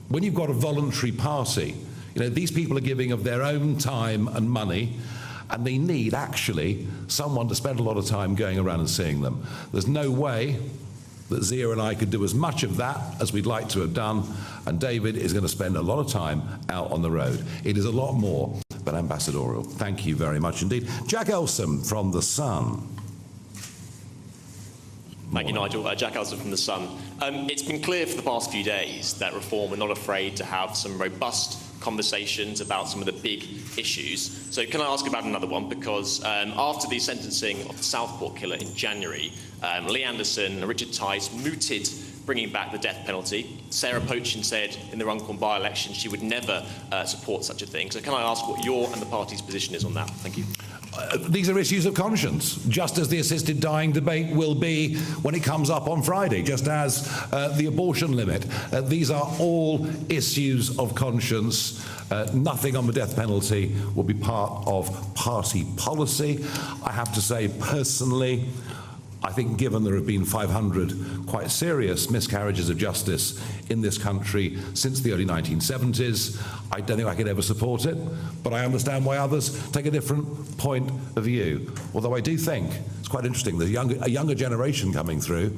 when you've got a voluntary party, these people are giving of their own time and money, and they need, actually, someone to spend a lot of time going around and seeing them. There's no way that Zia and I could do as much of that as we'd like to have done, and David is going to spend a lot of time out on the road. It is a lot more than ambassadorial. Thank you very much indeed. Jack Elsom from The Sun. Thank you, Nigel. Jack Elsom from The Sun. It's been clear for the past few days that Reform are not afraid to have some robust conversations about some of the big issues. So can I ask about another one? Because after the sentencing of the Southport killer in January, Lee Anderson and Richard Tice mooted bringing back the death penalty. Sarah Pochin said in the Runcorn by-election she would never support such a thing. So can I ask what your and the party's position is on that? Thank you. These are issues of conscience, just as the assisted dying debate will be when it comes up on Friday, just as the abortion limit. These are all issues of conscience. Nothing on the death penalty will be part of party policy. I have to say, personally, I think given there have been 500 quite serious miscarriages of justice in this country since the early 1970s, I don't think I could ever support it, but I understand why others take a different point of view. Although I do think it's quite interesting, there's a younger generation coming through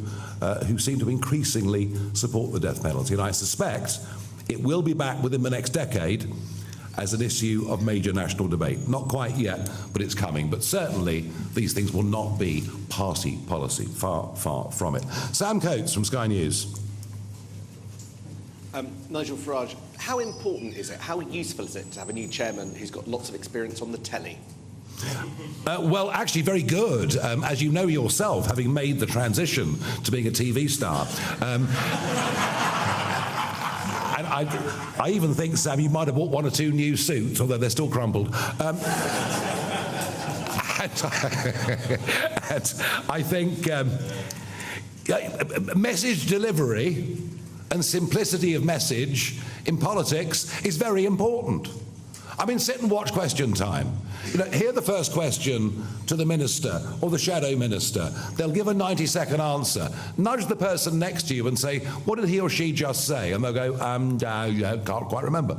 who seem to increasingly support the death penalty, and I suspect it will be back within the next decade as an issue of major national debate. Not quite yet, but it's coming. But certainly, these things will not be party policy. Far, far from it. Sam Coates from Sky News. Nigel Farage, how important is it, how useful is it to have a new chairman who's got lots of experience on the telly? Well, actually very good, as you know yourself, having made the transition to being a TV star. And I even think, Sam, you might have bought one or two new suits, although they're still crumpled. And I think message delivery and simplicity of message in politics is very important. I mean, sit and watch Question Time. Hear the first question to the minister or the shadow minister. They'll give a 90-second answer. Nudge the person next to you and say, what did he or she just say? And they'll go, can't quite remember.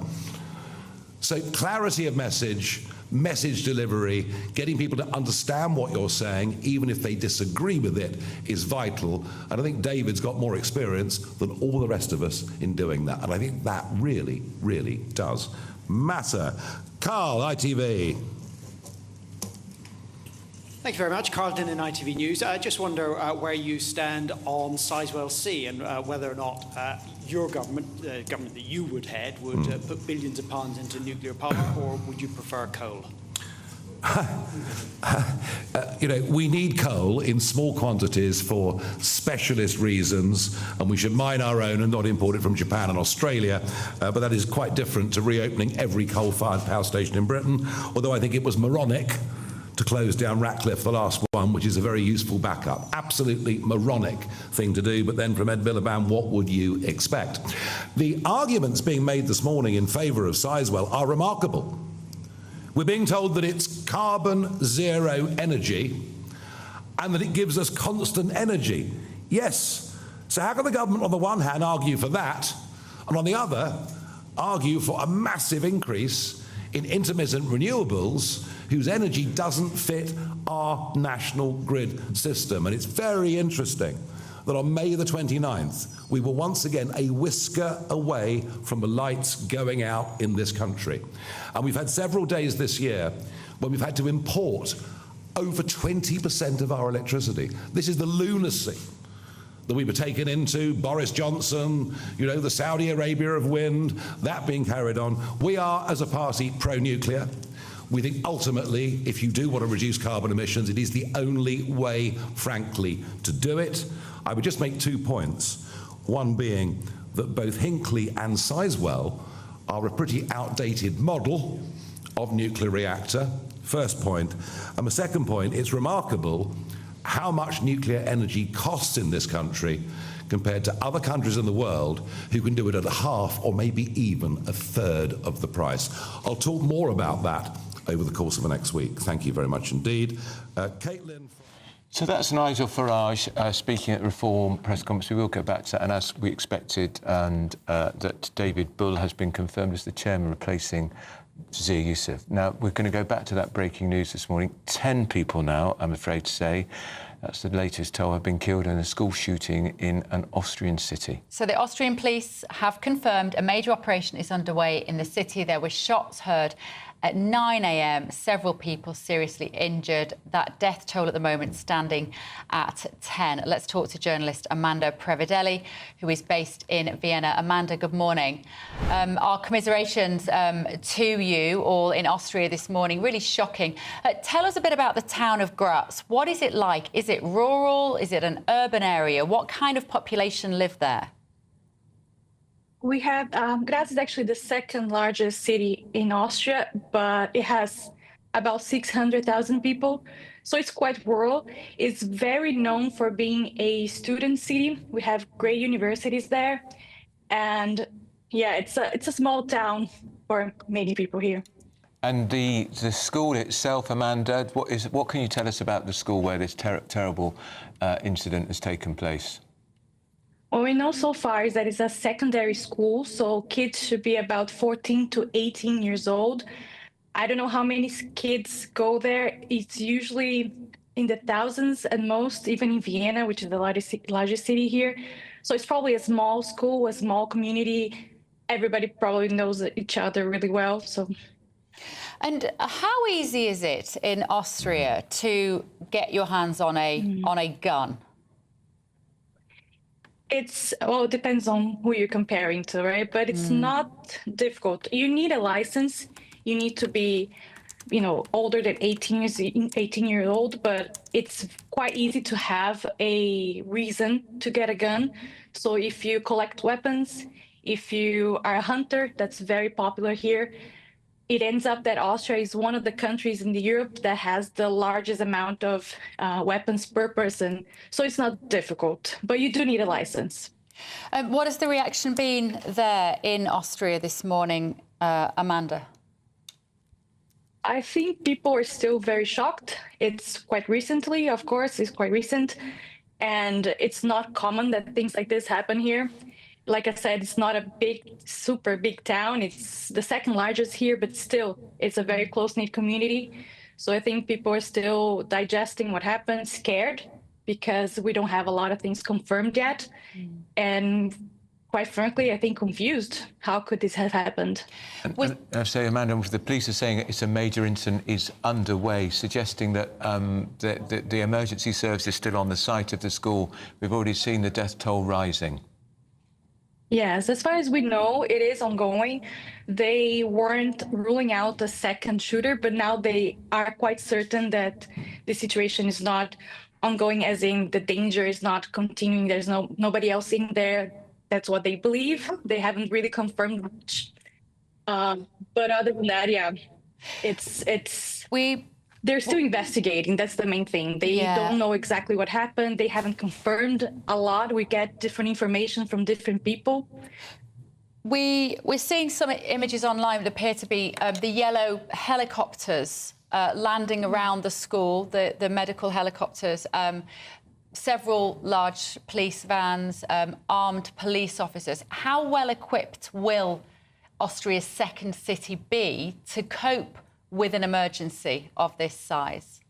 So clarity of message, message delivery, getting people to understand what you're saying, even if they disagree with it, is vital. And I think David's got more experience than all the rest of us in doing that. And I think that really, really does matter. Carl, ITV. Thank you very much. Carl Dinnan, ITV News. I just wonder where you stand on Sizewell C and whether or not your government, the government that you would head, would put billions of pounds into nuclear power, or would you prefer coal? We need coal in small quantities for specialist reasons, and we should mine our own and not import it from Japan and Australia. But that is quite different to reopening every coal-fired power station in Britain, although I think it was moronic to close down Ratcliffe, the last one, which is a very useful backup. Absolutely moronic thing to do, but then from Ed Miliband, what would you expect? The arguments being made this morning in favour of Sizewell are remarkable. We're being told that it's carbon zero energy and that it gives us constant energy. Yes. So how can the government on the one hand argue for that and on the other argue for a massive increase in intermittent renewables whose energy doesn't fit our national grid system? And it's very interesting that on May the 29th, we were once again a whisker away from the lights going out in this country. And we've had several days this year when we've had to import over 20% of our electricity. This is the lunacy that we were taken into, Boris Johnson, the Saudi Arabia of wind, that being carried on. We are, as a party, pro-nuclear. We think ultimately, if you do want to reduce carbon emissions, it is the only way, frankly, to do it. I would just make 2 points. One being that both Hinkley and Sizewell are a pretty outdated model of nuclear reactor, first point. And the second point, it's remarkable how much nuclear energy costs in this country compared to other countries in the world who can do it at a half or maybe even a third of the price. I'll talk more about that over the course of the next week. Thank you very much indeed. Caitlin. So that's Nigel Farage speaking at the Reform press conference. We will go back to that, and as we expected, and that David Bull has been confirmed as the chairman, replacing Zia Youssef. Now, we're going to go back to that breaking news this morning. 10 people now, I'm afraid to say, that's the latest toll, have been killed in a school shooting in an Austrian city. So the Austrian police have confirmed a major operation is underway in the city. There were shots heard at 9 a.m, several people seriously injured. That death toll at the moment standing at 10. Let's talk to journalist Amanda Prevedelli, who is based in Vienna. Amanda, good morning. Our commiserations to you all in Austria this morning. Really shocking. Tell us a bit about the town of Graz. What is it like? Is it rural? Is it an urban area? What kind of population live there? We have, Graz is actually the second largest city in Austria, but it has about 600,000 people. So it's quite rural. It's very known for being a student city. We have great universities there. And yeah, it's a small town for many people here. And the school itself, Amanda, what can you tell us about the school where this terrible incident has taken place? What we know so far is that it's a secondary school, so kids should be about 14 to 18 years old. I don't know how many kids go there. It's usually in the thousands at most, even in Vienna, which is the largest city here. So it's probably a small school, a small community. Everybody probably knows each other really well. And how easy is it in Austria to get your hands on a gun? It depends on who you're comparing to, right? But it's not difficult. You need a license. You need to be, older than 18 years old, but it's quite easy to have a reason to get a gun. So if you collect weapons, if you are a hunter, that's very popular here. It ends up that Austria is one of the countries in Europe that has the largest amount of weapons per person. So it's not difficult, but you do need a license. What has the reaction been there in Austria this morning, Amanda? I think people are still very shocked. It's quite recently, of course, it's quite recent. And it's not common that things like this happen here. Like I said, it's not a super big town. It's the second largest here, but still, it's a very close-knit community. So I think people are still digesting what happened, scared, because we don't have a lot of things confirmed yet. And quite frankly, I think confused. How could this have happened? I say, Amanda, the police are saying it's a major incident is underway, suggesting that the emergency service is still on the site of the school. We've already seen the death toll rising. Yes, as far as we know, it is ongoing. They weren't ruling out a second shooter, but now they are quite certain that the situation is not ongoing, as in the danger is not continuing. There's nobody else in there. That's what they believe. They haven't really confirmed much. But other than that, yeah, they're still investigating. That's the main thing. They don't know exactly what happened. They haven't confirmed a lot. We get different information from different people. We're seeing some images online that appear to be the yellow helicopters landing around the school, the medical helicopters, several large police vans, armed police officers. How well equipped will Austria's second city be to cope with an emergency of this size?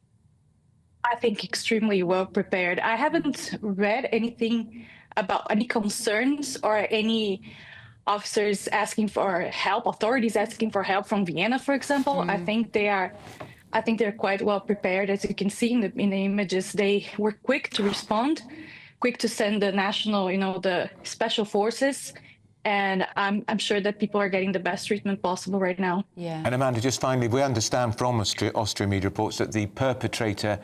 I think extremely well prepared. I haven't read anything about any concerns or any officers asking for help, authorities asking for help from Vienna, for example. I think they're quite well prepared. As you can see in the images, they were quick to respond, quick to send the national, the special forces. And I'm sure that people are getting the best treatment possible right now. Yeah. And Amanda, just finally, we understand from Austrian media reports that the perpetrator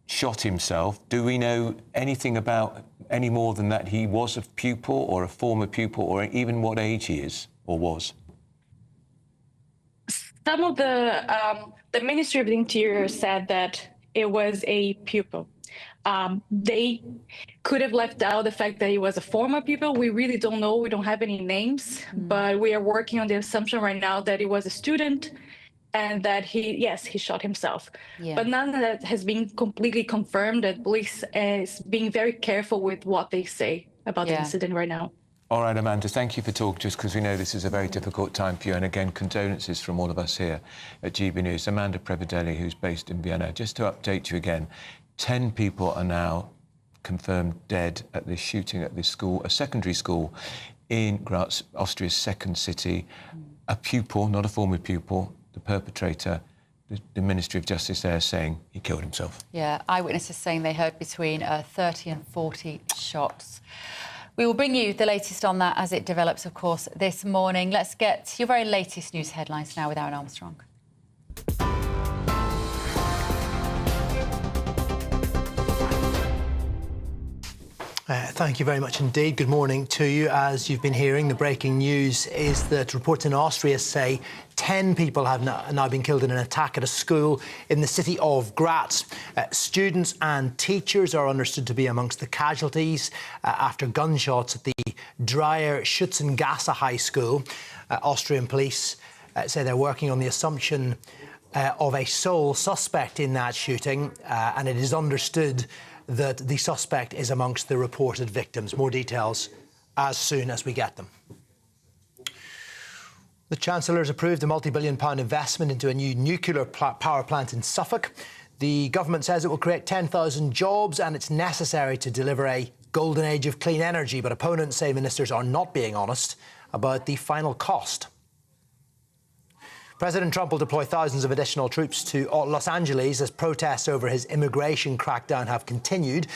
shot himself. Do we know anything about any more than that he was a pupil or a former pupil, or even what age he is or was? Some of the Ministry of the Interior said that it was a pupil. They could have left out the fact that he was a former pupil. We really don't know. We don't have any names, but we are working on the assumption right now that he was a student and that he shot himself. Yeah. But none of that has been completely confirmed. That police is being very careful with what they say about the incident right now. All right, Amanda, thank you for talking to us, because we know this is a very difficult time for you. And again, condolences from all of us here at GB News. Amanda Prevedelli, who's based in Vienna. Just to update you again, 10 people are now confirmed dead at this shooting at this school, a secondary school in Graz, Austria's second city. A pupil, not a former pupil, the perpetrator, the Ministry of Justice there saying he killed himself. Yeah, eyewitnesses saying they heard between 30 and 40 shots. We will bring you the latest on that as it develops, of course, this morning. Let's get your very latest news headlines now with Aaron Armstrong. Thank you very much indeed. Good morning to you. As you've been hearing, the breaking news is that reports in Austria say 10 people have now been killed in an attack at a school in the city of Graz. Students and teachers are understood to be amongst the casualties after gunshots at the Dreyer Schützengasse High School. Austrian police say they're working on the assumption of a sole suspect in that shooting, and it is understood that the suspect is amongst the reported victims. More details as soon as we get them. The Chancellor has approved a multi-billion-pound investment into a new nuclear power plant in Suffolk. The government says it will create 10,000 jobs and it's necessary to deliver a golden age of clean energy, but opponents say ministers are not being honest about the final cost. President Trump will deploy thousands of additional troops to Los Angeles as protests over his immigration crackdown have continued.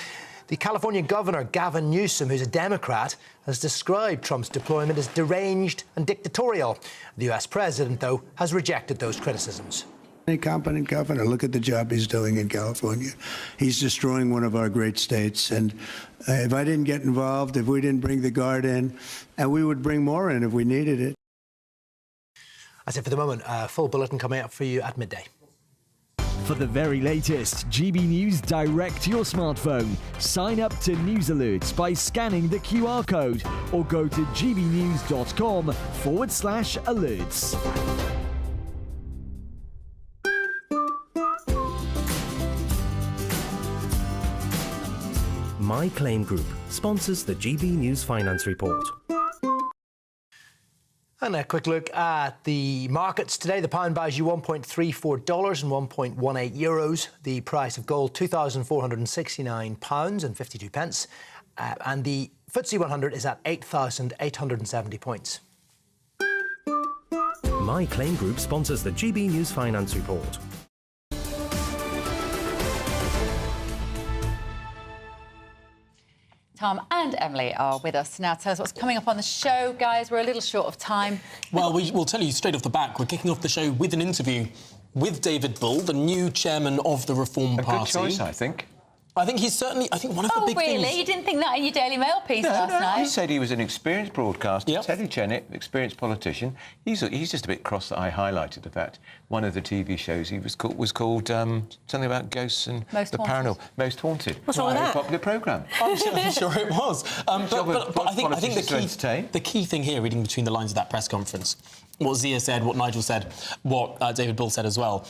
The California governor, Gavin Newsom, who's a Democrat, has described Trump's deployment as deranged and dictatorial. The US president, though, has rejected those criticisms. A competent governor. Look at the job he's doing in California. He's destroying one of our great states. And if I didn't get involved, if we didn't bring the Guard in, and we would bring more in if we needed it. That's it for the moment. Full bulletin coming up for you at midday. For the very latest, GB News direct to your smartphone. Sign up to News Alerts by scanning the QR code or go to gbnews.com/alerts. My Claim Group sponsors the GB News Finance Report. And a quick look at the markets today. The pound buys you $1.34 and 1.18 euros. The price of gold, £2,469.52. And the FTSE 100 is at 8,870 points. My Claim Group sponsors the GB News Finance Report. Tom and Emily are with us now. Tell us what's coming up on the show, guys. We're a little short of time. Well, we'll tell you straight off the back. We're kicking off the show with an interview with David Bull, the new chairman of the Reform Party. A good choice, I think. I think he's certainly, I think one of the big things... Oh, really? You didn't think that in your Daily Mail piece last night? He said he was an experienced broadcaster, telegenic, experienced politician. He's just a bit cross that I highlighted the fact one of the TV shows he was called something about ghosts and the paranormal. Most Haunted. What's wrong with that? A popular programme. I'm sure it was. But I think the key thing here, reading between the lines of that press conference, what Zia said, what Nigel said, what David Bull said as well,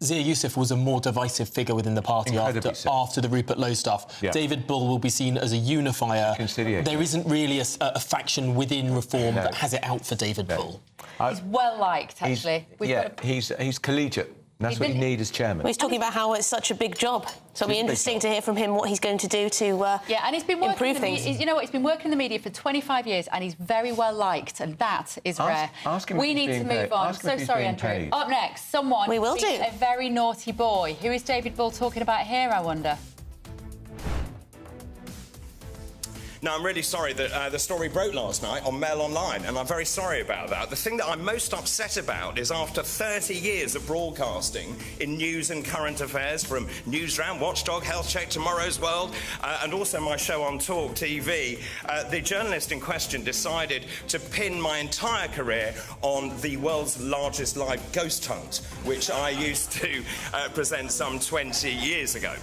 Zia Youssef was a more divisive figure within the party after the Rupert Lowe stuff. Yeah. David Bull will be seen as a unifier. There isn't really a faction within Reform that has it out for David Bull. He's well liked, actually. He's collegiate. That's what you need as chairman. Well, he's talking about how it's such a big job. So it'll be interesting to hear from him what he's going to do to and he's been working improve things. You know what? He's been working in the media for 25 years and he's very well liked, and that is rare. We need to move on. So sorry, Andrew. Up next, someone we will do a very naughty boy. Who is David Bull talking about here, I wonder? Now, I'm really sorry that the story broke last night on Mail Online, and I'm very sorry about that. The thing that I'm most upset about is after 30 years of broadcasting in news and current affairs, from Newsroom, Watchdog, Health Check, Tomorrow's World, and also my show on Talk TV, the journalist in question decided to pin my entire career on the world's largest live ghost hunt, which I used to present some 20 years ago.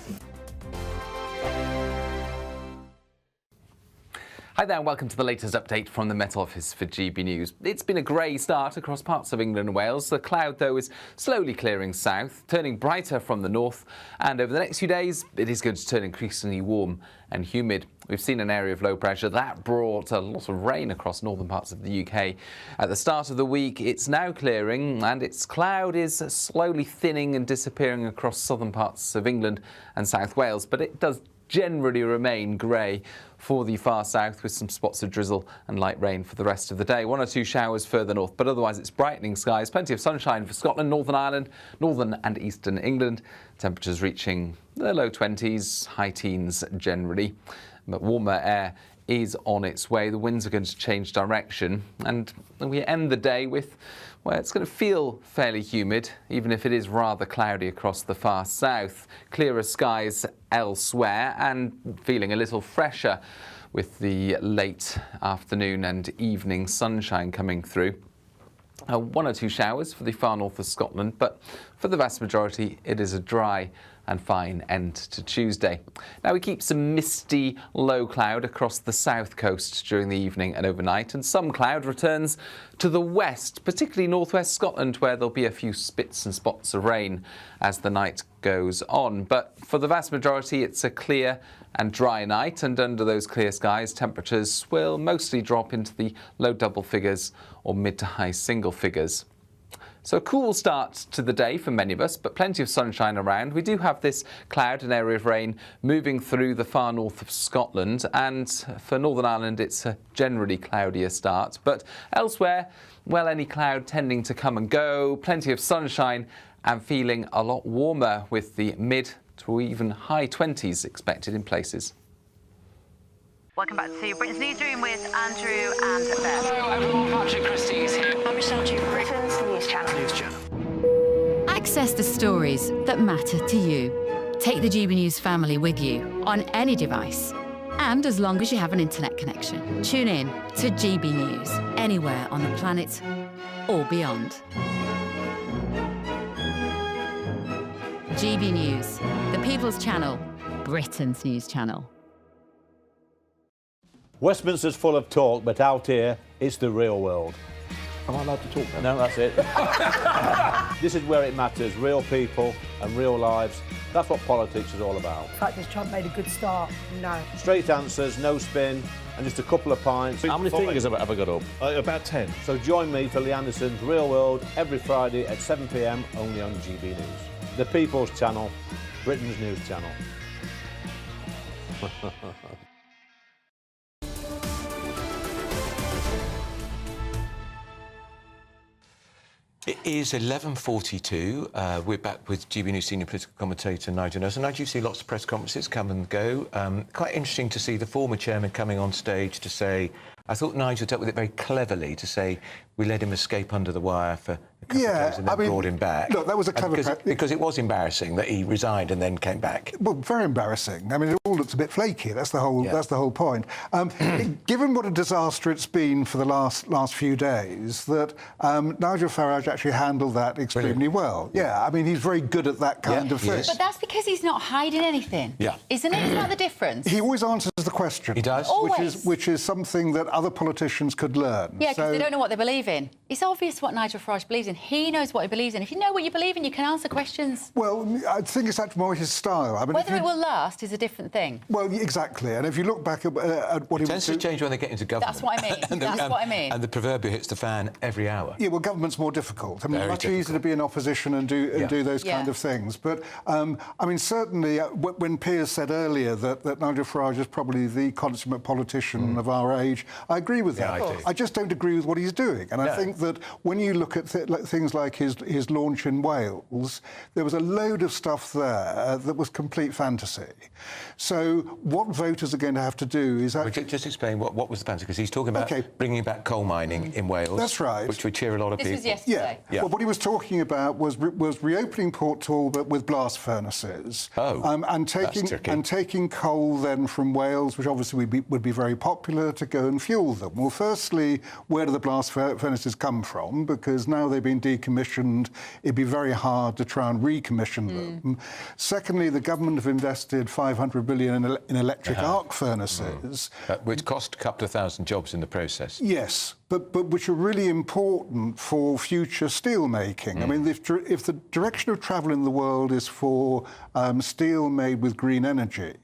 Hi there and welcome to the latest update from the Met Office for GB News. It's been a grey start across parts of England and Wales. The cloud, though, is slowly clearing south, turning brighter from the north. And over the next few days, it is going to turn increasingly warm and humid. We've seen an area of low pressure that brought a lot of rain across northern parts of the UK. At the start of the week, it's now clearing and its cloud is slowly thinning and disappearing across southern parts of England and South Wales. But it does generally remain grey for the far south, with some spots of drizzle and light rain for the rest of the day. 1 or 2 showers further north, but otherwise it's brightening skies. Plenty of sunshine for Scotland, Northern Ireland, northern and eastern England. Temperatures reaching the low 20s, high teens generally. But warmer air is on its way. The winds are going to change direction, and we end the day with, well, it's going to feel fairly humid, even if it is rather cloudy across the far south. Clearer skies elsewhere and feeling a little fresher with the late afternoon and evening sunshine coming through. 1 or 2 showers for the far north of Scotland, but for the vast majority it is a dry and fine end to Tuesday. Now we keep some misty low cloud across the south coast during the evening and overnight, and some cloud returns to the west, particularly northwest Scotland, where there'll be a few spits and spots of rain as the night goes on. But for the vast majority it's a clear and dry night, and under those clear skies temperatures will mostly drop into the low double figures or mid to high single figures. So a cool start to the day for many of us, but plenty of sunshine around. We do have this cloud and area of rain moving through the far north of Scotland, and for Northern Ireland it's a generally cloudier start. But elsewhere, well, any cloud tending to come and go, plenty of sunshine and feeling a lot warmer, with the mid to even high 20s expected in places. Welcome back to Britain's Newsroom with Andrew and Beth. Hello everyone, Patrick Christie is here. I'm Michelle Duke, Britain's News Channel. Access the stories that matter to you. Take the GB News family with you on any device. And as long as you have an internet connection, tune in to GB News anywhere on the planet or beyond. GB News, the People's Channel, Britain's News Channel. Westminster's full of talk, but out here, it's the real world. Am I allowed to talk now? No, that's it. This is where it matters, real people and real lives. That's what politics is all about. The fact has Trump made a good start? No. Straight answers, no spin, and just a couple of pints. How many fingers have I got up? About 10. So join me for Lee Anderson's Real World every Friday at 7 p.m, only on GB News. The People's Channel, Britain's News Channel. It is 11:42. We're back with GBNews senior political commentator Nigel Nelson. Nigel, you see lots of press conferences come and go. Quite interesting to see the former chairman coming on stage to say, I thought Nigel dealt with it very cleverly, to say we let him escape under the wire for a couple of days and then brought him back. Look, that was a clever... Because it was embarrassing that he resigned and then came back. Well, very embarrassing. I mean, it all looks a bit flaky. That's the whole point. Given what a disaster it's been for the last few days, that Nigel Farage actually handled that extremely well. Yeah, I mean, he's very good at that kind of thing. But that's because he's not hiding anything. Yeah. Isn't it? Isn't that the difference? He always answers the question. He does. Which is something that other politicians could learn. Yeah, because they don't know what they believe in. It's obvious what Nigel Farage believes in. He knows what he believes in. If you know what you believe in, you can answer questions. Well, I think it's actually more his style. I mean, whether it will last is a different thing. Well, exactly. And if you look back at what he tends to change when they get into government. That's what I mean. That's what I mean. And the proverbial hits the fan every hour. Yeah, well, government's more difficult. I mean, Very much difficult. easier to be in opposition and do those kind of things. But I mean, certainly, when Piers said earlier that Nigel Farage is probably the consummate politician of our age, I agree with that. I just don't agree with what he's doing. And I think that when you look at things like his launch in Wales, there was a load of stuff there that was complete fantasy. So what voters are going to have to do is... Just explain what was the fantasy, because he's talking about bringing back coal mining in Wales. That's right. Which would cheer a lot of people. This was yesterday. Yeah. Well, what he was talking about was reopening Port Talbot with blast furnaces. And taking coal then from Wales, which obviously would be very popular, to go and fuel them. Well, firstly, where do the blast furnaces come from? Because now they've been decommissioned, it'd be very hard to try and recommission them. Secondly, the government have invested $500 billion in electric arc furnaces. Which cost a couple of thousand jobs in the process. Yes, but which are really important for future steel making. I mean, if the direction of travel in the world is for steel made with green energy,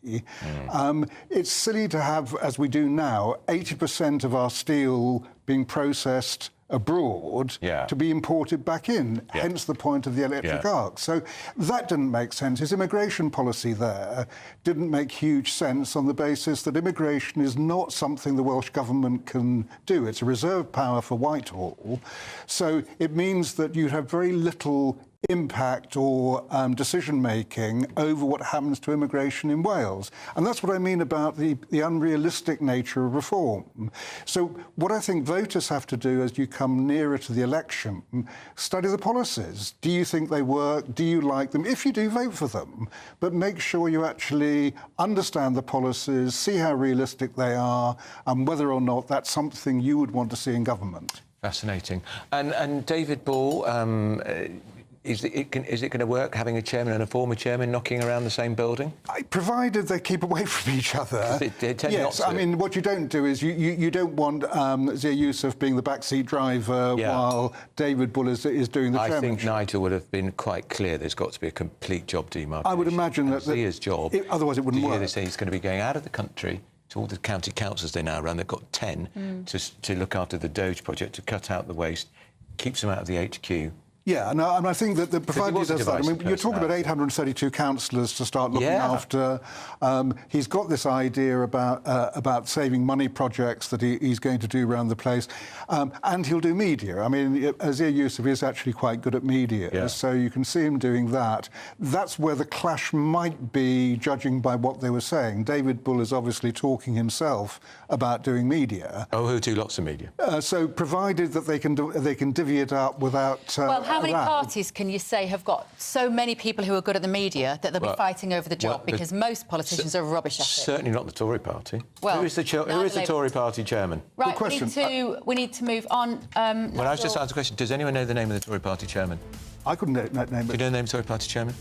it's silly to have, as we do now, 80% of our steel being processed abroad to be imported back in, hence the point of the electric arc. So that didn't make sense. His immigration policy there didn't make huge sense on the basis that immigration is not something the Welsh Government can do. It's a reserve power for Whitehall. So it means that you have very little impact or decision-making over what happens to immigration in Wales. And that's what I mean about the unrealistic nature of reform. So what I think voters have to do as you come nearer to the election, study the policies. Do you think they work? Do you like them? If you do, vote for them. But make sure you actually understand the policies, see how realistic they are, and whether or not that's something you would want to see in government. Fascinating. And David Ball... Is it going to work, having a chairman and a former chairman knocking around the same building? Provided they keep away from each other. They tend not to. I mean, what you don't do is you don't want Zia Youssef being the backseat driver while David Bull is doing the chairmanship. I think Nigel would have been quite clear there's got to be a complete job demarcation. I would imagine that... Zia's job... otherwise it wouldn't work. They say he's going to be going out of the country to all the county councils they now run. They've got 10 to look after the Doge project, to cut out the waste, keeps them out of the HQ. Yeah, and I think that provided he does that, I mean, you're talking about 832 councillors to start looking after. He's got this idea about saving money projects that he's going to do around the place, and he'll do media. I mean, Zia Youssef is actually quite good at media, so you can see him doing that. That's where the clash might be, judging by what they were saying. David Bull is obviously talking himself about doing media. Oh, he'll do lots of media. So provided that they can divvy it up without... how many parties can you say have got so many people who are good at the media that they'll be fighting over the job? Because most politicians are rubbish at it. Certainly not the Tory party. Well, who is the Tory party chairman? Right, we need to move on. Well, I was just asked a question. Does anyone know the name of the Tory party chairman? I couldn't name it. Do you know the name of the Tory party chairman?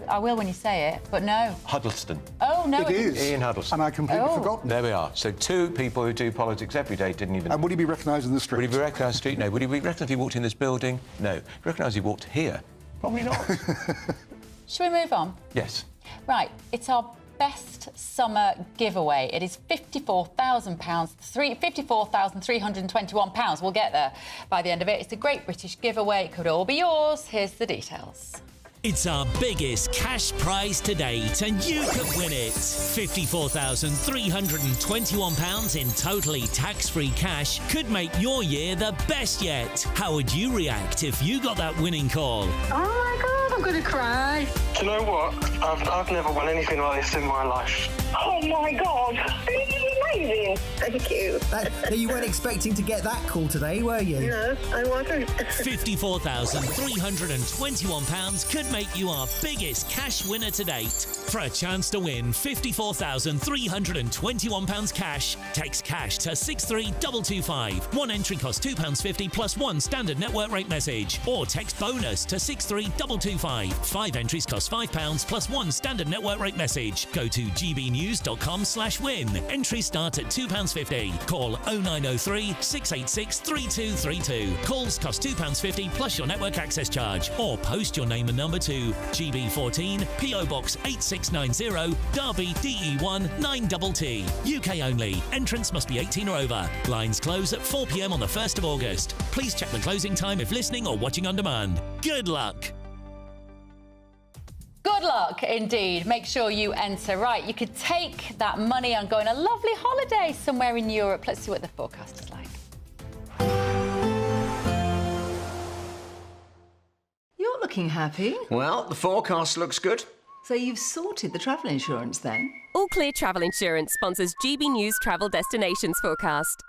I will when you say it, but no. Huddleston. Oh, no. It is. Ian Huddleston. And I completely forgotten. There we are. So two people who do politics every day didn't even... And would he be recognised in the street? Would he be recognised in the street? No. Would he be recognised if he walked in this building? No. Recognised he walked here? Probably not. Shall we move on? Yes. Right. It's our best summer giveaway. It is £54,000, £54,321. We'll get there by the end of it. It's a great British giveaway. It could all be yours. Here's the details. It's our biggest cash prize to date, and you could win it. £54,321 in totally tax-free cash could make your year the best yet. How would you react if you got that winning call? Oh my God, I'm going to cry. Do you know what? I've never won anything like this in my life. Oh my God, this is amazing. Thank you. You weren't expecting to get that call today, were you? No, I wasn't. £54,321 could make you our biggest cash winner to date. For a chance to win £54,321 cash, text cash to 63225. One entry costs £2.50 plus one standard network rate message. Or text bonus to 63225. 5 entries cost £5 plus one standard network rate message. Go to gbnews.com/win. Entries start at £2.50. Call 0903 686 3232. Calls cost £2.50 plus your network access charge. Or post your name and number to GB14 PO Box 8690 Derby DE1 9TT. UK only. Entrance must be 18 or over. Lines close at 4 p.m. on the 1st of August. Please check the closing time if listening or watching on demand. Good luck. Good luck, indeed. Make sure you enter. Right, you could take that money and go on a lovely holiday somewhere in Europe. Let's see what the forecast is like. You're looking happy. Well, the forecast looks good. So you've sorted the travel insurance then? All Clear Travel Insurance sponsors GB News Travel Destinations Forecast.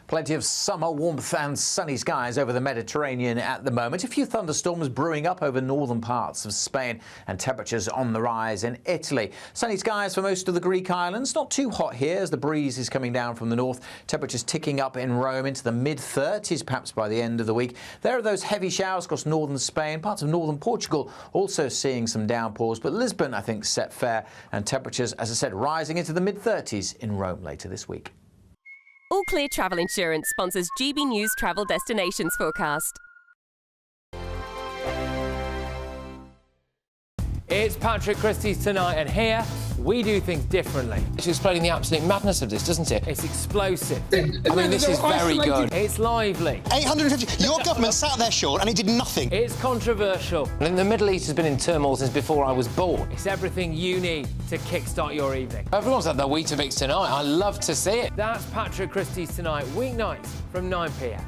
Plenty of summer warmth and sunny skies over the Mediterranean at the moment. A few thunderstorms brewing up over northern parts of Spain and temperatures on the rise in Italy. Sunny skies for most of the Greek islands. Not too hot here as the breeze is coming down from the north. Temperatures ticking up in Rome into the mid-30s perhaps by the end of the week. There are those heavy showers across northern Spain, parts of northern Portugal also seeing some downpours. But Lisbon, I think, set fair and temperatures, as I said, rising into the mid-30s in Rome later this week. All Clear Travel Insurance sponsors GB News Travel Destinations Forecast. It's Patrick Christie's Tonight, and here we do things differently. It's explaining the absolute madness of this, doesn't it? It's explosive. I mean, this is very good. It's lively. 850. Your government sat there, Sean, and it did nothing. It's controversial. And the Middle East has been in turmoil since before I was born. It's everything you need to kickstart your evening. Everyone's had their Weetabix tonight. I love to see it. That's Patrick Christie's Tonight, weeknights from 9 p.m.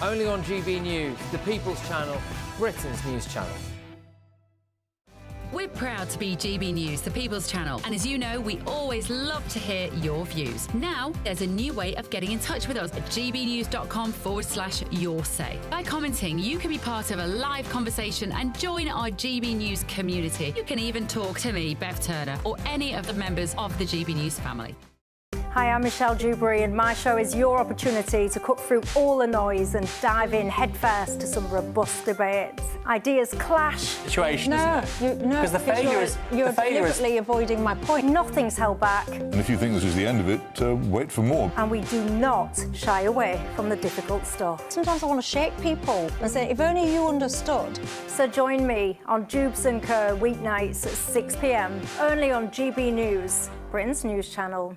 Only on GB News, the People's Channel, Britain's news channel. We're proud to be GB News, the People's Channel. And as you know, we always love to hear your views. Now, there's a new way of getting in touch with us at gbnews.com/yoursay. By commenting, you can be part of a live conversation and join our GB News community. You can even talk to me, Bev Turner, or any of the members of the GB News family. Hi, I'm Michelle Dewberry, and my show is your opportunity to cut through all the noise and dive in headfirst to some robust debates. Ideas clash. Situation, no, isn't it? because the failure is you're deliberately avoiding my point. Nothing's held back, And if you think this is the end of it, wait for more. and we do not shy away from the difficult stuff. Sometimes I want to shake people and say, if only you understood. So join me on Jubes & Co. weeknights at 6 p.m. only on GB News, Britain's news channel.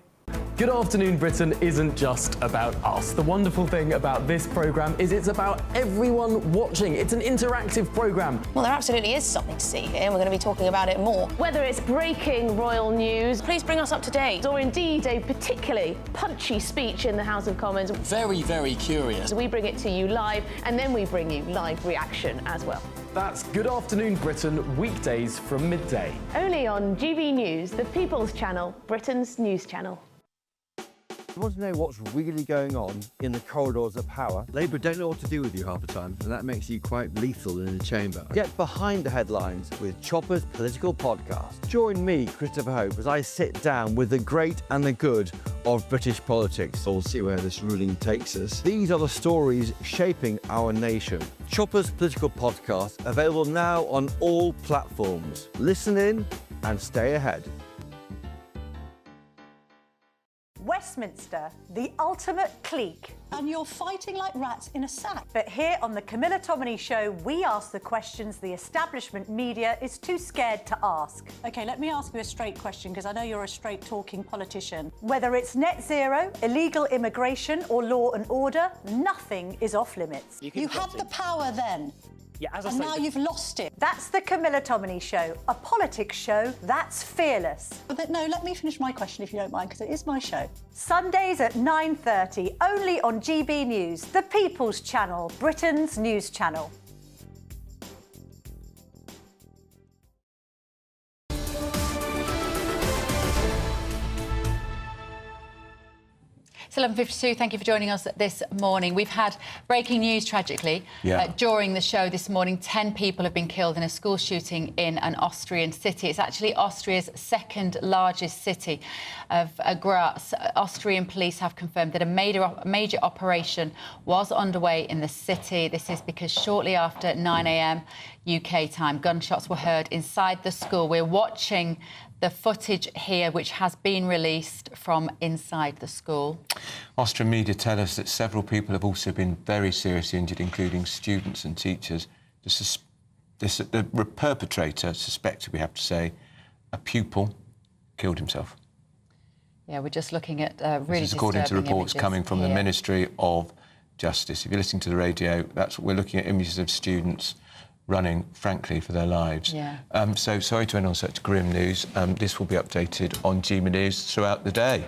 Good Afternoon Britain isn't just about us. The wonderful thing about this programme is it's about everyone watching. It's an interactive programme. Well, there absolutely is something to see here, and we're going to be talking about it more. Whether it's breaking royal news, please bring us up to date, or indeed a particularly punchy speech in the House of Commons. Very, very curious. We bring it to you live, and then we bring you live reaction as well. That's Good Afternoon Britain, weekdays from midday. Only on GB News, the People's Channel, Britain's news channel. You want to know what's really going on in the corridors of power? Labour don't know what to do with you half the time, and that makes you quite lethal in the chamber. Get behind the headlines with Chopper's Political Podcast. Join me, Christopher Hope, as I sit down with the great and the good of British politics. We'll see where this ruling takes us. These are the stories shaping our nation. Chopper's Political Podcast, available now on all platforms. Listen in and stay ahead. Westminster, the ultimate clique. And you're fighting like rats in a sack. But here on the Camilla Tominey Show, we ask the questions the establishment media is too scared to ask. OK, let me ask you a straight question, because I know you're a straight-talking politician. Whether it's net zero, illegal immigration or law and order, nothing is off limits. You have the power then. Yeah, and now you've lost it. That's the Camilla Tominey Show, a politics show that's fearless. But no, let me finish my question if you don't mind, because it is my show. Sundays at 9:30, only on GB News, the People's Channel, Britain's news channel. It's 11:52. Thank you for joining us this morning. We've had breaking news, tragically, during the show this morning. 10 people have been killed in a school shooting in an Austrian city. It's actually Austria's second largest city of Graz. Austrian police have confirmed that a major operation was underway in the city. This is because shortly after 9 a.m. UK time, gunshots were heard inside the school. We're watching the footage here, which has been released from inside the school. Austrian media tell us that several people have also been very seriously injured, including students and teachers. The perpetrator, suspected, we have to say, a pupil, killed himself. Yeah, we're just looking at really This is according to reports coming from the Ministry of Justice. If you're listening to the radio, that's what we're looking at, images of students running, frankly, for their lives. Yeah. So sorry to end on such grim news. This will be updated on GB News throughout the day.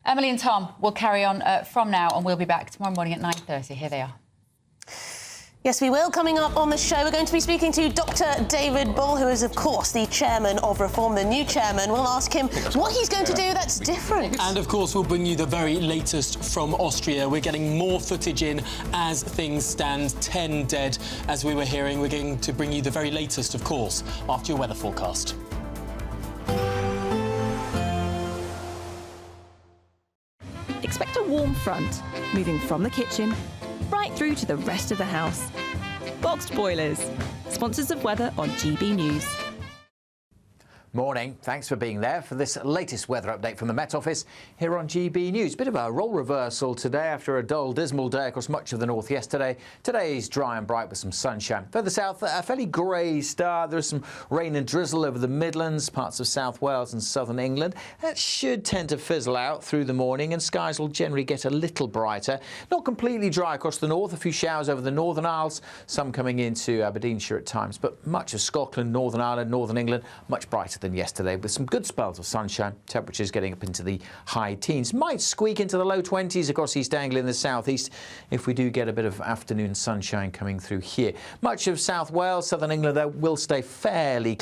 Emily and Tom will carry on from now, and we'll be back tomorrow morning at 9:30. Here they are. Yes, we will. Coming up on the show, we're going to be speaking to Dr. David Bull, who is, of course, the chairman of Reform, the new chairman. We'll ask him what he's going to do that's different. And, of course, we'll bring you the very latest from Austria. We're getting more footage in as things stand. 10 dead, as we were hearing. We're going to bring you the very latest, of course, after your weather forecast. Expect a warm front, moving from the kitchen right through to the rest of the house. Boxed Boilers, sponsors of weather on GB News. Morning. Thanks for being there for this latest weather update from the Met Office here on GB News. Bit of a role reversal today after a dull, dismal day across much of the north yesterday. Today's dry and bright with some sunshine. Further south, a fairly grey start. There's some rain and drizzle over the Midlands, parts of South Wales and southern England. That should tend to fizzle out through the morning, and skies will generally get a little brighter. Not completely dry across the north. A few showers over the Northern Isles, some coming into Aberdeenshire at times, but much of Scotland, Northern Ireland, Northern England, much brighter than yesterday, with some good spells of sunshine. Temperatures getting up into the high teens. Might squeak into the low 20s across East Anglia in the southeast if we do get a bit of afternoon sunshine coming through here. Much of South Wales, southern England, though, will stay fairly